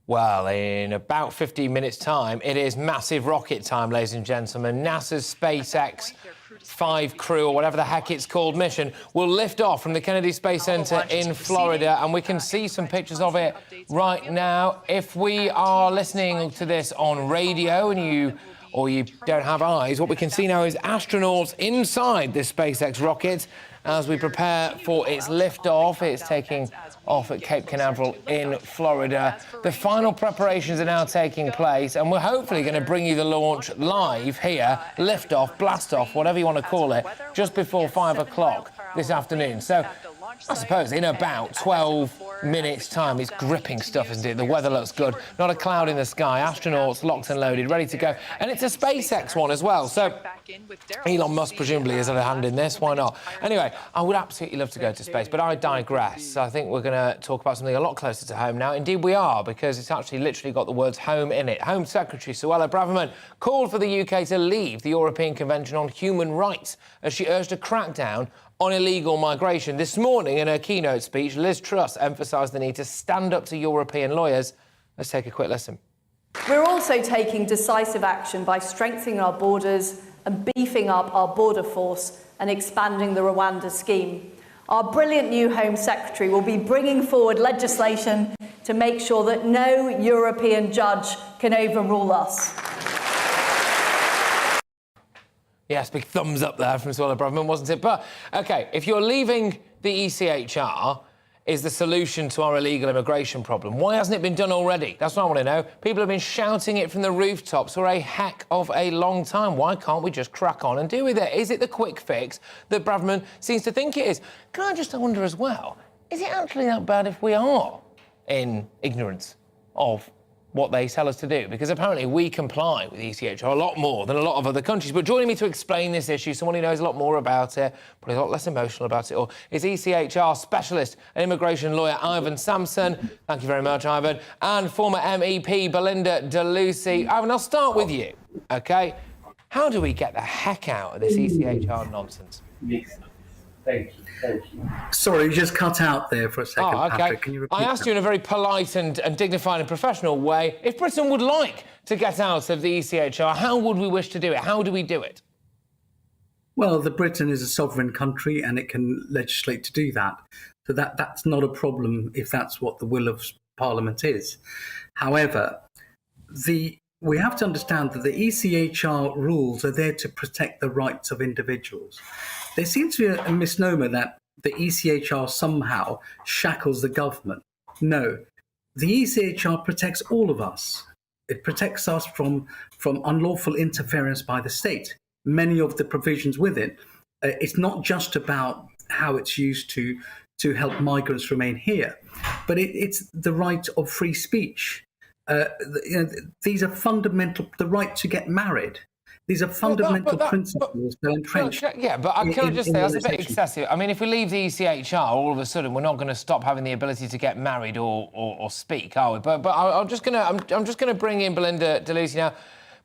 Speaker 1: Well, in about 15 minutes' time, it is massive rocket time, ladies and gentlemen. NASA's SpaceX 5 crew, or whatever the heck it's called, mission will lift off from the Kennedy Space Center in Florida, and we can see some pictures of it right now. If we are listening to this on radio and you don't have eyes, what we can see now is astronauts inside this SpaceX rocket as we prepare for its liftoff. It's taking off at Cape Canaveral in Florida. The final preparations are now taking place, and we're hopefully going to bring you the launch live here, liftoff, blast off, whatever you want to call it, just before 5 o'clock this afternoon. So I suppose in about 12 minutes' time. It's gripping stuff, isn't it? The weather looks good. Not a cloud in the sky. Astronauts locked and loaded, ready to go. And it's a SpaceX one as well. So Elon Musk presumably has had a hand in this. Why not? Anyway, I would absolutely love to go to space, but I digress. I think we're going to talk about something a lot closer to home now. Indeed, we are, because it's actually literally got the words home in it. Home Secretary Suella Braverman called for the UK to leave the European Convention on Human Rights as she urged a crackdown on illegal migration. This morning, in her keynote speech, Liz Truss emphasised the need to stand up to European lawyers. Let's take a quick listen.
Speaker 3: We're also taking decisive action by strengthening our borders and beefing up our border force and expanding the Rwanda scheme. Our brilliant new Home Secretary will be bringing forward legislation to make sure that no European judge can overrule us.
Speaker 1: Yes, big thumbs up there from Suella Braverman, wasn't it? But, OK, if you're leaving the ECHR is the solution to our illegal immigration problem, why hasn't it been done already? That's what I want to know. People have been shouting it from the rooftops for a heck of a long time. Why can't we just crack on and deal with it? Is it the quick fix that Braverman seems to think it is? Can I just wonder as well, is it actually that bad if we are in ignorance of what they tell us to do? Because apparently we comply with ECHR a lot more than a lot of other countries. But joining me to explain this issue, someone who knows a lot more about it, probably a lot less emotional about it all, is ECHR specialist and immigration lawyer Ivan Sampson. Thank you very much, Ivan. And former MEP Belinda DeLucy. Ivan, I'll start with you, OK? How do we get the heck out of this ECHR nonsense?
Speaker 11: Thank you. Sorry, you just cut out there for a second,
Speaker 1: okay.
Speaker 11: Patrick. Can you repeat
Speaker 1: I asked you in a very polite and dignified and professional way, if Britain would like to get out of the ECHR, how would we wish to do it? How do we do it?
Speaker 11: Well, Britain is a sovereign country and it can legislate to do that. So that's not a problem if that's what the will of Parliament is. However, the we have to understand that the ECHR rules are there to protect the rights of individuals. There seems to be a misnomer that the ECHR somehow shackles the government. No, the ECHR protects all of us. It protects us from unlawful interference by the state. Many of the provisions with it, it's not just about how it's used to help migrants remain here, but it's the right of free speech. These are fundamental, the right to get married. These are fundamental principles that are entrenched.
Speaker 1: Yeah, but can I just say that's a bit excessive. I mean, if we leave the ECHR, all of a sudden we're not going to stop having the ability to get married or speak, are we? But I'm just going to bring in Belinda DeLucy now.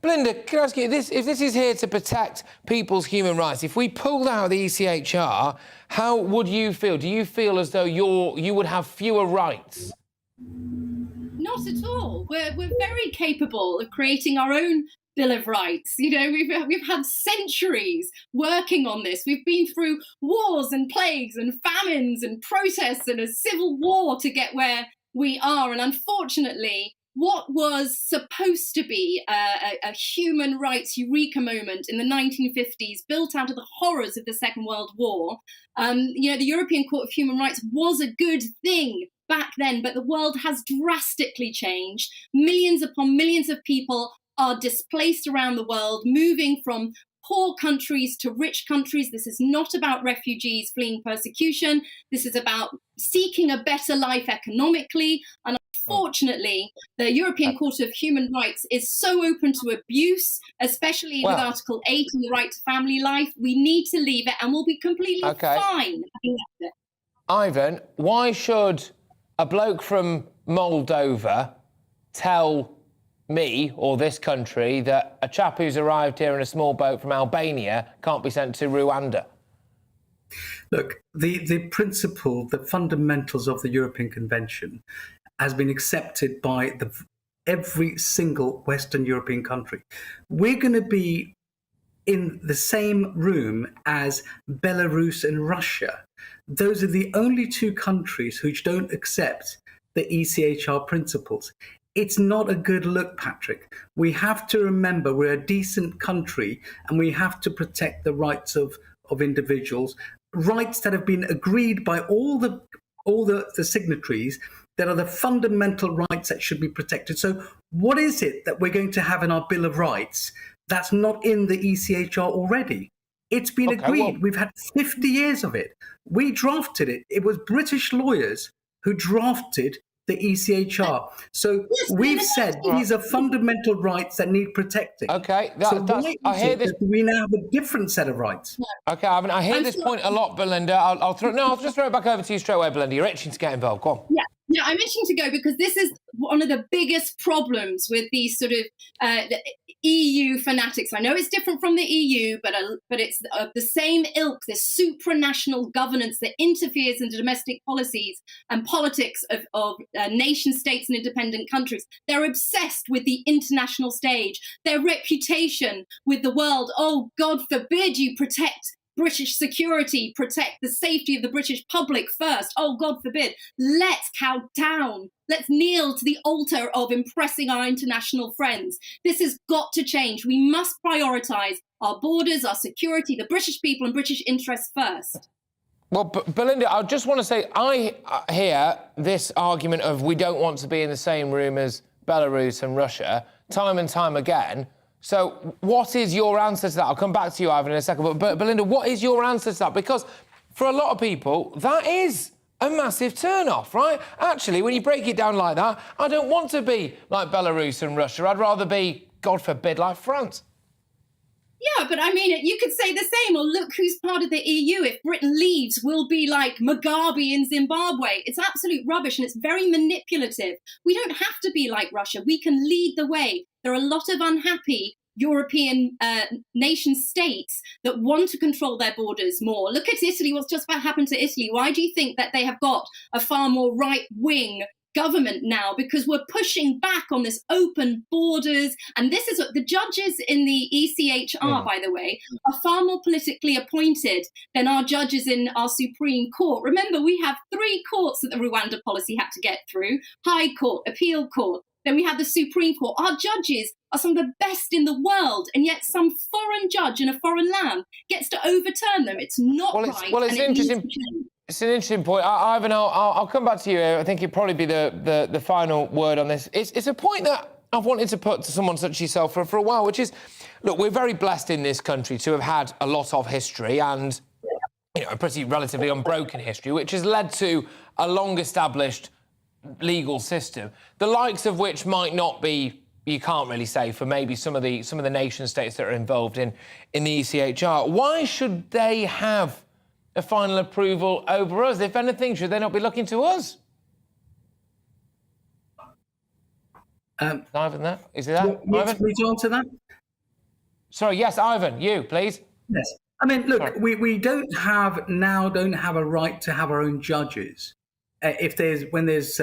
Speaker 1: Belinda, can I ask you this? If this is here to protect people's human rights, if we pulled out the ECHR, how would you feel? Do you feel as though you would have fewer rights?
Speaker 12: Not at all. We're very capable of creating our own Bill of Rights. You know, we've had centuries working on this. We've been through wars and plagues and famines and protests and a civil war to get where we are. And unfortunately, what was supposed to be a human rights eureka moment in the 1950s, built out of the horrors of the Second World War, the European Court of Human Rights was a good thing back then, but the world has drastically changed. Millions upon millions of people are displaced around the world, moving from poor countries to rich countries. This is not about refugees fleeing persecution. This is about seeking a better life economically. And unfortunately, the European Court of Human Rights is so open to abuse, especially with Article 8 and the right to family life. We need to leave it and we'll be completely fine. I think that's it.
Speaker 1: Ivan, why should a bloke from Moldova tell me or this country that a chap who's arrived here in a small boat from Albania can't be sent to Rwanda?
Speaker 11: Look, the principle, the fundamentals of the European Convention has been accepted by every single Western European country. We're going to be in the same room as Belarus and Russia. Those are the only two countries which don't accept the ECHR principles. It's not a good look, Patrick. We have to remember we're a decent country and we have to protect the rights of individuals, rights that have been agreed by all the signatories, that are the fundamental rights that should be protected. So what is it that we're going to have in our Bill of Rights that's not in the ECHR already? It's been agreed. We've had 50 years of it. We drafted it. It was British lawyers who drafted the ECHR. So we've said these are fundamental rights that need protecting.
Speaker 1: Okay,
Speaker 11: I hear this. We now have a different set of rights.
Speaker 1: Okay, Ivan, I hear this point a lot, Belinda. I'll just throw it back over to you straight away, Belinda. You're itching to get involved. Go on.
Speaker 12: Yeah, I'm itching to go because this is one of the biggest problems with these sort of the EU fanatics. I know it's different from the EU, but it's the same ilk, this supranational governance that interferes in the domestic policies and politics of nation states and independent countries. They're obsessed with the international stage, their reputation with the world. Oh, God forbid you protect British security, protect the safety of the British public first. Oh, God forbid. Let's cow down. Let's kneel to the altar of impressing our international friends. This has got to change. We must prioritise our borders, our security, the British people and British interests first.
Speaker 1: Well, Belinda, I just want to say, I hear this argument of we don't want to be in the same room as Belarus and Russia time and time again. So what is your answer to that? I'll come back to you, Ivan, in a second. But Belinda, what is your answer to that? Because for a lot of people, that is a massive turn-off, right? Actually, when you break it down like that, I don't want to be like Belarus and Russia. I'd rather be, God forbid, like France.
Speaker 12: Yeah, but I mean, you could say the same, or look who's part of the EU. If Britain leaves, we'll be like Mugabe in Zimbabwe. It's absolute rubbish and it's very manipulative. We don't have to be like Russia. We can lead the way. There are a lot of unhappy European nation states that want to control their borders more. Look at Italy, what's just about happened to Italy. Why do you think that they have got a far more right-wing government now? Because we're pushing back on this open borders. And this is what the judges in the ECHR, by the way, are far more politically appointed than our judges in our Supreme Court. Remember, we have 3 courts that the Rwanda policy had to get through: High Court, Appeal Court, Then we have the Supreme Court. Our judges are some of the best in the world, and yet some foreign judge in a foreign land gets to overturn them. It's not right.
Speaker 1: Well, it's
Speaker 12: and it
Speaker 1: interesting.
Speaker 12: needs to change.
Speaker 1: It's an interesting point. Ivan, I'll come back to you. I think it'd probably be the final word on this. It's a point that I've wanted to put to someone such as yourself for a while, which is, look, we're very blessed in this country to have had a lot of history and, you know, a pretty relatively unbroken history, which has led to a long-established legal system, the likes of which might not be, you can't really say, for maybe some of the nation states that are involved in the ECHR. Why should they have a final approval over us? If anything, should they not be looking to us? Ivan, that? Is it that? Ivan?
Speaker 11: Me to answer that?
Speaker 1: Sorry, yes, Ivan, you, please.
Speaker 11: Yes. I mean, look, we don't have a right to have our own judges. When there's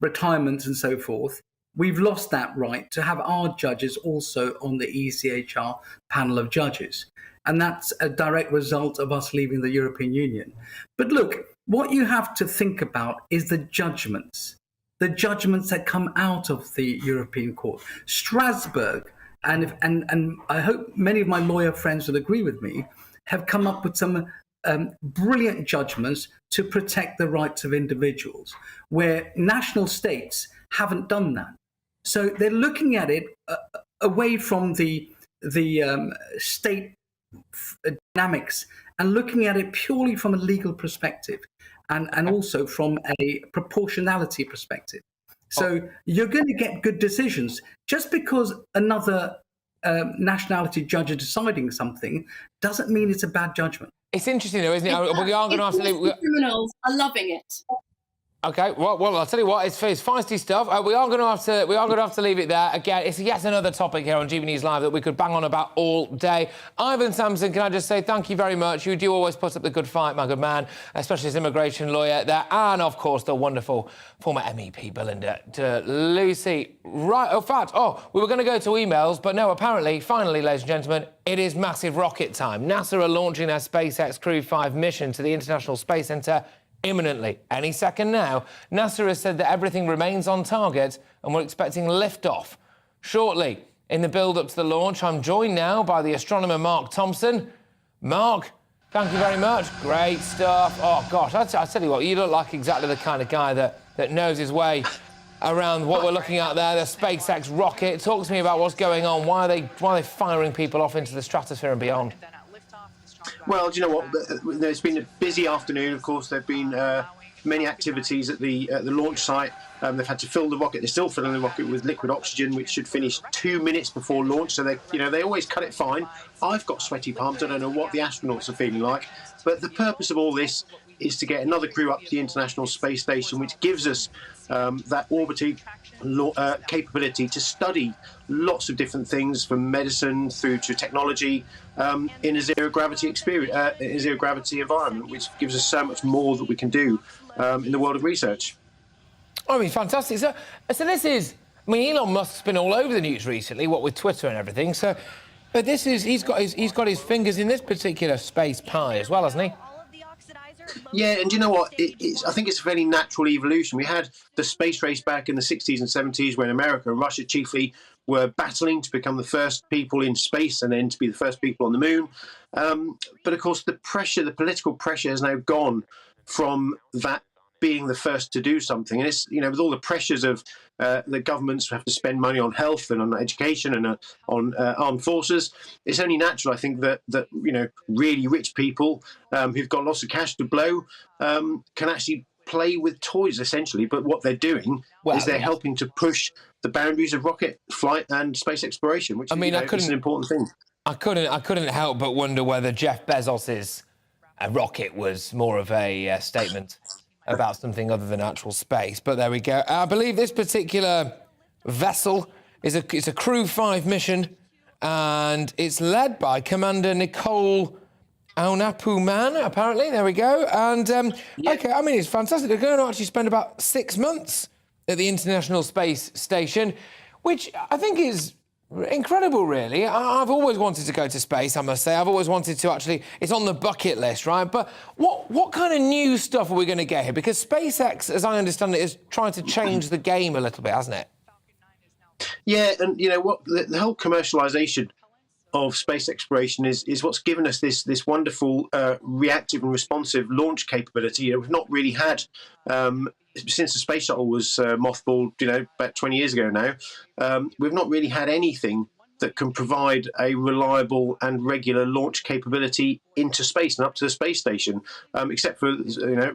Speaker 11: retirements and so forth, we've lost that right to have our judges also on the ECHR panel of judges. And that's a direct result of us leaving the European Union. But look, what you have to think about is the judgments that come out of the European Court. Strasbourg, and I hope many of my lawyer friends will agree with me, have come up with some brilliant judgments to protect the rights of individuals, where national states haven't done that. So they're looking at it away from the state dynamics and looking at it purely from a legal perspective and also from a proportionality perspective. So you're going to get good decisions. Just because another nationality judge is deciding something doesn't mean it's a bad judgment.
Speaker 1: It's interesting, though, isn't it? We are going to have to leave.
Speaker 12: Criminals are loving it.
Speaker 1: Okay, well, I'll tell you what, it's feisty stuff. We are going to have to leave it there. Again, it's yet another topic here on GB News Live that we could bang on about all day. Ivan Sampson, can I just say thank you very much. You do always put up the good fight, my good man, especially as immigration lawyer there, and of course the wonderful former MEP Belinda Lucy. Right, in fact, we were going to go to emails, but no, apparently, finally, ladies and gentlemen, it is massive rocket time. NASA are launching their SpaceX Crew 5 mission to the International Space Centre imminently, any second now. NASA has said that everything remains on target and we're expecting liftoff shortly. In the build-up to the launch, I'm joined now by the astronomer Mark Thompson. Mark, thank you very much. Great stuff. Oh, gosh, I tell you what, you look like exactly the kind of guy that knows his way around what we're looking at there, the SpaceX rocket. Talk to me about what's going on. Why are they firing people off into the stratosphere and beyond?
Speaker 2: Well, do you know what? There's been a busy afternoon. Of course, there have been many activities at the launch site. They've had to fill the rocket. They're still filling the rocket with liquid oxygen, which should finish 2 minutes before launch. So they always cut it fine. I've got sweaty palms. I don't know what the astronauts are feeling like. But the purpose of all this is to get another crew up to the International Space Station, which gives us that orbiting capability to study lots of different things, from medicine through to technology, in a zero gravity environment, which gives us so much more that we can do in the world of research.
Speaker 1: I mean, fantastic. So this is, I mean, Elon Musk's been all over the news recently, what with Twitter and everything. So, but this is, he's got his fingers in this particular space pie as well, hasn't he?
Speaker 2: Yeah, and you know what? I think it's a fairly natural evolution. We had the space race back in the 60s and 70s when America and Russia chiefly were battling to become the first people in space and then to be the first people on the moon. But of course, the political pressure has now gone from that being the first to do something. And it's, with all the pressures of the governments who have to spend money on health and on education and on armed forces, it's only natural, I think, that really rich people who've got lots of cash to blow can actually play with toys, essentially. But what they're doing is they're helping to push the boundaries of rocket flight and space exploration, which is an important thing.
Speaker 1: I couldn't help but wonder whether Jeff Bezos's rocket was more of a statement about something other than actual space. But there we go. I believe this particular vessel is a Crew 5 mission, and it's led by Commander Nicole Aunapuman, apparently. There we go. And, OK, I mean, it's fantastic. They're going to actually spend about 6 months at the International Space Station, which I think is incredible, really. I've always wanted to go to space, I must say. I've always wanted to actually... It's on the bucket list, right? But what kind of new stuff are we going to get here? Because SpaceX, as I understand it, is trying to change the game a little bit, hasn't it?
Speaker 2: Yeah, and you know what, the whole commercialization of space exploration is what's given us this wonderful reactive and responsive launch capability. You know, we've not really had since the space shuttle was mothballed, you know, about 20 years ago now. We've not really had anything that can provide a reliable and regular launch capability into space and up to the space station, except for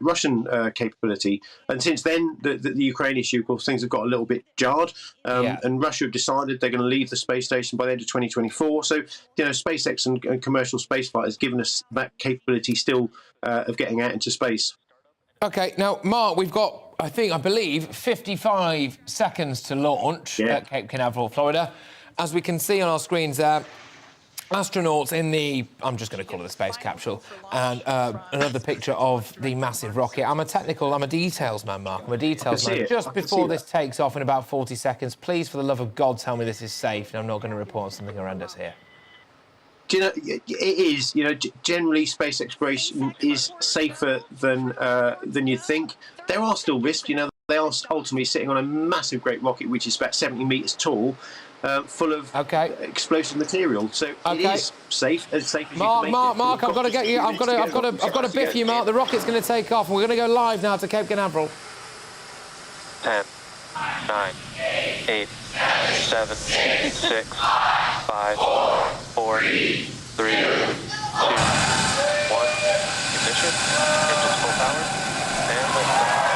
Speaker 2: Russian capability. And since then, the Ukraine issue, of course, things have got a little bit jarred. And Russia have decided they're going to leave the space station by the end of 2024. So, SpaceX and commercial spaceflight has given us that capability still of getting out into space.
Speaker 1: Okay, now, Mark, we've got, I believe, 55 seconds to launch at Cape Canaveral, Florida. As we can see on our screens there, astronauts in the, I'm just going to call it a space capsule, and another picture of the massive rocket. I'm a details man, Mark. I'm a details man. Just before this takes off in about 40 seconds, please, for the love of God, tell me this is safe, and I'm not going to report something horrendous here.
Speaker 2: Do you know, it is, generally space exploration is safer than you'd think. There are still risks, they are ultimately sitting on a massive great rocket, which is about 70 metres tall, full of explosive material. So it is safe, as safe as you can make it.
Speaker 1: Mark, I've got to get you, I've got to biff you, Mark. The rocket's going to take off, and we're going to go live now to Cape Canaveral.
Speaker 13: 10, 9, 8, 7, 6, 5, 4, 3, 2, 1. Ignition. Engines full power. And liftoff.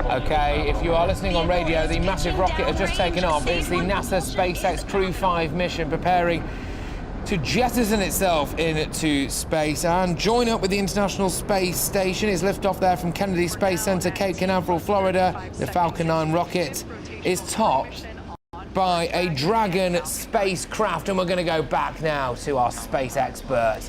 Speaker 1: Okay, if you are listening on radio, the massive rocket has just taken off. It's the NASA SpaceX Crew 5 mission preparing to jettison itself into space and join up with the International Space Station. It's liftoff there from Kennedy Space Center, Cape Canaveral, Florida. The Falcon 9 rocket is topped by a Dragon spacecraft, and we're going to go back now to our space expert.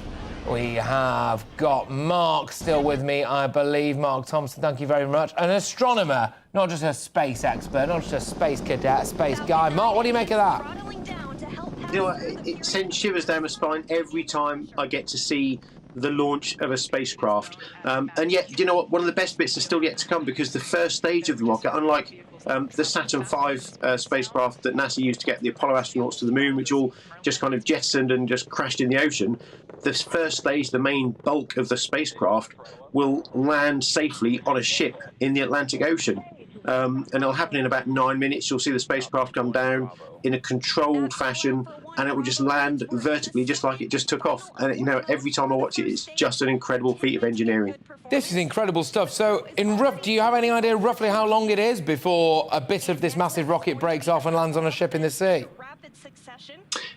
Speaker 1: We have got Mark still with me, I believe. Mark Thompson, thank you very much. An astronomer, not just a space expert, not just a space cadet, a space guy. Mark, what do you make of that?
Speaker 2: You know what, it sends shivers down my spine every time I get to see the launch of a spacecraft. And yet, you know what, one of the best bits is still yet to come, because the first stage of the rocket, unlike the Saturn V spacecraft that NASA used to get the Apollo astronauts to the moon, which all just kind of jettisoned and just crashed in the ocean, this first stage, the main bulk of the spacecraft, will land safely on a ship in the Atlantic Ocean. And it'll happen in about 9 minutes. You'll see the spacecraft come down in a controlled fashion, and it will just land vertically, just like it just took off. And every time I watch it, it's just an incredible feat of engineering.
Speaker 1: This is incredible stuff. So, do you have any idea roughly how long it is before a bit of this massive rocket breaks off and lands on a ship in the sea?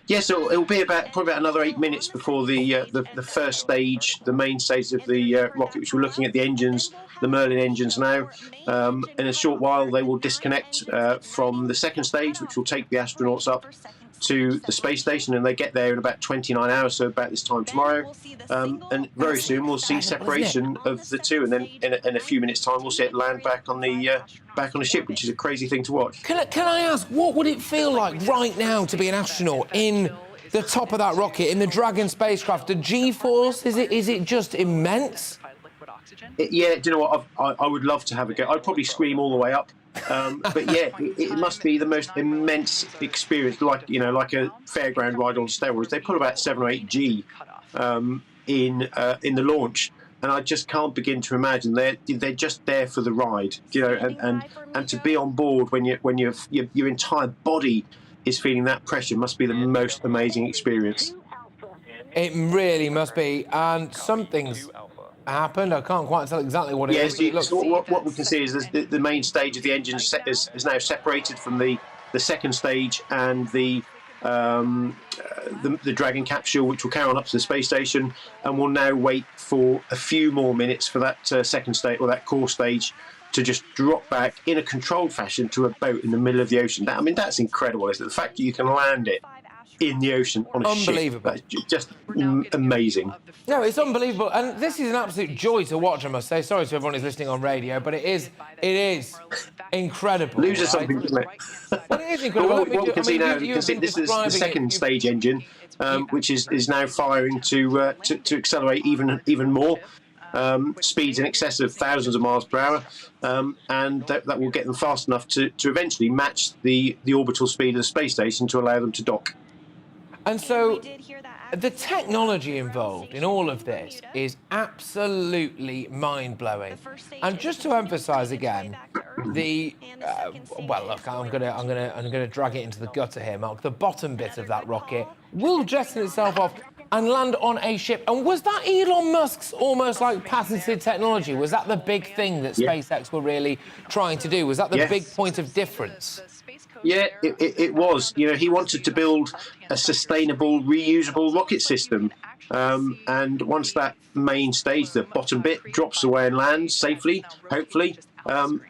Speaker 2: Yeah, so it'll be probably about another 8 minutes before the first stage, the main stage of the rocket, which we're looking at the engines, the Merlin engines now. In a short while, they will disconnect from the second stage, which will take the astronauts up to the space station, and they get there in about 29 hours, so about this time tomorrow. And very soon we'll see separation of the two, and then in a few minutes' time we'll see it land back on the ship, which is a crazy thing to watch.
Speaker 1: Can I ask, what would it feel like right now to be an astronaut in the top of that rocket, in the Dragon spacecraft? The G-force, is it just immense?
Speaker 2: Yeah, do you know what? I would love to have a go. I'd probably scream all the way up. But yeah, it must be the most immense experience, like a fairground ride on steroids. They put about 7 or 8 G in the launch, and I just can't begin to imagine they're just there for the ride, and to be on board when your entire body is feeling that pressure must be the most amazing experience.
Speaker 1: It really must be, and something's happened. I can't quite tell exactly what it is.
Speaker 2: So what we can see is the main stage of the engine is now separated from the second stage and the Dragon capsule, which will carry on up to the space station, and we'll now wait for a few more minutes for that second stage, or that core stage, to just drop back in a controlled fashion to a boat in the middle of the ocean. That's incredible, isn't it? The fact that you can land it in the ocean on a ship.
Speaker 1: Unbelievable.
Speaker 2: Just amazing.
Speaker 1: No, it's unbelievable, and this is an absolute joy to watch, I must say. Sorry to everyone who's listening on radio, but it is incredible.
Speaker 2: Loses something, doesn't it?
Speaker 1: Well, it is incredible.
Speaker 2: What we can see now, you can see this is the second stage engine, which is now firing to accelerate even more. Speeds in excess of thousands of miles per hour, and that will get them fast enough to eventually match the orbital speed of the space station to allow them to dock.
Speaker 1: And so the technology involved in all of this is absolutely mind-blowing. And just to emphasise again, well, look, I'm gonna drag it into the gutter here, Mark. The bottom bit of that rocket will jettison itself off and land on a ship. And was that Elon Musk's almost like patented technology? Was that the big thing that SpaceX were really trying to do? Was that the big point of difference?
Speaker 2: Yeah, it was. You know, he wanted to build a sustainable, reusable rocket system. And once that main stage, the bottom bit, drops away and lands safely, hopefully,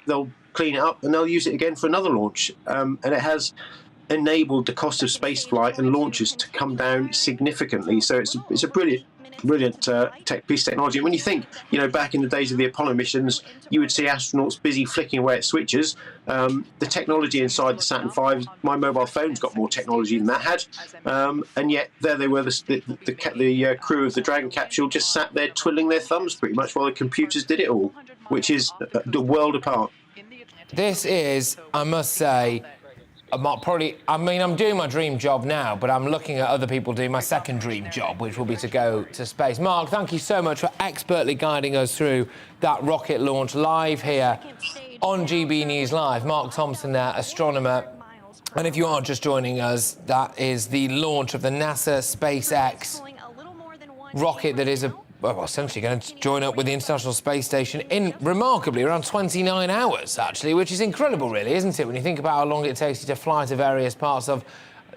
Speaker 2: they'll clean it up and they'll use it again for another launch. And it has enabled the cost of spaceflight and launches to come down significantly. So it's a brilliant piece of technology. And when you think, you know, back in the days of the Apollo missions, you would see astronauts busy flicking away at switches. The technology inside the Saturn V, my mobile phone's got more technology than that had, and yet there they were, the crew of the Dragon capsule just sat there twiddling their thumbs pretty much while the computers did it all, which is the world apart.
Speaker 1: This is, I must say, I'm doing my dream job now, but I'm looking at other people doing my second dream job, which will be to go to space. Mark, thank you so much for expertly guiding us through that rocket launch live here on GB News Live. Mark Thompson there, astronomer. And if you are just joining us, that is the launch of the NASA SpaceX rocket that is essentially going to join up with the International Space Station in, remarkably, around 29 hours, actually, which is incredible, really, isn't it, when you think about how long it takes you to fly to various parts of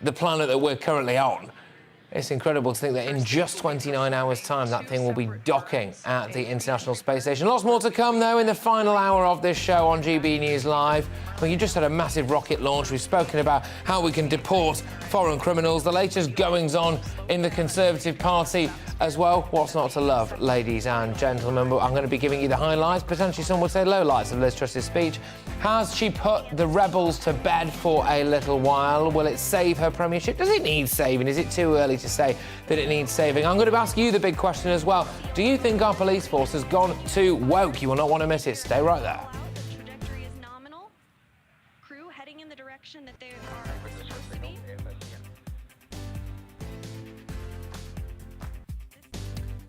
Speaker 1: the planet that we're currently on. It's incredible to think that in just 29 hours' time, that thing will be docking at the International Space Station. Lots more to come, though, in the final hour of this show on GB News Live. Well, you just had a massive rocket launch. We've spoken about how we can deport foreign criminals, the latest goings-on in the Conservative Party as well. What's not to love, ladies and gentlemen? But I'm going to be giving you the highlights, potentially some would say lowlights of Liz Truss's speech. Has she put the rebels to bed for a little while? Will it save her premiership? Does it need saving? Is it too early to say that it needs saving? I'm going to ask you the big question as well. Do you think our police force has gone too woke? You will not want to miss it. Stay right there.
Speaker 14: Trajectory is nominal. Crew heading in the direction that they are supposed to be.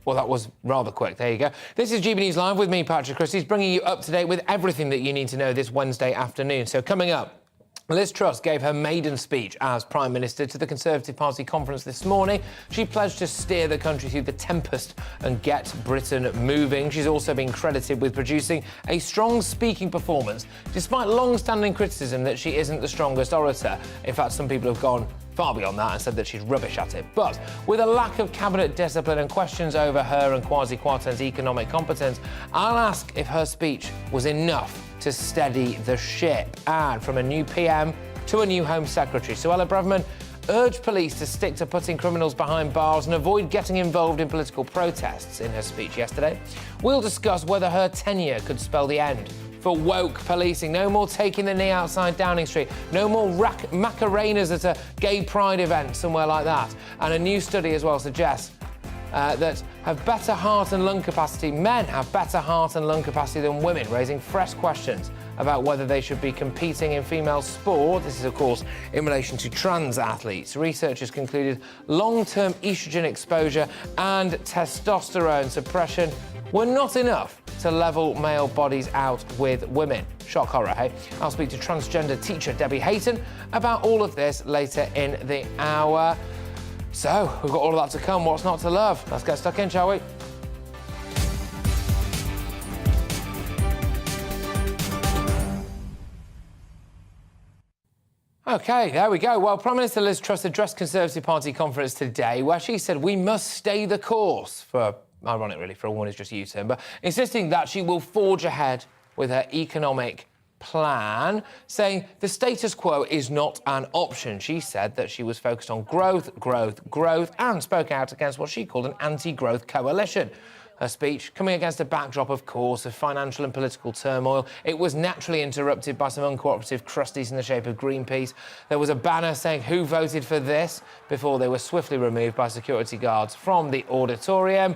Speaker 1: Well, that was rather quick. There you go. This is GB News Live with me, Patrick Christys, bringing you up to date with everything that you need to know this Wednesday afternoon. So coming up, Liz Truss gave her maiden speech as Prime Minister to the Conservative Party conference this morning. She pledged to steer the country through the tempest and get Britain moving. She's also been credited with producing a strong speaking performance, despite long-standing criticism that she isn't the strongest orator. In fact, some people have gone far beyond that and said that she's rubbish at it. But with a lack of cabinet discipline and questions over her and Kwasi Kwarteng's economic competence, I'll ask if her speech was enough to steady the ship. And from a new PM to a new Home Secretary, Suella Braverman urged police to stick to putting criminals behind bars and avoid getting involved in political protests in her speech yesterday. We'll discuss whether her tenure could spell the end for woke policing. No more taking the knee outside Downing Street. No more Macarenas at a gay pride event somewhere like that. And a new study as well suggests that have better heart and lung capacity. Men have better heart and lung capacity than women, raising fresh questions about whether they should be competing in female sport. This is, of course, in relation to trans athletes. Researchers concluded long-term estrogen exposure and testosterone suppression were not enough to level male bodies out with women. Shock horror, hey? I'll speak to transgender teacher Debbie Hayton about all of this later in the hour. So, we've got all of that to come. What's not to love? Let's get stuck in, shall we? OK, there we go. Well, Prime Minister Liz Truss addressed Conservative Party conference today, where she said we must stay the course for, ironic really, for a woman who's just U-turn, but insisting that she will forge ahead with her economic plan, saying the status quo is not an option. She said that she was focused on growth, and spoke out against what she called an anti-growth coalition. Her speech coming against a backdrop, of course, of financial and political turmoil. It was naturally interrupted by some uncooperative crusties in the shape of Greenpeace. There was a banner saying who voted for this before they were swiftly removed by security guards from the auditorium.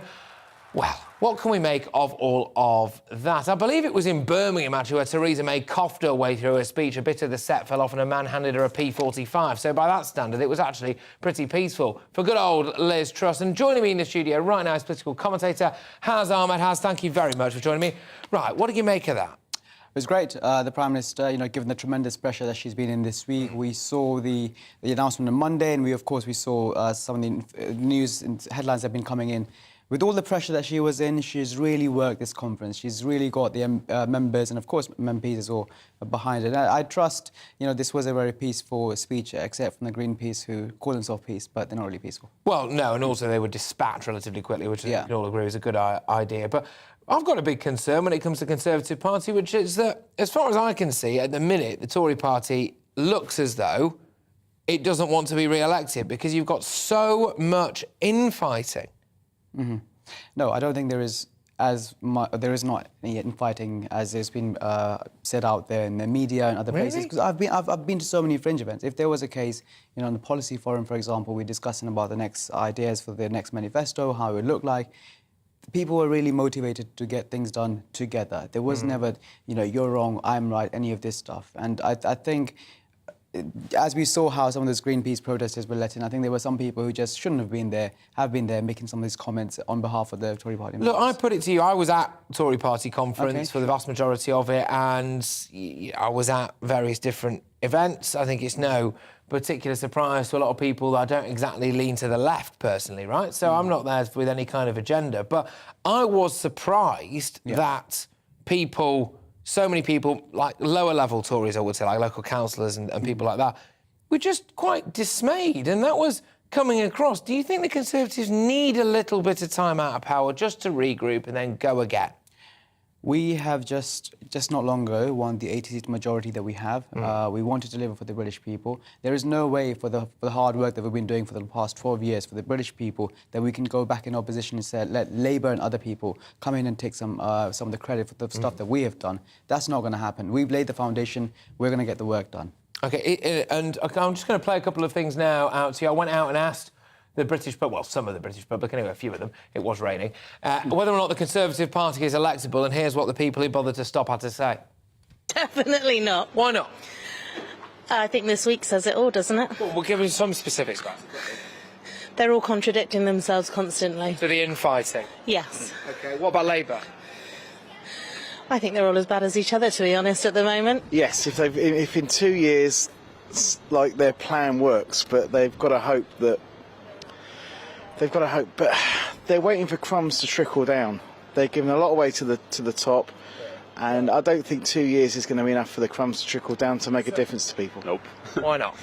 Speaker 1: Well, what can we make of all of that? I believe it was in Birmingham, actually, where Theresa May coughed her way through her speech. A bit of the set fell off and a man handed her a P45. So by that standard, it was actually pretty peaceful for good old Liz Truss. And joining me in the studio right now is political commentator Haz Ahmed. Haz, thank you very much for joining me. Right, what do you make of that?
Speaker 10: It was great. The Prime Minister, given the tremendous pressure that she's been in this week, we saw the announcement on Monday, and we saw some of the news and headlines that have been coming in. With all the pressure that she was in, she's really worked this conference. She's really got the members and, of course, MPs as well behind it. I trust, this was a very peaceful speech, except from the Greenpeace, who call themselves peace, but they're not really peaceful.
Speaker 1: Well, no, and also they were dispatched relatively quickly, which we can all agree is a good idea. But I've got a big concern when it comes to the Conservative Party, which is that, as far as I can see, at the minute, the Tory party looks as though it doesn't want to be re-elected because you've got so much infighting.
Speaker 10: Mm-hmm. No, I don't think there is there is not any infighting as there's been said out there in the media and other places. Because I've been to so many fringe events. If there was a case, on the policy forum, for example, we're discussing about the next ideas for the next manifesto, how it would look like. People were really motivated to get things done together. There was never, you're wrong, I'm right, any of this stuff. And I think, as we saw how some of those Greenpeace protesters were let in, I think there were some people who just shouldn't have been there, making some of these comments on behalf of the Tory party members.
Speaker 1: Look, I put it to you, I was at Tory party conference for the vast majority of it, and I was at various different events. I think it's no particular surprise to a lot of people that I don't exactly lean to the left, personally, right? So I'm not there with any kind of agenda. But I was surprised that so many people, like lower-level Tories, I would say, like local councillors and people like that, were just quite dismayed, and that was coming across. Do you think the Conservatives need a little bit of time out of power just to regroup and then go again?
Speaker 10: We have just not long ago won the 80-seat majority that we have. We want to deliver for the British people. There is no way for the hard work that we've been doing for the past 12 years for the British people that we can go back in opposition and say, let Labour and other people come in and take some of the credit for the stuff that we have done. That's not going to happen. We've laid the foundation. We're going to get the work done. OK,
Speaker 1: I'm just going to play a couple of things now out to you. I went out and asked the British public, well, some of the British public, anyway, a few of them, it was raining, whether or not the Conservative Party is electable, and here's what the people who bothered to stop had to say.
Speaker 15: Definitely not.
Speaker 1: Why not?
Speaker 15: I think this week says it all, doesn't it?
Speaker 1: Well, we'll give you some specifics, guys.
Speaker 15: They're all contradicting themselves constantly.
Speaker 1: So the infighting?
Speaker 15: Yes.
Speaker 1: OK, what about Labour?
Speaker 15: I think they're all as bad as each other, to be honest, at the moment.
Speaker 16: Yes, if in 2 years, their plan works, but they've got to hope that... but they're waiting for crumbs to trickle down. They're giving a lot away to the top, and I don't think 2 years is going to be enough for the crumbs to trickle down to make a difference to people.
Speaker 17: Nope.
Speaker 1: Why not?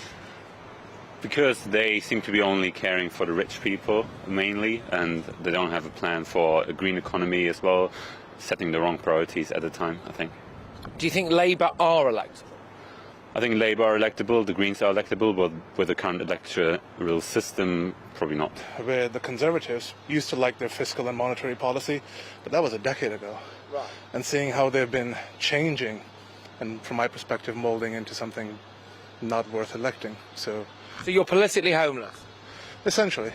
Speaker 17: Because they seem to be only caring for the rich people, mainly, and they don't have a plan for a green economy as well, setting the wrong priorities at the time, I think.
Speaker 1: Do you think Labour are electable?
Speaker 17: I think Labour are electable, the Greens are electable, but with the current electoral system, probably not.
Speaker 20: Where the Conservatives used to like their fiscal and monetary policy, but that was a decade ago. Right. And seeing how they've been changing, and from my perspective, moulding into something not worth electing. So
Speaker 1: you're politically homeless?
Speaker 20: Essentially.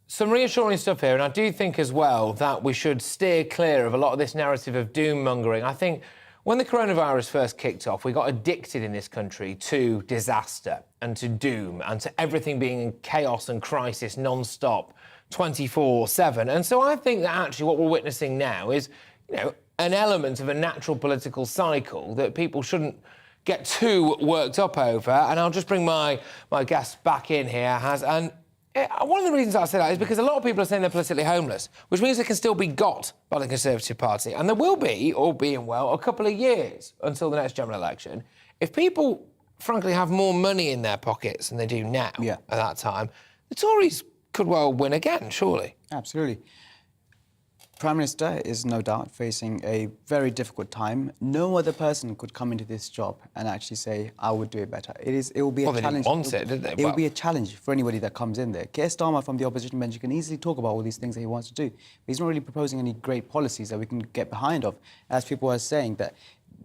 Speaker 1: Some reassuring stuff here, and I do think as well that we should steer clear of a lot of this narrative of doom-mongering. I think when the coronavirus first kicked off, we got addicted in this country to disaster and to doom and to everything being in chaos and crisis non-stop, 24/7. And so I think that actually what we're witnessing now is, an element of a natural political cycle that people shouldn't get too worked up over. And I'll just bring my guest back in here, and one of the reasons I say that is because a lot of people are saying they're politically homeless, which means they can still be got by the Conservative Party. And there will be, all being well, a couple of years until the next general election. If people, frankly, have more money in their pockets than they do now at that time, the Tories could well win again, surely.
Speaker 10: Absolutely. Prime Minister is no doubt facing a very difficult time. No other person could come into this job and actually say, I would do it better. It will be a challenge.
Speaker 1: They didn't want it, did they?
Speaker 10: It will be a challenge for anybody that comes in there. Keir Starmer from the opposition bench can easily talk about all these things that he wants to do. But he's not really proposing any great policies that we can get behind of. As people are saying, that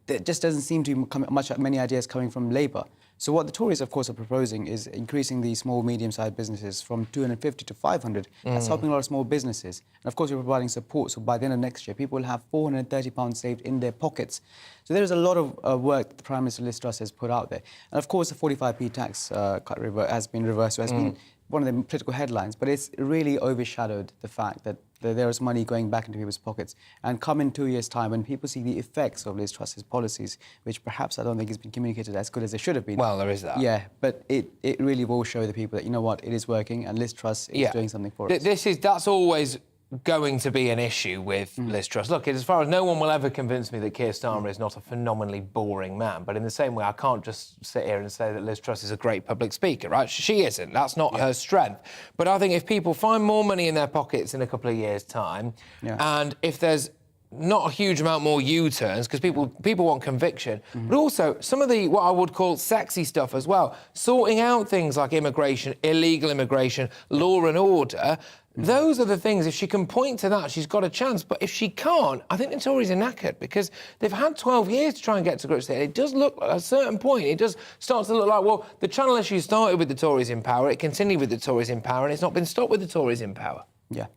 Speaker 10: there just doesn't seem to be many ideas coming from Labour. So what the Tories, of course, are proposing is increasing the small, medium-sized businesses from 250 to 500. That's helping a lot of small businesses. And, of course, we're providing support. So by the end of next year, people will have £430 saved in their pockets. So there is a lot of work that the Prime Minister Liz Truss has put out there. And, of course, the 45p tax cut has been reversed. So it has been one of the political headlines. But it's really overshadowed the fact that there is money going back into people's pockets. And come in 2 years' time, when people see the effects of Liz Truss's policies, which perhaps I don't think has been communicated as good as it should have been.
Speaker 1: Well, there is that.
Speaker 10: Yeah, but it really will show the people that, you know what, it is working and Liz Truss is doing something for us.
Speaker 1: That's always going to be an issue with Liz Truss. Look, as far as no one will ever convince me that Keir Starmer is not a phenomenally boring man, but in the same way, I can't just sit here and say that Liz Truss is a great public speaker, right? She isn't. That's not her strength. But I think if people find more money in their pockets in a couple of years' time, and if there's not a huge amount more U-turns, because people want conviction, but also some of the, what I would call sexy stuff as well, sorting out things like immigration, illegal immigration, law and order, those are the things, if she can point to that, she's got a chance. But if she can't, I think the Tories are knackered, because they've had 12 years to try and get to grips with it. It does look, at a certain point, it does start to look like, well, the channel issue started with the Tories in power, it continued with the Tories in power, and it's not been stopped with the Tories in power.
Speaker 10: Yeah.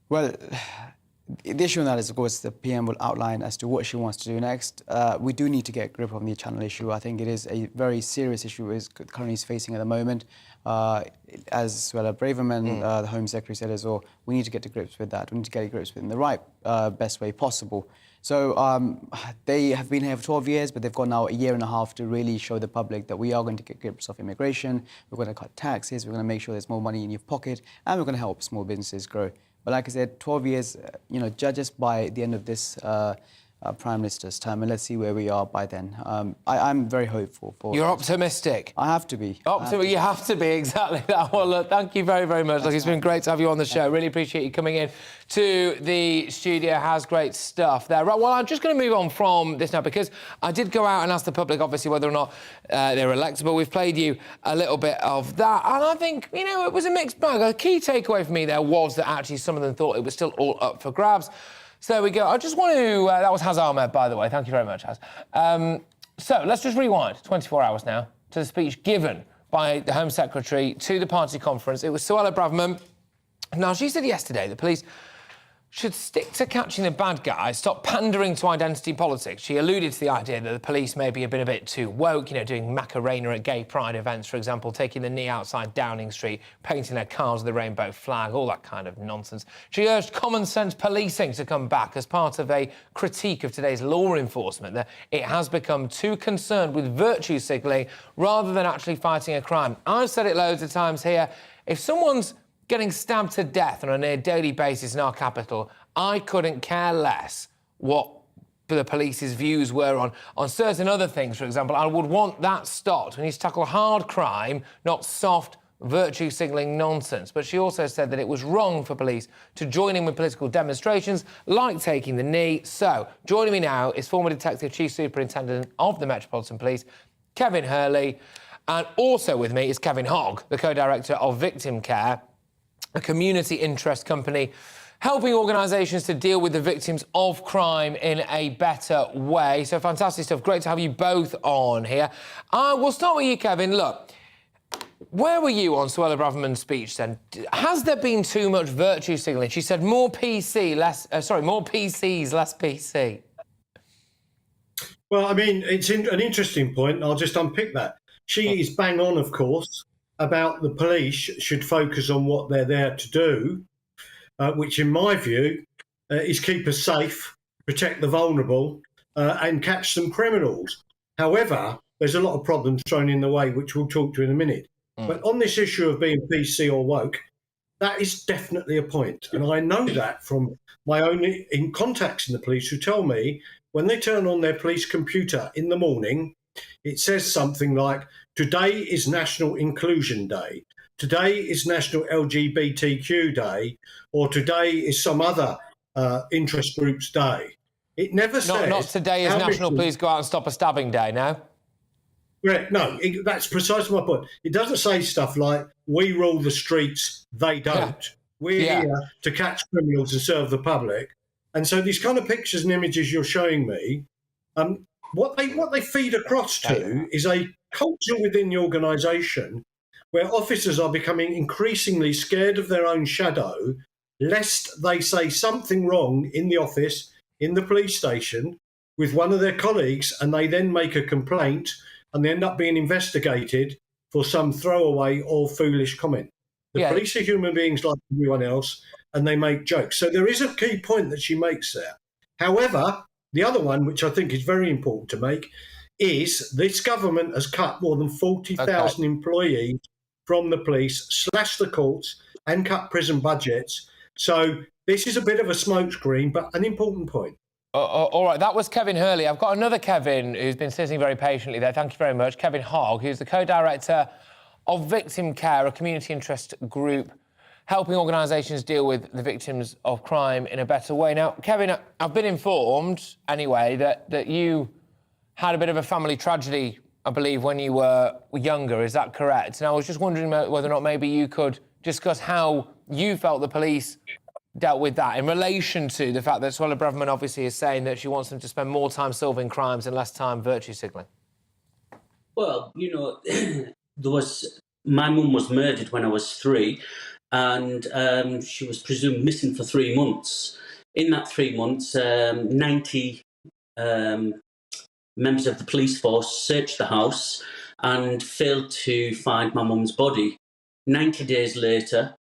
Speaker 10: Well, the issue on that is, of course, the PM will outline as to what she wants to do next. We do need to get a grip on the channel issue. I think it is a very serious issue is currently is facing at the moment. As Suella Braverman, the Home Secretary, said as well, we need to get to grips with that. We need to get to grips with it in the right, best way possible. So they have been here for 12 years, but they've got now a year and a half to really show the public that we are going to get grips of immigration, we're going to cut taxes, we're going to make sure there's more money in your pocket, and we're going to help small businesses grow. But like I said, 12 years, judge us by the end of this Prime Minister's term, and let's see where we are by then. I'm very hopeful.
Speaker 1: You're optimistic.
Speaker 10: I have to be.
Speaker 1: You have to be, exactly that. Well, look, thank you very, very much. Look, it's been great to have you on the show. Really appreciate you coming in to the studio. Has great stuff there. Right, well, I'm just going to move on from this now, because I did go out and ask the public, obviously, whether or not they're electable. We've played you a little bit of that, and I think, it was a mixed bag. A key takeaway for me there was that actually some of them thought it was still all up for grabs. So there we go. I just want to... that was Haz Ahmed, by the way. Thank you very much, Haz. So let's just rewind 24 hours now to the speech given by the Home Secretary to the party conference. It was Suella Braverman. Now, she said yesterday the police should stick to catching the bad guys, stop pandering to identity politics. She alluded to the idea that the police maybe have been a bit too woke, doing Macarena at gay pride events, for example, taking the knee outside Downing Street, painting their cars with the rainbow flag, all that kind of nonsense. She urged common sense policing to come back as part of a critique of today's law enforcement, that it has become too concerned with virtue signalling rather than actually fighting a crime. I've said it loads of times here. If someone's getting stabbed to death on a near daily basis in our capital, I couldn't care less what the police's views were on certain other things, for example. I would want that stopped. We need to tackle hard crime, not soft virtue signalling nonsense. But she also said that it was wrong for police to join in with political demonstrations like taking the knee. So joining me now is former Detective Chief Superintendent of the Metropolitan Police, Kevin Hurley, and also with me is Kevin Hogg, the co-director of Victim Care, a community interest company helping organisations to deal with the victims of crime in a better way. So fantastic stuff. Great to have you both on here. We'll start with you, Kevin. Look, where were you on Suella Braverman's speech then? Has there been too much virtue signalling? She said more PC, more PCs, less PC.
Speaker 6: Well, I mean, it's an interesting point. I'll just unpick that. She is bang on, of course, about the police should focus on what they're there to do, which in my view is keep us safe, protect the vulnerable and catch some criminals. However, there's a lot of problems thrown in the way, which we'll talk to in a minute. But on this issue of being PC or woke, that is definitely a point. And I know that from my own in contacts in the police who tell me when they turn on their police computer in the morning, it says something like, today is National Inclusion Day, today is National LGBTQ Day, or today is some other Interest Groups Day. It never says...
Speaker 1: Not today is National Police Go Out and Stop a Stabbing Day, no?
Speaker 6: Right, no, that's precisely my point. It doesn't say stuff like, we rule the streets, they don't. We're here to catch criminals and serve the public. And so these kind of pictures and images you're showing me, what they feed across to is a culture within the organisation where officers are becoming increasingly scared of their own shadow, lest they say something wrong in the office, in the police station, with one of their colleagues, and they then make a complaint and they end up being investigated for some throwaway or foolish comment. The police are human beings like everyone else, and they make jokes. So there is a key point that she makes there. However, the other one, which I think is very important to make, is this government has cut more than 40,000 employees from the police, slashed the courts, and cut prison budgets. So this is a bit of a smokescreen, but an important point.
Speaker 1: All right, that was Kevin Hurley. I've got another Kevin who's been sitting very patiently there. Thank you very much. Kevin Hogg, who's the co-director of Victim Care, a community interest group helping organisations deal with the victims of crime in a better way. Now, Kevin, I've been informed, anyway, that you had a bit of a family tragedy, I believe, when you were younger. Is that correct? And I was just wondering whether or not maybe you could discuss how you felt the police dealt with that in relation to the fact that Suella Braverman obviously is saying that she wants them to spend more time solving crimes and less time virtue signalling.
Speaker 7: Well, you know, my mum was murdered when I was 3, and she was presumed missing for 3 months. In that 3 months, 90 members of the police force searched the house and failed to find my mum's body. 90 days later,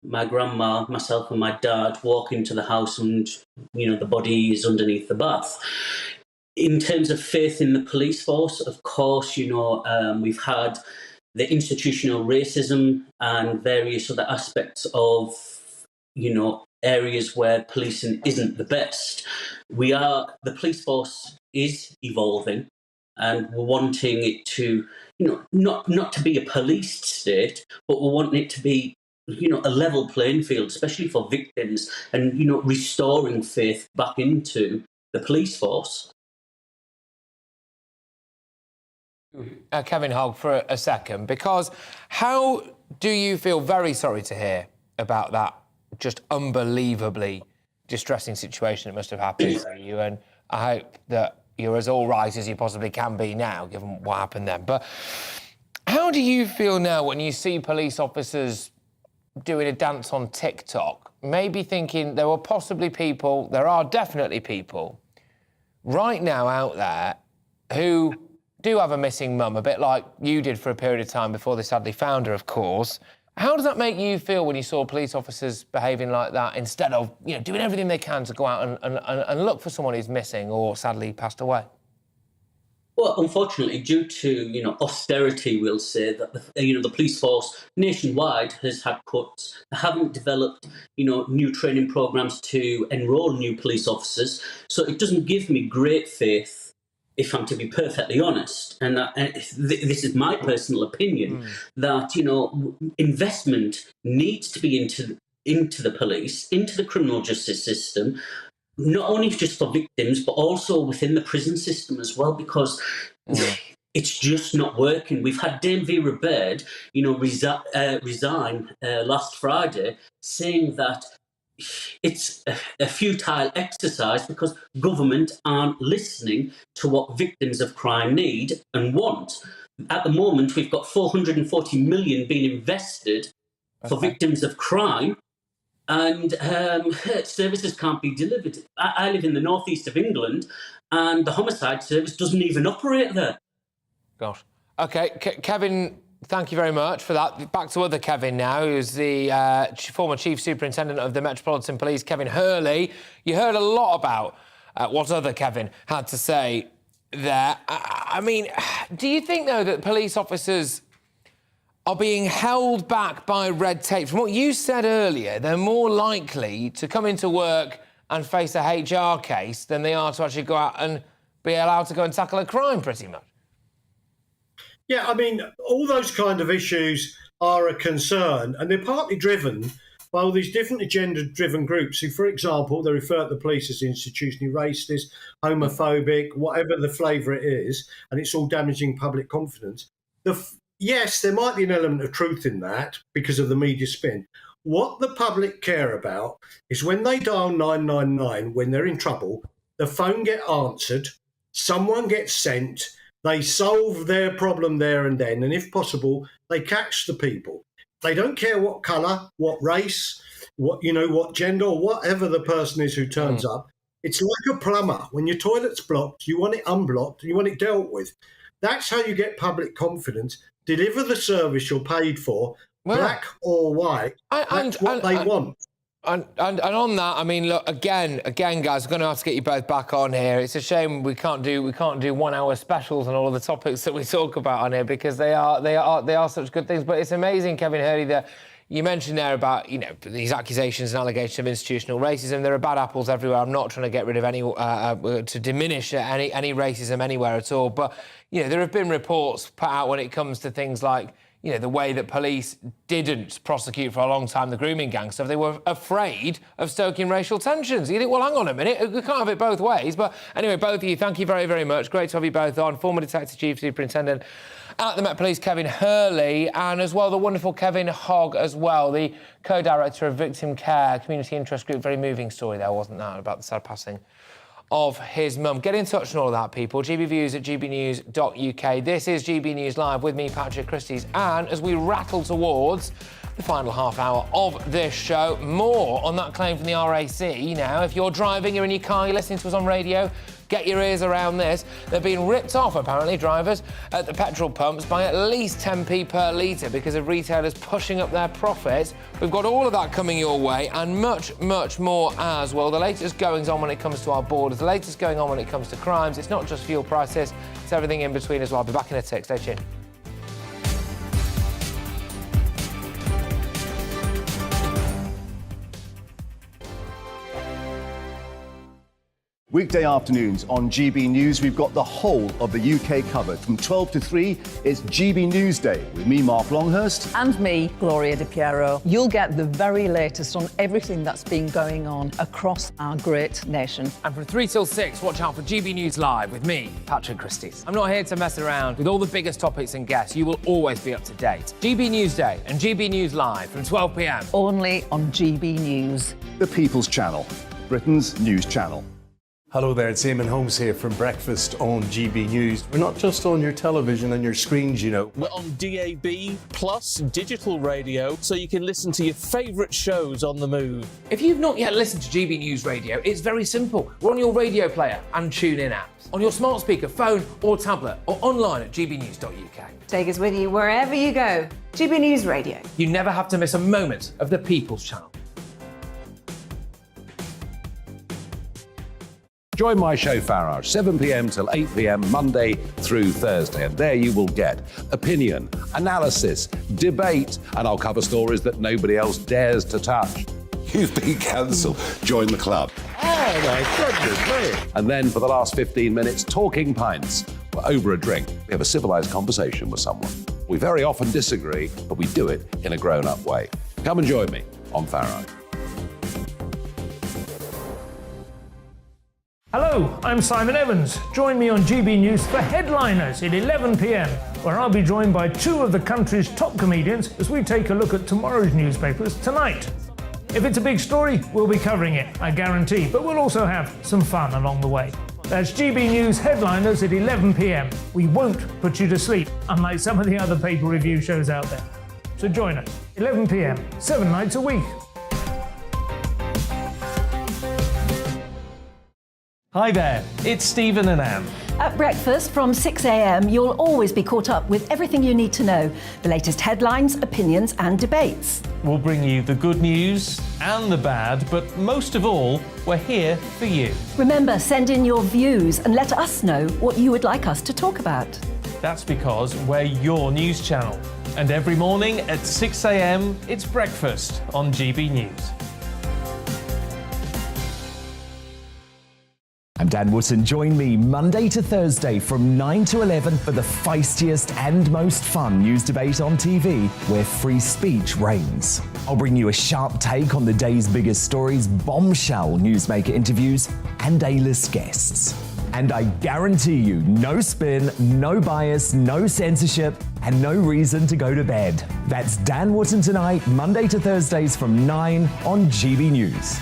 Speaker 7: my grandma, myself and my dad walk into the house and, you know, the body is underneath the bath. In terms of faith in the police force, of course, you know, we've had the institutional racism and various other aspects of, you know, areas where policing isn't the best. The police force is evolving, and we're wanting it to, you know, not to be a policed state, but we're wanting it to be, you know, a level playing field, especially for victims, and, you know, restoring faith back into the police force.
Speaker 1: Kevin Hogg, for a second, because how do you feel? Very sorry to hear about that just unbelievably distressing situation that must have happened to you, and I hope that you're as all right as you possibly can be now, given what happened then. But how do you feel now when you see police officers doing a dance on TikTok, maybe thinking there are definitely people right now out there who do have a missing mum, a bit like you did for a period of time before they sadly found her, of course. How does that make you feel when you saw police officers behaving like that instead of, you know, doing everything they can to go out and look for someone who's missing or sadly passed away?
Speaker 7: Well, unfortunately, due to, you know, austerity, we'll say that the police force nationwide has had cuts. They haven't developed, you know, new training programs to enrol new police officers. So it doesn't give me great faith, if I'm to be perfectly honest. And this is my personal opinion, that, you know, investment needs to be into the police, into the criminal justice system, not only just for victims, but also within the prison system as well, because it's just not working. We've had Dame Vera Baird, you know, resign last Friday, saying that it's a futile exercise because government aren't listening to what victims of crime need and want. At the moment, we've got 440 million being invested for victims of crime, and services can't be delivered. I live in the northeast of England, and the homicide service doesn't even operate there.
Speaker 1: Gosh. OK, Kevin, thank you very much for that. Back to other Kevin now, who's the former Chief Superintendent of the Metropolitan Police, Kevin Hurley. You heard a lot about what other Kevin had to say there. I mean, do you think, though, that police officers are being held back by red tape? From what you said earlier, they're more likely to come into work and face a HR case than they are to actually go out and be allowed to go and tackle a crime, pretty much.
Speaker 6: Yeah, I mean, all those kind of issues are a concern, and they're partly driven by all these different agenda-driven groups who, for example, they refer to the police as institutionally racist, homophobic, whatever the flavour it is, and it's all damaging public confidence. Yes, there might be an element of truth in that because of the media spin. What the public care about is when they dial 999 when they're in trouble, the phone gets answered, someone gets sent, they solve their problem there and then, and if possible, they catch the people. They don't care what colour, what race, what gender, or whatever the person is who turns up. It's like a plumber. When your toilet's blocked, you want it unblocked, you want it dealt with. That's how you get public confidence. Deliver the service you're paid for, black or white. That's what they want.
Speaker 1: And on that, I mean, look, again, guys, we're going to have to get you both back on here. It's a shame we can't do 1 hour specials on all of the topics that we talk about on here because they are such good things. But it's amazing, Kevin Hurley, that you mentioned there about these accusations and allegations of institutional racism. There are bad apples everywhere. I'm not trying to get rid of any to diminish any racism anywhere at all. But there have been reports put out when it comes to things like the way that police didn't prosecute for a long time the grooming gang stuff. They were afraid of stoking racial tensions. You think, well, hang on a minute, we can't have it both ways. But anyway, both of you, thank you very, very much. Great to have you both on. Former Detective Chief Superintendent at the Met Police, Kevin Hurley, and as well the wonderful Kevin Hogg as well, the co-director of Victim Care, Community Interest Group. Very moving story there, wasn't that, about the sad passing of his mum. Get in touch and all of that, people. GBviews at gbnews.uk. This is GB News Live with me, Patrick Christys. And as we rattle towards the final half hour of this show, more on that claim from the RAC now. If you're driving, you're in your car, you're listening to us on radio, get your ears around this. They're being ripped off, apparently, drivers at the petrol pumps by at least 10p per litre because of retailers pushing up their profits. We've got all of that coming your way and much, much more as well. The latest goings on when it comes to our borders, the latest going on when it comes to crimes. It's not just fuel prices, it's everything in between as well. I'll be back in a tick. Stay tuned.
Speaker 8: Weekday afternoons on GB News, we've got the whole of the UK covered. From 12 to 3, it's GB News Day with me, Mark Longhurst.
Speaker 18: And me, Gloria Di Piero. You'll get the very latest on everything that's been going on across our great nation.
Speaker 1: And from 3 till 6, watch out for GB News Live with me, Patrick Christys. I'm not here to mess around with all the biggest topics and guests. You will always be up to date. GB News Day and GB News Live from 12 p.m.
Speaker 18: Only on GB News.
Speaker 8: The People's Channel, Britain's news channel.
Speaker 4: Hello there, it's Eamon Holmes here from Breakfast on GB News. We're not just on your television and your screens,
Speaker 5: We're on DAB plus digital radio, so you can listen to your favourite shows on the move.
Speaker 1: If you've not yet listened to GB News Radio, it's very simple. We're on your radio player and tune-in apps, on your smart speaker, phone or tablet, or online at gbnews.uk.
Speaker 25: Take us with you wherever you go. GB News Radio.
Speaker 1: You never have to miss a moment of the People's Channel.
Speaker 26: Join my show Farage, 7 p.m. till 8 p.m. Monday through Thursday, and there you will get opinion, analysis, debate, and I'll cover stories that nobody else dares to touch. You've been cancelled. Join the club.
Speaker 9: Oh my goodness me.
Speaker 26: And then for the last 15 minutes, talking pints. We're over a drink. We have a civilised conversation with someone. We very often disagree, but we do it in a grown-up way. Come and join me on Farage.
Speaker 27: Hello, I'm Simon Evans. Join me on GB News for Headliners at 11 p.m, where I'll be joined by two of the country's top comedians as we take a look at tomorrow's newspapers tonight. If it's a big story, we'll be covering it, I guarantee, but we'll also have some fun along the way. That's GB News Headliners at 11 p.m. We won't put you to sleep, unlike some of the other paper review shows out there. So join us, 11 p.m, 7 nights a week.
Speaker 5: Hi there, it's Stephen and Anne.
Speaker 19: At breakfast from 6 a.m, you'll always be caught up with everything you need to know, the latest headlines, opinions and debates.
Speaker 5: We'll bring you the good news and the bad, but most of all, we're here for you.
Speaker 19: Remember, send in your views and let us know what you would like us to talk about.
Speaker 5: That's because we're your news channel. And every morning at 6 a.m, it's breakfast on GB News.
Speaker 3: I'm Dan Wootton. Join me Monday to Thursday from 9 to 11 for the feistiest and most fun news debate on TV, where free speech reigns. I'll bring you a sharp take on the day's biggest stories, bombshell newsmaker interviews, and A-list guests. And I guarantee you, no spin, no bias, no censorship, and no reason to go to bed. That's Dan Wootton Tonight, Monday to Thursdays from 9 on GB News.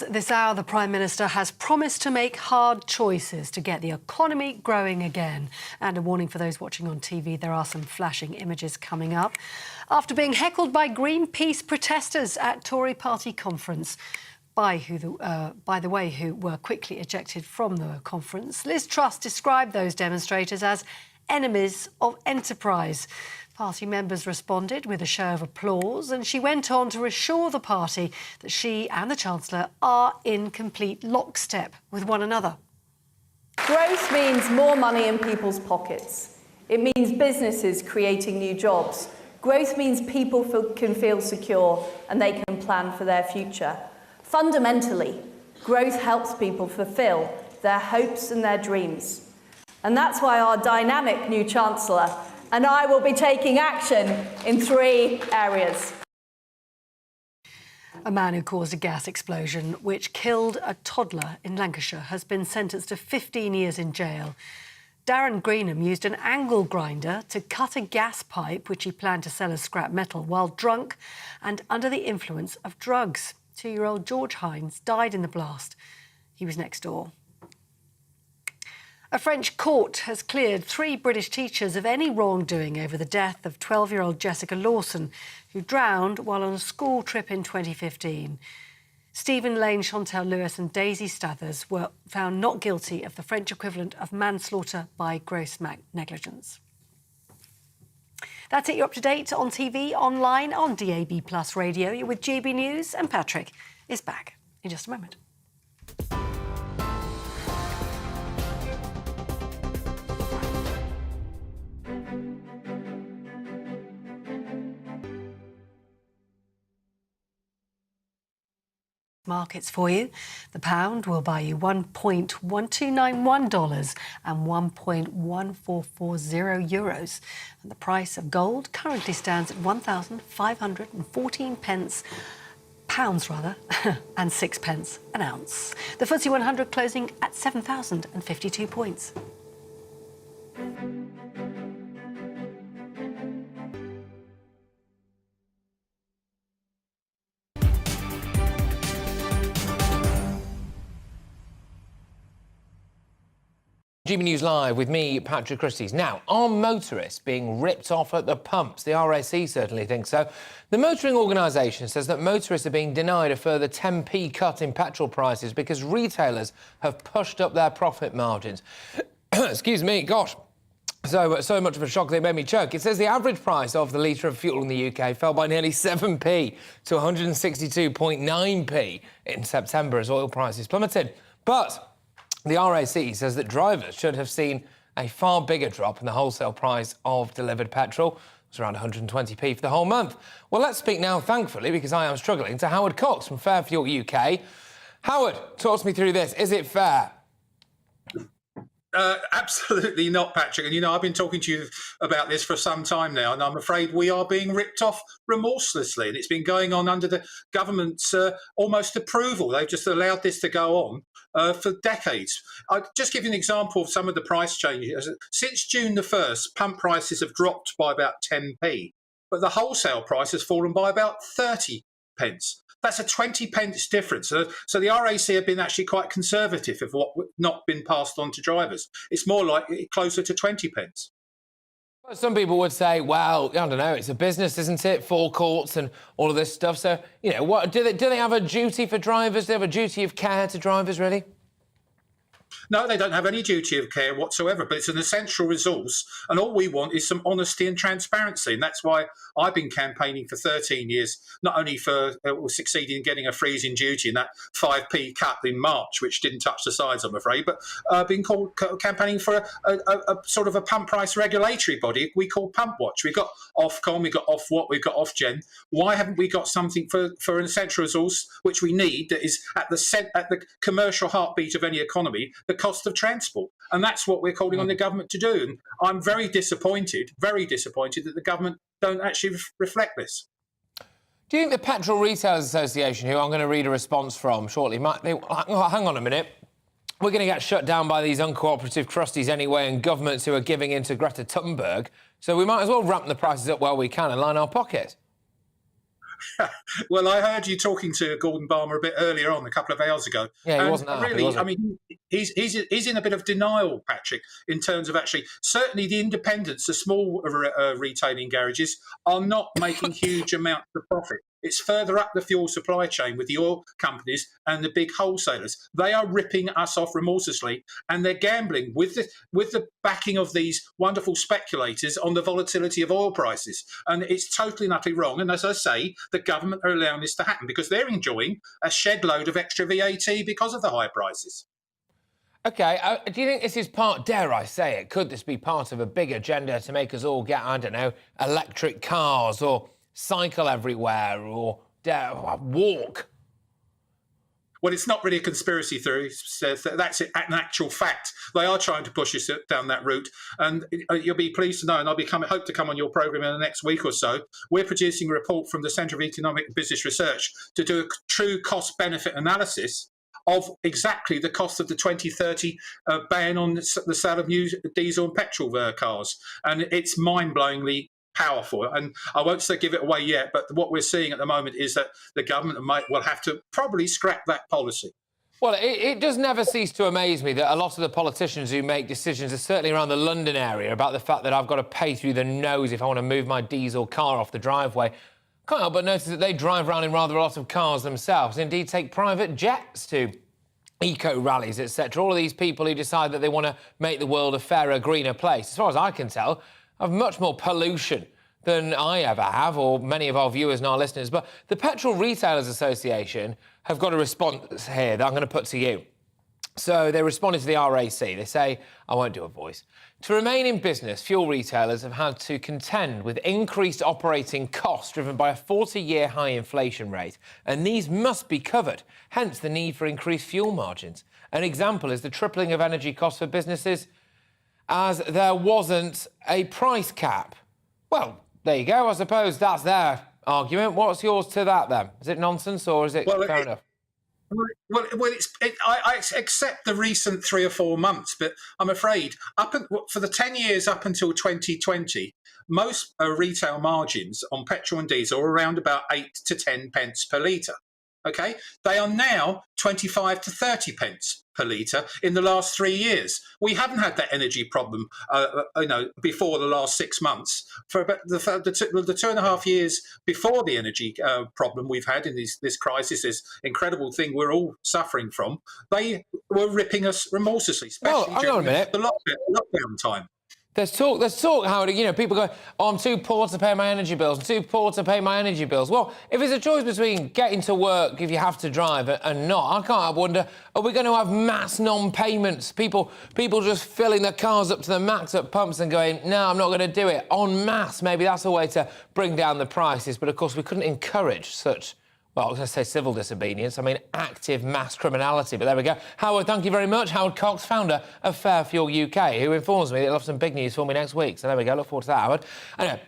Speaker 11: This hour, the Prime Minister has promised to make hard choices to get the economy growing again. And a warning for those watching on TV, there are some flashing images coming up. After being heckled by Greenpeace protesters at Tory party conference, by the way, who were quickly ejected from the conference, Liz Truss described those demonstrators as enemies of enterprise. Party members responded with a show of applause, and she went on to assure the party that she and the Chancellor are in complete lockstep with one another.
Speaker 12: Growth means more money in people's pockets. It means businesses creating new jobs. Growth means people can feel secure and they can plan for their future. Fundamentally, growth helps people fulfil their hopes and their dreams. And that's why our dynamic new Chancellor and I will be taking action in 3 areas.
Speaker 11: A man who caused a gas explosion which killed a toddler in Lancashire has been sentenced to 15 years in jail. Darren Greenham used an angle grinder to cut a gas pipe which he planned to sell as scrap metal while drunk and under the influence of drugs. 2-year-old George Hines died in the blast. He was next door. A French court has cleared 3 British teachers of any wrongdoing over the death of 12-year-old Jessica Lawson, who drowned while on a school trip in 2015. Stephen Lane, Chantel Lewis and Daisy Stathers were found not guilty of the French equivalent of manslaughter by gross negligence. That's it. You're up to date on TV, online, on DAB+ radio. You're with GB News, and Patrick is back in just a moment. Markets for you. The pound will buy you $1.1291 and €1.1440. And the price of gold currently stands at 1,514 pounds and 6 pence an ounce. The FTSE 100 closing at 7,052 points.
Speaker 1: GB News Live with me, Patrick Christys. Now, are motorists being ripped off at the pumps? The RAC certainly thinks so. The motoring organisation says that motorists are being denied a further 10p cut in petrol prices because retailers have pushed up their profit margins. Excuse me, gosh. So much of a shock they made me choke. It says the average price of the litre of fuel in the UK fell by nearly 7p to 162.9p in September as oil prices plummeted. But the RAC says that drivers should have seen a far bigger drop in the wholesale price of delivered petrol. It's around 120p for the whole month. Well, let's speak now, thankfully, because I am struggling, to Howard Cox from Fair Fuel UK. Howard, talk me through this. Is it fair?
Speaker 21: Absolutely not, Patrick. And, I've been talking to you about this for some time now, and I'm afraid we are being ripped off remorselessly. And it's been going on under the government's almost approval. They've just allowed this to go on for decades. I'll just give you an example of some of the price changes. Since June the 1st, pump prices have dropped by about 10p, but the wholesale price has fallen by about 30 pence. That's a 20 pence difference. So the RAC have been actually quite conservative of what not been passed on to drivers. It's more like closer to 20 pence.
Speaker 1: Some people would say, well, I don't know, it's a business, isn't it? Forecourts and all of this stuff. So, what do they have a duty for drivers? Do they have a duty of care to drivers, really?
Speaker 21: No, they don't have any duty of care whatsoever, but it's an essential resource. And all we want is some honesty and transparency. And that's why I've been campaigning for 13 years, not only for succeeding in getting a freezing duty in that 5p cut in March, which didn't touch the sides, I'm afraid, but been campaigning for a sort of a pump price regulatory body we call Pump Watch. We've got Ofcom, we've got Ofwat, we've got Ofgen. Why haven't we got something for an essential resource which we need that is at the commercial heartbeat of any economy, the cost of transport? And that's what we're calling on the government to do. And I'm very disappointed that the government don't actually reflect this.
Speaker 1: Do you think the Petrol Retailers Association, who I'm going to read a response from shortly, hang on a minute, we're going to get shut down by these uncooperative crusties anyway and governments who are giving in to Greta Thunberg, so we might as well ramp the prices up while we can and line our pockets?
Speaker 21: Well, I heard you talking to Gordon Balmer a bit earlier on, a couple of hours ago.
Speaker 1: Yeah, he wasn't happy, was he?
Speaker 21: I mean, he's in a bit of denial, Patrick, in terms of actually, certainly the independents, the small retailing garages, are not making huge amounts of profit. It's further up the fuel supply chain with the oil companies and the big wholesalers. They are ripping us off remorselessly, and they're gambling with the backing of these wonderful speculators on the volatility of oil prices. And it's totally and utterly wrong. And as I say, the government are allowing this to happen because they're enjoying a shed load of extra VAT because of the high prices.
Speaker 1: OK, do you think this is part, dare I say it, could this be part of a big agenda to make us all get, I don't know, electric cars or cycle everywhere or walk?
Speaker 21: Well, it's not really a conspiracy theory. That's an actual fact. They are trying to push us down that route. And you'll be pleased to know, and hope to come on your programme in the next week or so, we're producing a report from the Centre of Economic and Business Research to do a true cost-benefit analysis of exactly the cost of the 2030 ban on the sale of new diesel and petrol cars. And it's mind-blowingly powerful. And I won't say give it away yet, but what we're seeing at the moment is that the government will have to probably scrap that policy.
Speaker 1: Well, it does never cease to amaze me that a lot of the politicians who make decisions, certainly around the London area, about the fact that I've got to pay through the nose if I want to move my diesel car off the driveway, can't help but notice that they drive around in rather a lot of cars themselves, indeed take private jets to eco-rallies, etc. All of these people who decide that they want to make the world a fairer, greener place, as far as I can tell, have much more pollution than I ever have, or many of our viewers and our listeners. But the Petrol Retailers Association have got a response here that I'm going to put to you. So they responded to the RAC. They say, I won't do a voice. To remain in business, fuel retailers have had to contend with increased operating costs driven by a 40-year high inflation rate, and these must be covered, hence the need for increased fuel margins. An example is the tripling of energy costs for businesses, as there wasn't a price cap. Well, there you go. I suppose that's their argument. What's yours to that, then? Is it nonsense or is it fair enough?
Speaker 21: I accept the recent 3 or 4 months, but I'm afraid for the 10 years up until 2020, most retail margins on petrol and diesel are around about 8 to 10 pence per litre. OK, they are now 25 to 30 pence per litre in the last 3 years. We haven't had that energy problem, before the last 6 months. For about the 2.5 years before the energy problem we've had in this crisis, this incredible thing we're all suffering from, they were ripping us remorselessly, especially during the lockdown time.
Speaker 1: There's talk, Howard, people go, I'm too poor to pay my energy bills, Well, if it's a choice between getting to work if you have to drive and not, I can't help wonder, are we going to have mass non-payments? People just filling their cars up to the max at pumps and going, no, I'm not going to do it. En masse, maybe that's a way to bring down the prices. But, of course, we couldn't encourage such, well, I was going to say civil disobedience. I mean, active mass criminality. But there we go. Howard, thank you very much. Howard Cox, founder of Fair Fuel UK, who informs me that he'll have some big news for me next week. So there we go. Look forward to that, Howard. Anyway,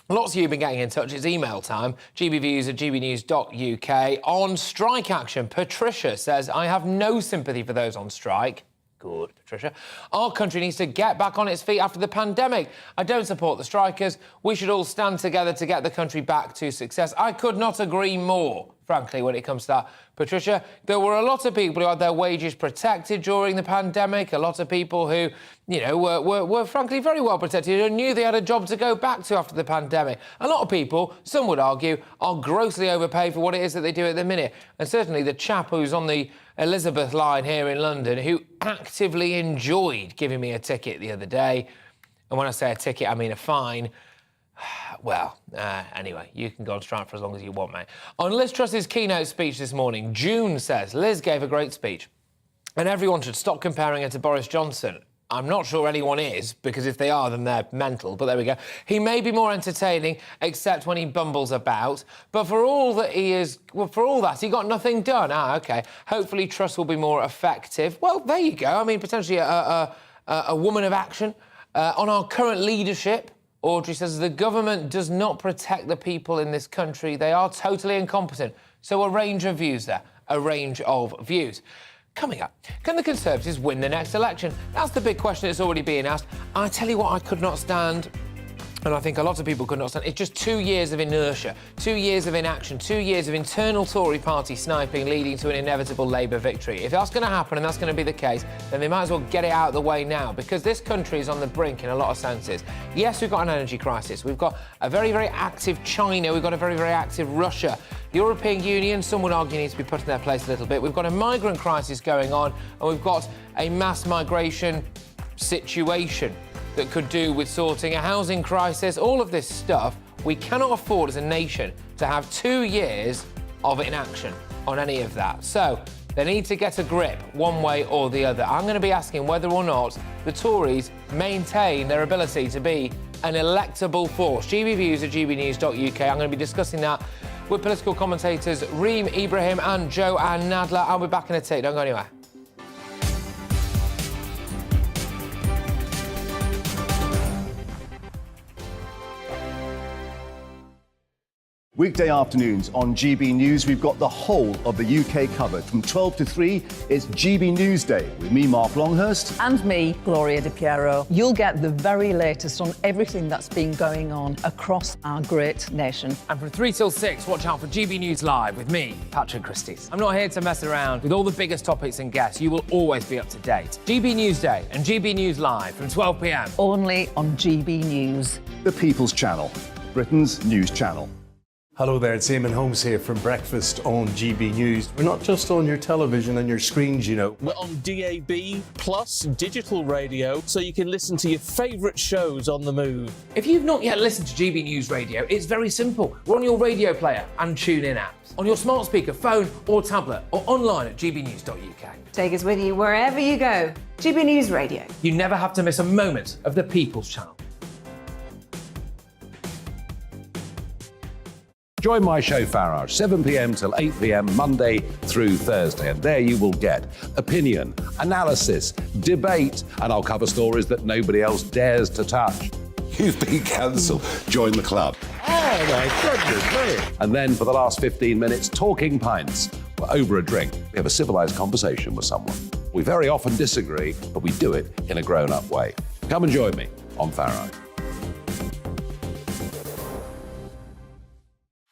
Speaker 1: lots of you have been getting in touch. It's email time. gbviews@gbnews.uk. On strike action, Patricia says, I have no sympathy for those on strike. Good, Patricia. Patricia. Our country needs to get back on its feet after the pandemic. I don't support the strikers. We should all stand together to get the country back to success. I could not agree more, frankly, when it comes to that. Patricia, there were a lot of people who had their wages protected during the pandemic, a lot of people who, you know, were frankly very well protected and knew they had a job to go back to after the pandemic. A lot of people, some would argue, are grossly overpaid for what it is that they do at the minute. And certainly the chap who's on the Elizabeth line here in London, who actively enjoyed giving me a ticket the other day, and when I say a ticket, I mean a fine. Well, anyway, you can go on strike for as long as you want, mate. On Liz Truss's keynote speech this morning, June says Liz gave a great speech and everyone should stop comparing her to Boris Johnson. I'm not sure anyone is, because if they are, then they're mental, but there we go. He may be more entertaining, except when he bumbles about, but for all that he got nothing done. OK. Hopefully Truss will be more effective. Well, there you go. I mean, potentially a woman of action. On our current leadership, Audrey says the government does not protect the people in this country. They are totally incompetent. So a range of views there, a range of views. Coming up, can the Conservatives win the next election? That's the big question that's already being asked. I tell you what I could not stand, and I think a lot of people could not stand, it's just 2 years of inertia, 2 years of inaction, 2 years of internal Tory party sniping leading to an inevitable Labour victory. If that's going to happen and that's going to be the case, then they might as well get it out of the way now, because this country is on the brink in a lot of senses. Yes, we've got an energy crisis. We've got a very, very active China. We've got a very, very active Russia. The European Union, some would argue, needs to be put in their place a little bit. We've got a migrant crisis going on, and we've got a mass migration situation that could do with sorting a housing crisis, all of this stuff. We cannot afford as a nation to have 2 years of inaction on any of that. So they need to get a grip one way or the other. I'm going to be asking whether or not the Tories maintain their ability to be an electable force. GBViews at GBnews.uk. I'm going to be discussing that with political commentators Reem Ibrahim and Joanne Nadler. I'll be back in a tick. Don't go anywhere.
Speaker 8: Weekday afternoons on GB News, we've got the whole of the UK covered. From 12 to 3, it's GB News Day with me, Mark Longhurst.
Speaker 18: And me, Gloria Di Piero. You'll get the very latest on everything that's been going on across our great nation.
Speaker 1: And from 3 till 6, watch out for GB News Live with me, Patrick Christys. I'm not here to mess around with all the biggest topics and guests. You will always be up to date. GB News Day and GB News Live from 12 p.m.
Speaker 18: Only on GB News.
Speaker 8: The People's Channel, Britain's news channel.
Speaker 4: Hello there, it's Eamon Holmes here from Breakfast on GB News. We're not just on your television and your screens, you know.
Speaker 5: We're on DAB plus digital radio, so you can listen to your favourite shows on the move.
Speaker 1: If you've not yet listened to GB News Radio, it's very simple. We're on your radio player and tune-in apps, on your smart speaker, phone or tablet, or online at gbnews.uk.
Speaker 25: Take us with you wherever you go. GB News Radio.
Speaker 1: You never have to miss a moment of the People's Channel.
Speaker 26: Join my show Farage, 7 p.m. till 8 p.m. Monday through Thursday, and there you will get opinion, analysis, debate, and I'll cover stories that nobody else dares to touch. You've been cancelled. Join the club.
Speaker 9: Oh my goodness me.
Speaker 26: And then for the last 15 minutes, talking pints. We're over a drink. We have a civilised conversation with someone. We very often disagree, but we do it in a grown-up way. Come and join me on Farage.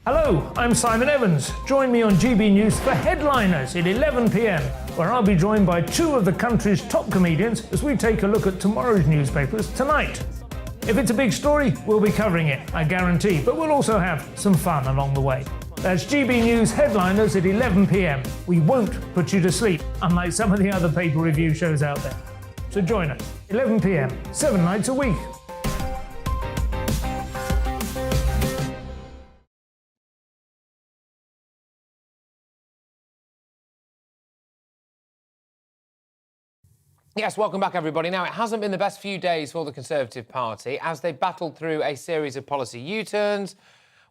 Speaker 27: Hello, I'm Simon Evans. Join me on GB News for Headliners at 11 p.m, where I'll be joined by 2 of the country's top comedians as we take a look at tomorrow's newspapers tonight. If it's a big story, we'll be covering it, I guarantee, but we'll also have some fun along the way. That's GB News Headliners at 11 p.m. We won't put you to sleep, unlike some of the other paper review shows out there. So join us, 11 p.m, 7 nights a week.
Speaker 1: Yes, welcome back, everybody. Now, it hasn't been the best few days for the Conservative Party as they battled through a series of policy U-turns.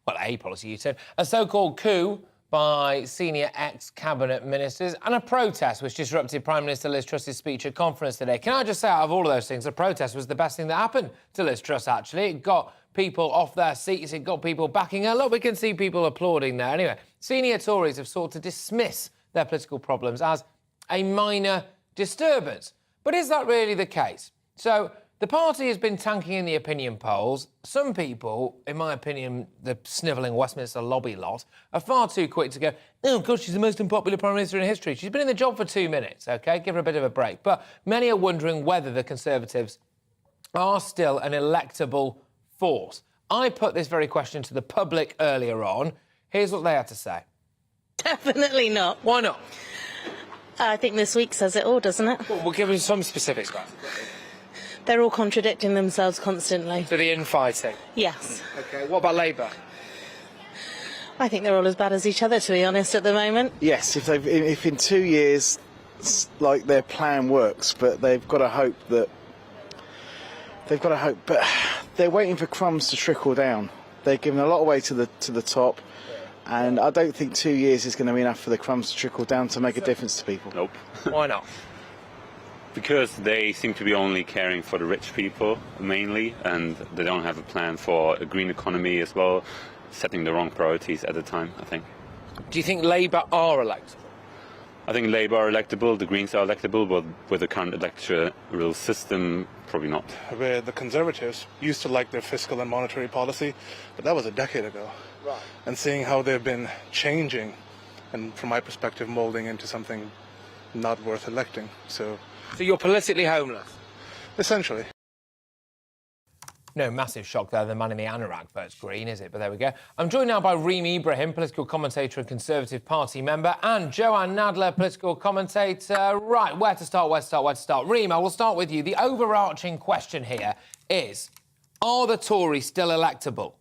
Speaker 1: Well, a policy U-turn, a so-called coup by senior ex-cabinet ministers, and a protest which disrupted Prime Minister Liz Truss's speech at conference today. Can I just say, out of all of those things, the protest was the best thing that happened to Liz Truss, actually. It got people off their seats, it got people backing her. Look, we can see people applauding there. Anyway, senior Tories have sought to dismiss their political problems as a minor disturbance. But is that really the case? So the party has been tanking in the opinion polls. Some people, in my opinion, the snivelling Westminster lobby lot, are far too quick to go, oh, God, she's the most unpopular Prime Minister in history. She's been in the job for 2 minutes, OK? Give her a bit of a break. But many are wondering whether the Conservatives are still an electable force. I put this very question to the public earlier on. Here's what they had to say.
Speaker 2: Definitely not.
Speaker 1: Why not?
Speaker 2: I think this week says it all, doesn't it?
Speaker 1: Well, we'll give you some specifics, guys.
Speaker 2: They're all contradicting themselves constantly.
Speaker 1: So the infighting?
Speaker 2: Yes.
Speaker 1: OK, what about Labour?
Speaker 2: I think they're all as bad as each other, to be honest, at the moment.
Speaker 16: Yes, if in 2 years, like, their plan works, but they've got to hope, but they're waiting for crumbs to trickle down. They're giving a lot away to the top, and I don't think 2 years is going to be enough for the crumbs to trickle down to make a difference to people.
Speaker 17: Nope.
Speaker 1: Why not?
Speaker 17: Because they seem to be only caring for the rich people, mainly, and they don't have a plan for a green economy as well, setting the wrong priorities at the time, I think.
Speaker 1: Do you think Labour are electable?
Speaker 17: I think Labour are electable, the Greens are electable, but with the current electoral system, probably not.
Speaker 20: Where the Conservatives used to like their fiscal and monetary policy, but that was a decade ago.
Speaker 1: Right.
Speaker 20: And seeing how they've been changing, and from my perspective, moulding into something not worth electing. So
Speaker 1: you're politically homeless?
Speaker 20: Essentially.
Speaker 1: No massive shock there, the man in the anorak votes Green, is it? But there we go. I'm joined now by Reem Ibrahim, political commentator and Conservative Party member, and Joanne Nadler, political commentator. Right, where to start? Reem, I will start with you. The overarching question here is, are the Tories still electable?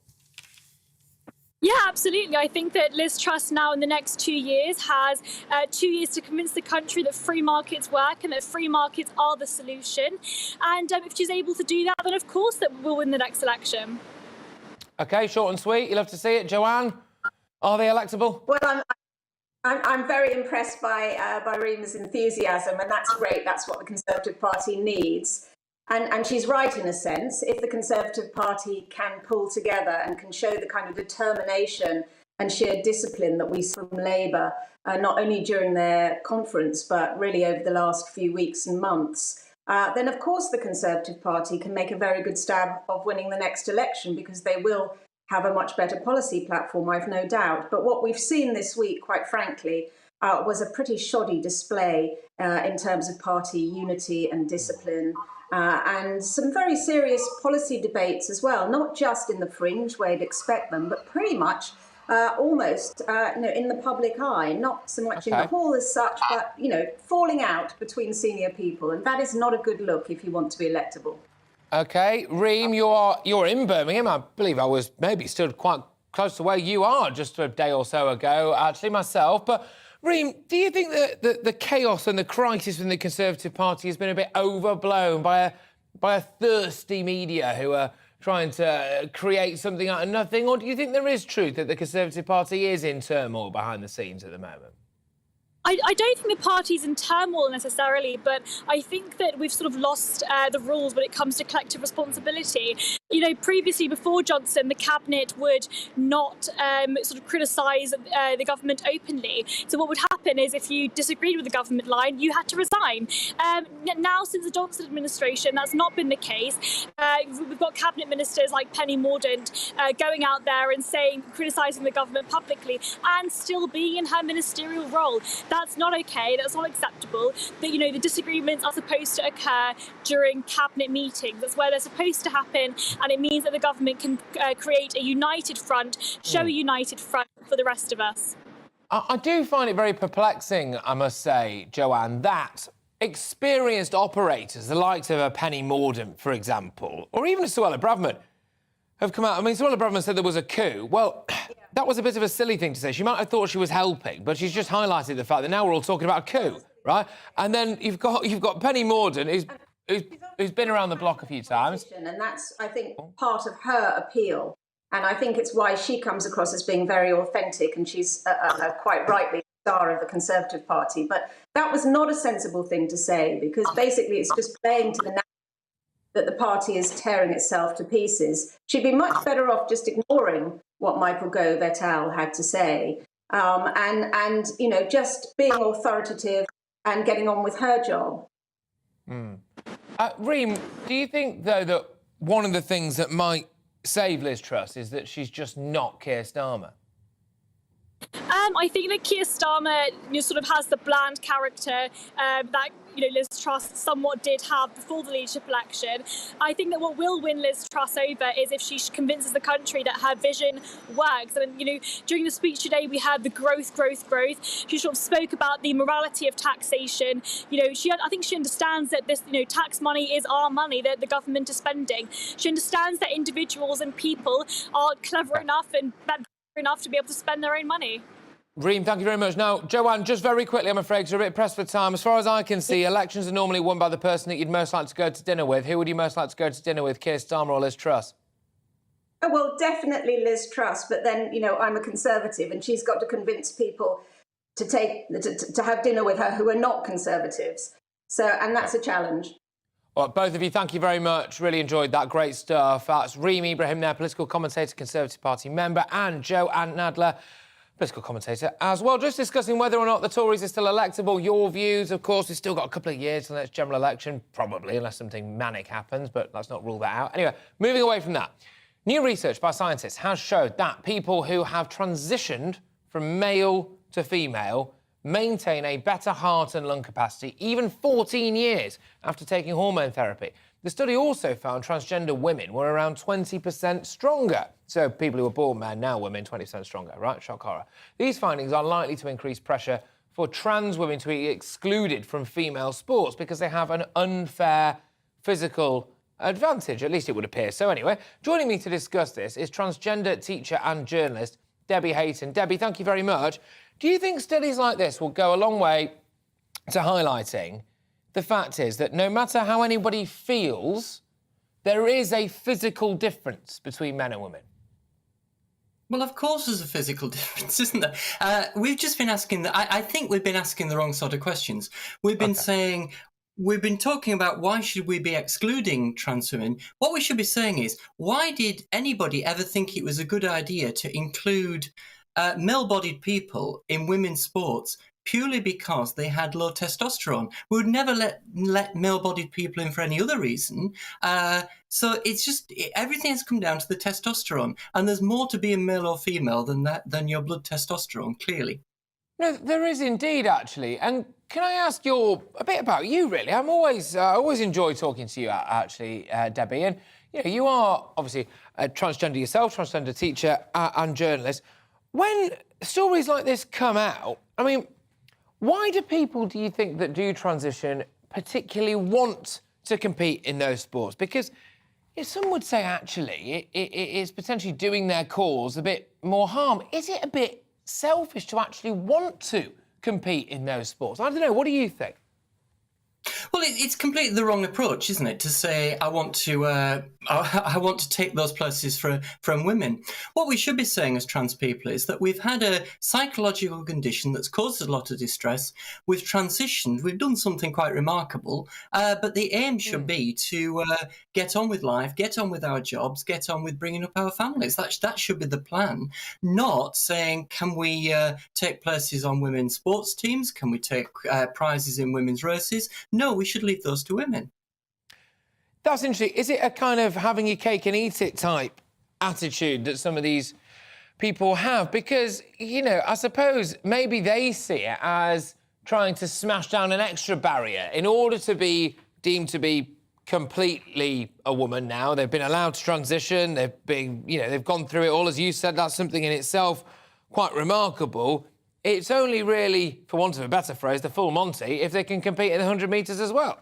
Speaker 13: Yeah, absolutely. I think that Liz Truss now in the next 2 years has 2 years to convince the country that free markets work and that free markets are the solution. And if she's able to do that, then of course that we'll win the next election. OK, short and sweet. You love to see it. Joanne, are they electable?
Speaker 14: Well, I'm very impressed by Reem's enthusiasm, and that's great. That's what the Conservative Party needs. And she's right in a sense. If the Conservative Party can pull together and can show the kind of determination and sheer discipline that we see from Labour, not only during their conference, but really over the last few weeks and months, then of course the Conservative Party can make a very good stab of winning the next election, because they will have a much better policy platform, I've no doubt. But what we've seen this week, quite frankly, was a pretty shoddy display in terms of party unity and discipline. And some very serious policy debates as well, not just in the fringe where you'd expect them, but pretty much almost in the public eye, not so much in the hall as such, but, falling out between senior people. And that is not a good look if you want to be electable. OK, Reem, you're in Birmingham. I believe I was maybe stood quite close to where you are just a day or so ago, actually, myself. But Reem, do you think that the chaos and the crisis in the Conservative Party has been a bit overblown by a thirsty media who are trying to create something out of nothing? Or do you think there is truth that the Conservative Party is in turmoil behind the scenes at the moment?
Speaker 13: I don't think the party's in turmoil necessarily, but I think that we've sort of lost the rules when it comes to collective responsibility. Previously, before Johnson, the Cabinet would not sort of criticise the government openly. So what would happen is if you disagreed with the government line, you had to resign. Now, since the Johnson administration, that's not been the case. We've got Cabinet ministers like Penny Mordaunt going out there and criticising the government publicly and still being in her ministerial role. That's not OK. That's not acceptable. The disagreements are supposed to occur during Cabinet meetings. That's where they're supposed to happen. And it means that the government can create a united front, show a united front for the rest of us.
Speaker 1: I do find it very perplexing, I must say, Joanne, that experienced operators, the likes of a Penny Mordaunt, for example, or even a Suella Braverman, have come out. I mean, Suella Braverman said there was a coup. Well, that was a bit of a silly thing to say. She might have thought she was helping, but she's just highlighted the fact that now we're all talking about a coup, right? And then you've got Penny Mordaunt, who's been around the block a few times.
Speaker 14: And that's, I think, part of her appeal. And I think it's why she comes across as being very authentic, and she's quite rightly the star of the Conservative Party. But that was not a sensible thing to say, because basically it's just playing to the narrative that the party is tearing itself to pieces. She'd be much better off just ignoring what Michael Gove-et-al. Had to say, and just being authoritative and getting on with her job.
Speaker 1: Reem, do you think, though, that one of the things that might save Liz Truss is that she's just not Keir Starmer?
Speaker 13: I think that Keir Starmer sort of has the bland character that Liz Truss somewhat did have before the leadership election. I think that what will win Liz Truss over is if she convinces the country that her vision works. And during the speech today, we had the growth. She sort of spoke about the morality of taxation. I think she understands that this tax money is our money that the government is spending. She understands that individuals and people are clever enough and better enough to be able to spend their own money.
Speaker 1: Reem, thank you very much. Now, Joanne, just very quickly, I'm afraid, because we're a bit pressed for time. As far as I can see, elections are normally won by the person that you'd most like to go to dinner with. Who would you most like to go to dinner with, Keir Starmer or Liz Truss?
Speaker 14: Oh, well, definitely Liz Truss, but then, I'm a Conservative and she's got to convince people to have dinner with her who are not Conservatives. And that's a challenge.
Speaker 1: Well, both of you, thank you very much. Really enjoyed that. Great stuff. That's Reem Ibrahim there, political commentator, Conservative Party member, and Joanne Nadler, political commentator as well, just discussing whether or not the Tories are still electable. Your views, of course, we've still got a couple of years till the next general election, probably, unless something manic happens, but let's not rule that out. Anyway, moving away from that, new research by scientists has showed that people who have transitioned from male to female maintain a better heart and lung capacity even 14 years after taking hormone therapy. The study also found transgender women were around 20% stronger. So people who were born men, now women, 20% stronger, right? Shock horror. These findings are likely to increase pressure for trans women to be excluded from female sports because they have an unfair physical advantage, at least it would appear. So anyway, joining me to discuss this is transgender teacher and journalist Debbie Hayton. Debbie, thank you very much. Do you think studies like this will go a long way to highlighting the fact is that no matter how anybody feels, there is a physical difference between men and women?
Speaker 6: Well, of course there's a physical difference, isn't there? We've just been asking... I think we've been asking the wrong sort of questions. We've been saying... We've been talking about why should we be excluding trans women. What we should be saying is, why did anybody ever think it was a good idea to include male-bodied people in women's sports purely because they had low testosterone? We would never let male-bodied people in for any other reason. So it's just, everything has come down to the testosterone. And there's more to being male or female than your blood testosterone, clearly.
Speaker 1: No, there is indeed, actually. And can I ask a bit about you, really? I always enjoy talking to you, actually, Debbie. And you are obviously a transgender yourself, transgender teacher and journalist. When stories like this come out, I mean, why do people, do you think, that do transition particularly want to compete in those sports? Because some would say, actually, it is potentially doing their cause a bit more harm. Is it a bit selfish to actually want to compete in those sports? I don't know. What do you think?
Speaker 6: Well, it's completely the wrong approach, isn't it? To say I want to take those places from women. What we should be saying as trans people is that we've had a psychological condition that's caused a lot of distress. We've transitioned. We've done something quite remarkable. But the aim should be to get on with life, get on with our jobs, get on with bringing up our families. That should be the plan. Not saying, can we take places on women's sports teams? Can we take prizes in women's races? No, we should leave those to women.
Speaker 1: That's interesting. Is it a kind of having your cake and eat it type attitude that some of these people have? Because, I suppose maybe they see it as trying to smash down an extra barrier in order to be deemed to be completely a woman now. They've been allowed to transition. They've gone through it all. As you said, that's something in itself quite remarkable. It's only really, for want of a better phrase, the full Monty, if they can compete in the 100 metres as well.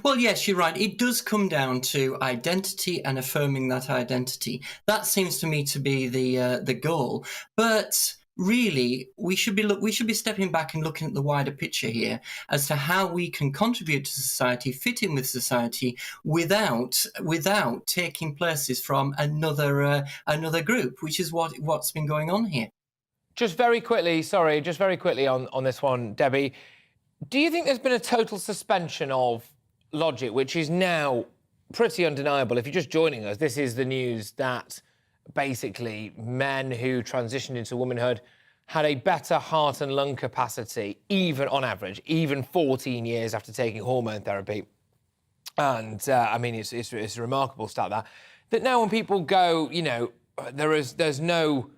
Speaker 6: Well, yes, you're right. It does come down to identity and affirming that identity. That seems to me to be the goal. But really, we should be stepping back and looking at the wider picture here as to how we can contribute to society, fit in with society, without taking places from another group, which is what's been going on here.
Speaker 1: Just very quickly on this one, Debbie, do you think there's been a total suspension of logic, which is now pretty undeniable? If you're just joining us, this is the news that basically men who transitioned into womanhood had a better heart and lung capacity, even on average, even 14 years after taking hormone therapy. And I mean, it's a remarkable stat that now when people go, you know, there's no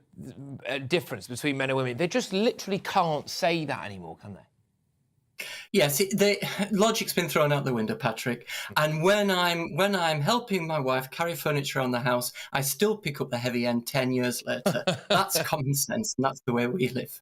Speaker 1: difference between men and women. They just literally can't say that anymore, can they?
Speaker 6: Yes, the logic's been thrown out the window, Patrick. And when I'm helping my wife carry furniture around the house, I still pick up the heavy end 10 years later. That's common sense, and that's the way we live.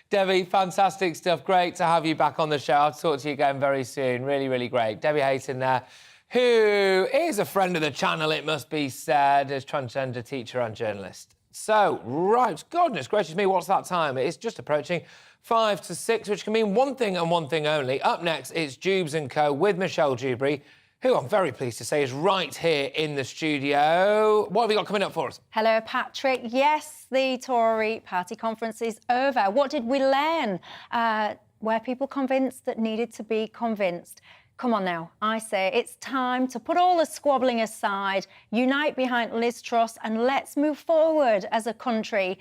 Speaker 1: Debbie, fantastic stuff. Great to have you back on the show. I'll talk to you again very soon. Really, really great. Debbie Hayton there, who is a friend of the channel, it must be said, as transgender teacher and journalist. So, right, goodness gracious me, what's that time? It's just approaching 5 to 6, which can mean one thing and one thing only. Up next, it's Jubes & Co. with Michelle Dewberry, who I'm very pleased to say is right here in the studio. What have you got coming up for us?
Speaker 7: Hello, Patrick. Yes, the Tory party conference is over. What did we learn? Were people convinced that needed to be convinced? Come on now, I say it's time to put all the squabbling aside, unite behind Liz Truss and let's move forward as a country.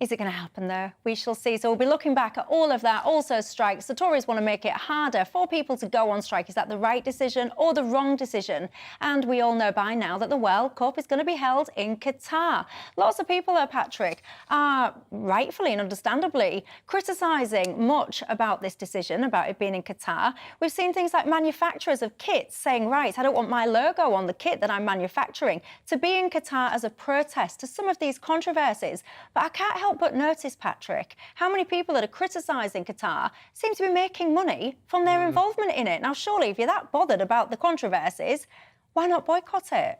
Speaker 7: Is it going to happen, though? We shall see. So we'll be looking back at all of that. Also, strikes. The Tories want to make it harder for people to go on strike. Is that the right decision or the wrong decision? And we all know by now that the World Cup is going to be held in Qatar. Lots of people, though, Patrick, are rightfully and understandably criticising much about this decision, about it being in Qatar. We've seen things like manufacturers of kits saying, right, I don't want my logo on the kit that I'm manufacturing to be in Qatar as a protest to some of these controversies. But I can't help but notice, Patrick, how many people that are criticising Qatar seem to be making money from their involvement in it. Now, surely, if you're that bothered about the controversies, why not boycott it?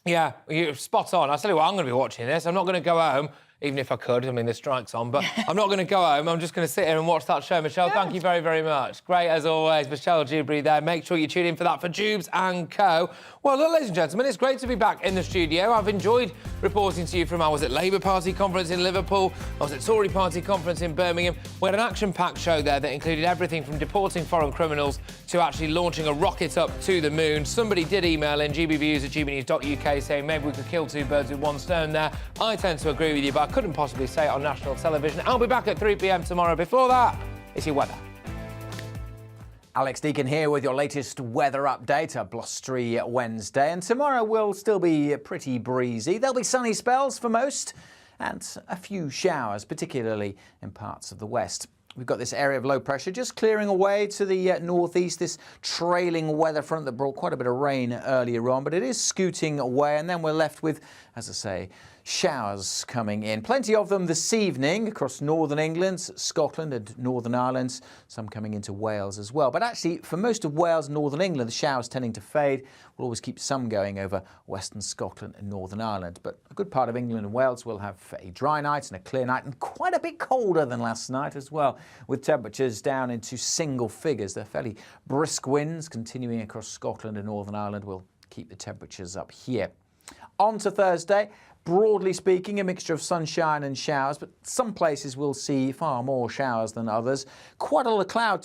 Speaker 1: Yeah, you're spot on. I'll tell you what, I'm going to be watching this. I'm not going to go home, even if I could. I mean, the strike's on, but I'm not going to go home. I'm just going to sit here and watch that show. Michelle, thank you very, very much. Great, as always. Michelle Dewberry there. Make sure you tune in for that for Jubes & Co. Well, look, ladies and gentlemen, it's great to be back in the studio. I've enjoyed reporting to you from, I was at Labour Party conference in Liverpool, I was at Tory Party conference in Birmingham. We had an action-packed show there that included everything from deporting foreign criminals to actually launching a rocket up to the moon. Somebody did email in gbviews@gbnews.uk saying maybe we could kill two birds with one stone there. I tend to agree with you, but I couldn't possibly say it on national television. I'll be back at 3 p.m. tomorrow. Before that, it's your weather.
Speaker 10: Alex Deacon here with your latest weather update. A blustery Wednesday, and tomorrow will still be pretty breezy. There'll be sunny spells for most and a few showers, particularly in parts of the west. We've got this area of low pressure just clearing away to the northeast, this trailing weather front that brought quite a bit of rain earlier on, but it is scooting away, and then we're left with, as I say, showers coming in. Plenty of them this evening across northern England, Scotland and Northern Ireland, some coming into Wales as well. But actually, for most of Wales and Northern England, the showers tending to fade. We'll always keep some going over Western Scotland and Northern Ireland. But a good part of England and Wales will have a dry night and a clear night, and quite a bit colder than last night as well, with temperatures down into single figures. They're fairly brisk winds continuing across Scotland and Northern Ireland will keep the temperatures up here. On to Thursday. Broadly speaking, a mixture of sunshine and showers, but some places will see far more showers than others. Quite a lot of cloud